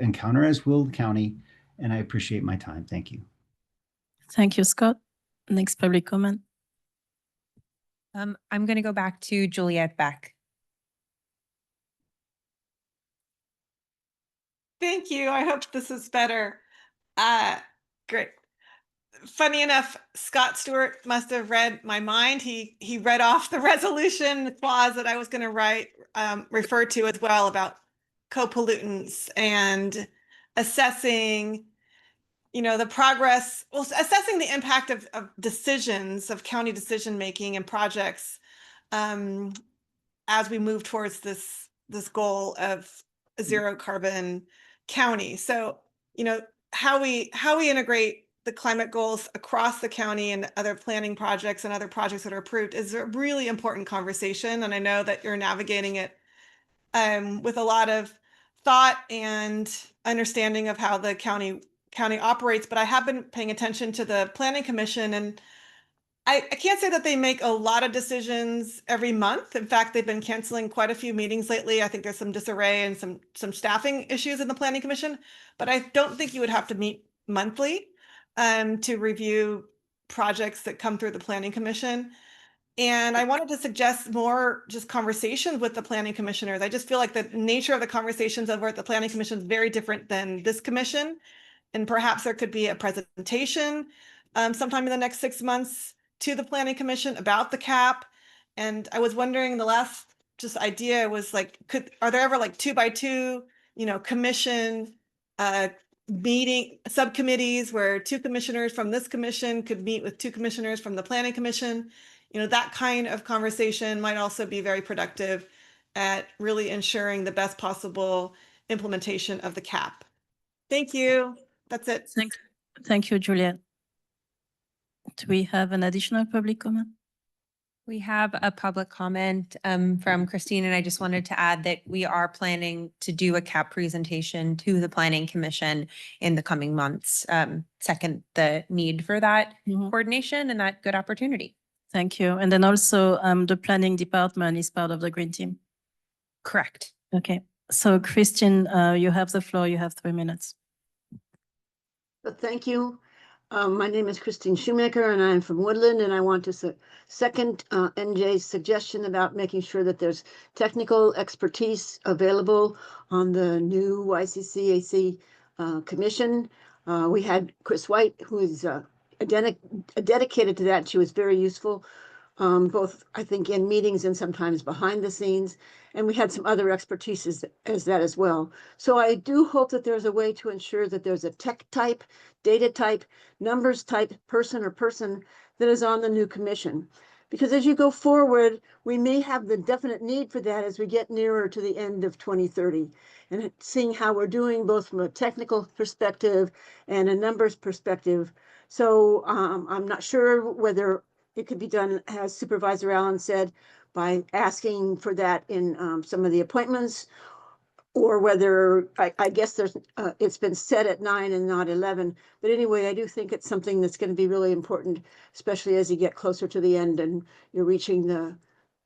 encounter, as will the county, and I appreciate my time. Thank you. Thank you, Scott. Next public comment. I'm going to go back to Juliet Beck. Thank you. I hope this is better. Great. Funny enough, Scott Stewart must have read my mind. He read off the resolution clause that I was going to refer to as well about co-pollutants and assessing, the progress, assessing the impact of decisions, of county decision making and projects as we move towards this goal of a zero carbon county. So, how we integrate the climate goals across the county and other planning projects and other projects that are approved is a really important conversation. And I know that you're navigating it with a lot of thought and understanding of how the county operates. But I have been paying attention to the Planning Commission, and I can't say that they make a lot of decisions every month. In fact, they've been canceling quite a few meetings lately. I think there's some disarray and some staffing issues in the Planning Commission, but I don't think you would have to meet monthly to review projects that come through the Planning Commission. And I wanted to suggest more just conversations with the planning commissioners. I just feel like the nature of the conversations over at the Planning Commission is very different than this commission. And perhaps there could be a presentation sometime in the next 6 months to the Planning Commission about the cap. And I was wondering, the last just idea was like, are there ever like 2x2, commission meeting subcommittees where 2 commissioners from this commission could meet with 2 commissioners from the Planning Commission? That kind of conversation might also be very productive at really ensuring the best possible implementation of the cap. Thank you. That's it. Thank you, Juliet. Do we have an additional public comment? We have a public comment from Christine, and I just wanted to add that we are planning to do a CAP presentation to the Planning Commission in the coming months. Second, the need for that coordination and that good opportunity. Thank you. And then also the planning department is part of the green team. Correct. Okay. So Christine, you have the floor. You have 3 minutes. Thank you. My name is Christine Shoemaker and I'm from Woodland, and I want to second NJ's suggestion about making sure that there's technical expertise available on the new YCCAC commission. We had Chris White, who is dedicated to that. She was very useful, both I think in meetings and sometimes behind the scenes. And we had some other expertise as that as well. So I do hope that there's a way to ensure that there's a tech type, data type, numbers type person that is on the new commission. Because as you go forward, we may have the definite need for that as we get nearer to the end of 2030. And seeing how we're doing both from a technical perspective and a numbers perspective. So I'm not sure whether it could be done, as Supervisor Allen said, by asking for that in some of the appointments, or whether, I guess there's, it's been set at 9 and not 11. But anyway, I do think it's something that's going to be really important, especially as you get closer to the end and you're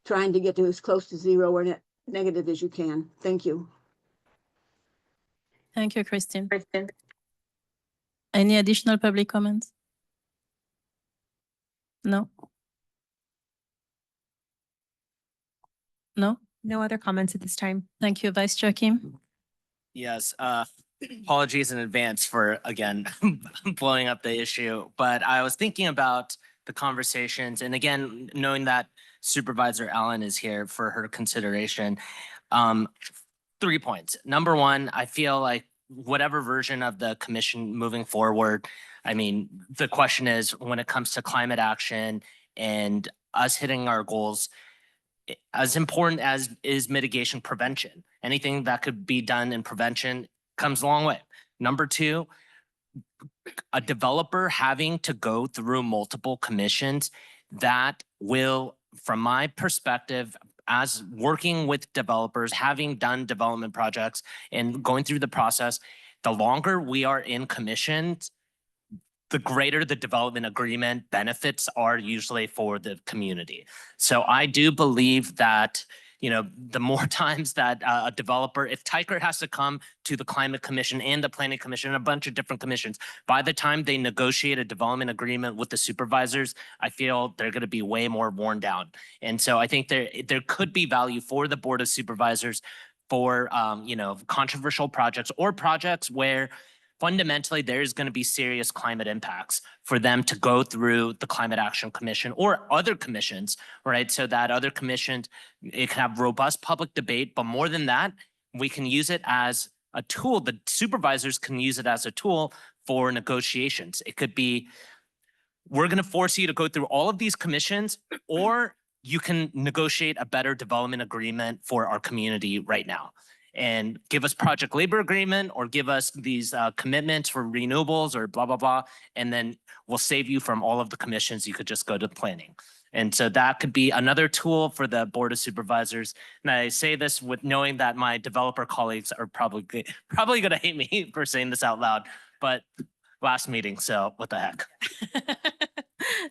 trying to get to as close to zero or net negative as you can. Thank you. Thank you, Christine. Any additional public comments? No? No? No other comments at this time. Thank you, Vice Chair Kim. Yes, apologies in advance for, again, blowing up the issue, but I was thinking about the conversations, and again, knowing that Supervisor Allen is here for her consideration. 3 points. Number one, I feel like whatever version of the commission moving forward, I mean, the question is, when it comes to climate action and us hitting our goals, as important as is mitigation prevention. Anything that could be done in prevention comes a long way. Number two, a developer having to go through multiple commissions, that will, from my perspective, as working with developers, having done development projects and going through the process, the longer we are in commissions, the greater the development agreement benefits are usually for the community. So I do believe that, the more times that a developer, if Tyker has to come to the Climate Commission and the Planning Commission, and a bunch of different commissions, by the time they negotiate a development agreement with the supervisors, I feel they're going to be way more worn down. And so I think there could be value for the Board of Supervisors for, controversial projects or projects where fundamentally there's going to be serious climate impacts, for them to go through the Climate Action Commission or other commissions, right? So that other commissions, it can have robust public debate, but more than that, we can use it as a tool. The supervisors can use it as a tool for negotiations. It could be, we're going to force you to go through all of these commissions, or you can negotiate a better development agreement for our community right now, and give us project labor agreement, or give us these commitments for renewables or blah, blah, blah. And then we'll save you from all of the commissions. You could just go to planning. And so that could be another tool for the Board of Supervisors. And I say this with knowing that my developer colleagues are probably going to hate me for saying this out loud, but last meeting, so what the heck.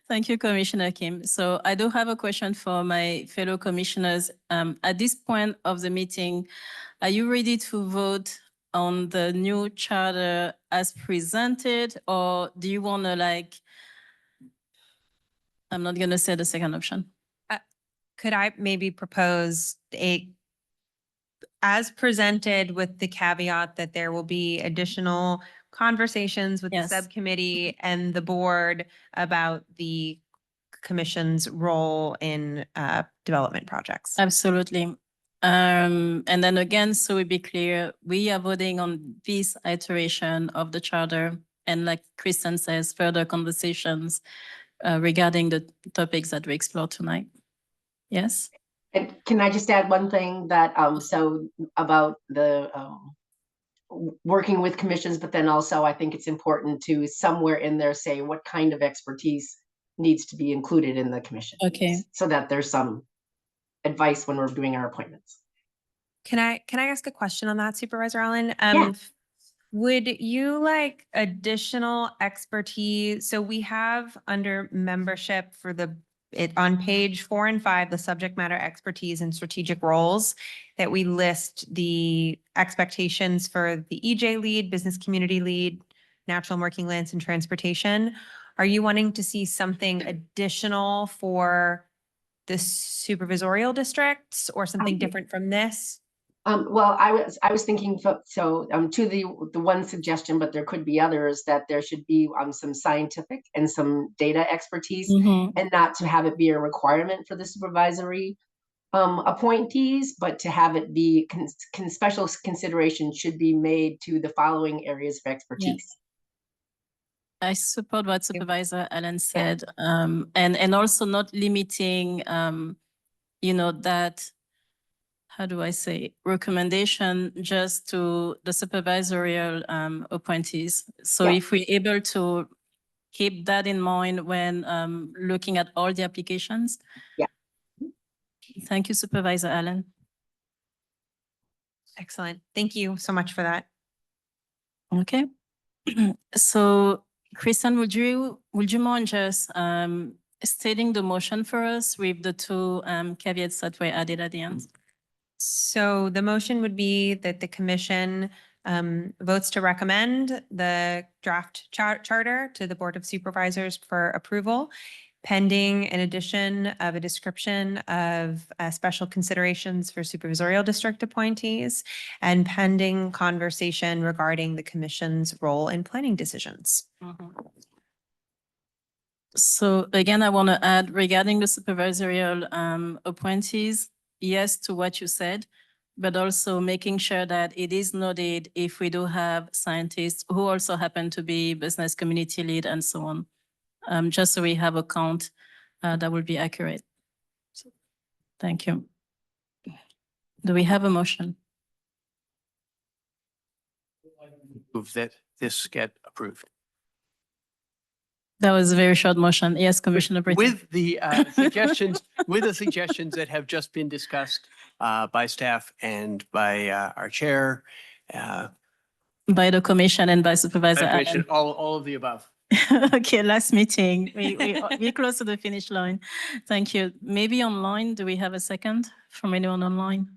Thank you, Commissioner Kim. So I do have a question for my fellow commissioners. At this point of the meeting, are you ready to vote on the new charter as presented, or do you want to I'm not going to say the second option. Could I maybe propose as presented with the caveat that there will be additional conversations with the Yes. subcommittee and the board about the commission's role in development projects? Absolutely. And then again, so we be clear, we are voting on this iteration of the charter. And like Kristen says, further conversations regarding the topics that we explored tonight. Yes? And can I just add one thing that, so about the working with commissions, but then also I think it's important to somewhere in there say what kind of expertise needs to be included in the commission. Okay. So that there's some advice when we're doing our appointments. Can I ask a question on that, Supervisor Allen? Yeah. Would you like additional expertise? So we have under membership for on page 4 and 5, the subject matter expertise and strategic roles, that we list the expectations for the EJ lead, business community lead, natural and working lands and transportation. Are you wanting to see something additional for the supervisorial districts or something different from this? Well, I was thinking, to the one suggestion, but there could be others, that there should be some scientific and some data expertise, and not to have it be a requirement for the supervisory appointees, but to have it be special consideration should be made to the following areas of expertise. I support what Supervisor Allen said, and also not limiting, that, how do I say, recommendation just to the supervisorial appointees. So if we're able to keep that in mind when looking at all the applications. Yeah. Thank you, Supervisor Allen. Excellent. Thank you so much for that. Okay. So, Kristen, would you mind just stating the motion for us with the two caveats that were added at the end? So the motion would be that the commission votes to recommend the draft charter to the Board of Supervisors for approval, pending an addition of a description of special considerations for supervisorial district appointees, and pending conversation regarding the commission's role in planning decisions. So again, I want to add regarding the supervisorial appointees, yes to what you said, but also making sure that it is noted if we do have scientists who also happen to be business community lead and so on, just so we have a count that will be accurate. So, thank you. Do we have a motion? Move that this get approved. That was a very short motion. Yes, Commissioner Britton. With the suggestions that have just been discussed by staff and by our chair. By the commission and by Supervisor Allen. All of the above. Okay, last meeting. We close to the finish line. Thank you. Maybe online, do we have a second from anyone online?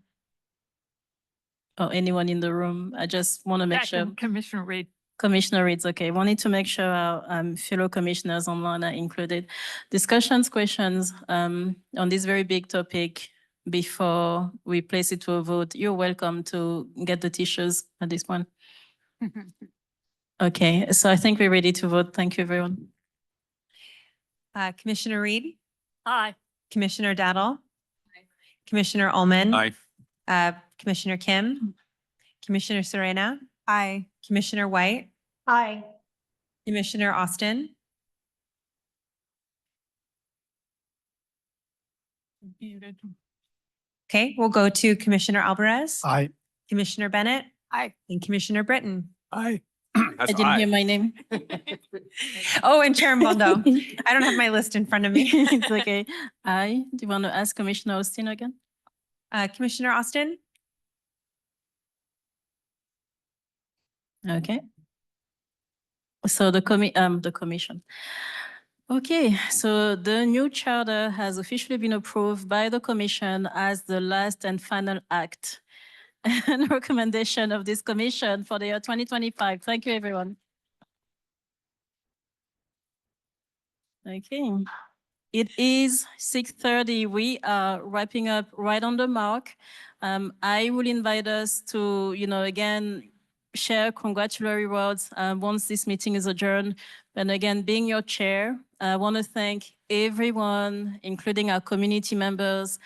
Or anyone in the room? I just want to make sure. Commissioner Reed. Commissioner Reed's okay. Wanted to make sure our fellow commissioners online are included. Discussions, questions on this very big topic before we place it to a vote. You're welcome to get the tissues at this point. Okay, so I think we're ready to vote. Thank you, everyone. Commissioner Reed? Aye. Commissioner Daddle? Commissioner Ullman? Aye. Commissioner Kim? Commissioner Serena? Aye. Commissioner White? Aye. Commissioner Austin? Okay, we'll go to Commissioner Alvarez. Aye. Commissioner Bennett? Aye. And Commissioner Britton. Aye. I didn't hear my name. Oh, and Chair Mbondo. I don't have my list in front of me. It's okay. Aye. Do you want to ask Commissioner Austin again? Commissioner Austin? Okay. So the commission. Okay, so the new charter has officially been approved by the Commission as the last and final act and recommendation of this commission for the year 2025. Thank you, everyone. Okay. It is 6:30. We are wrapping up right on the mark. I will invite us to, again, share congratulatory words once this meeting is adjourned. And again, being your chair, I want to thank everyone, including our community members,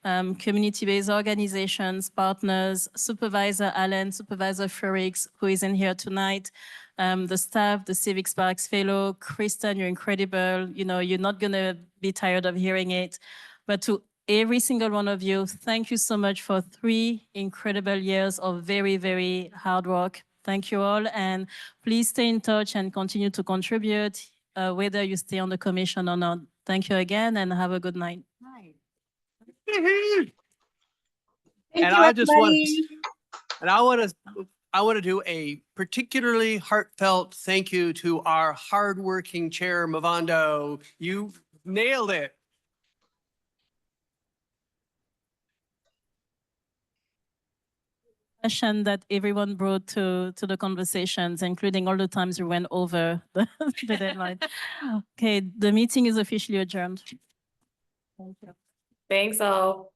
community-based organizations, partners, Supervisor Allen, Supervisor Frericks, who is in here tonight, the staff, the Civic Sparks Fellow. Kristen, you're incredible. You're not going to be tired of hearing it. But to every single one of you, thank you so much for 3 incredible years of very, very hard work. Thank you all. And please stay in touch and continue to contribute, whether you stay on the commission or not. Thank you again and have a good night. And I just want, and I want to do a particularly heartfelt thank you to our hardworking chair, Mavando. You nailed it. That everyone brought to the conversations, including all the times we went over the deadline. Okay, the meeting is officially adjourned. Thank you. Thanks all.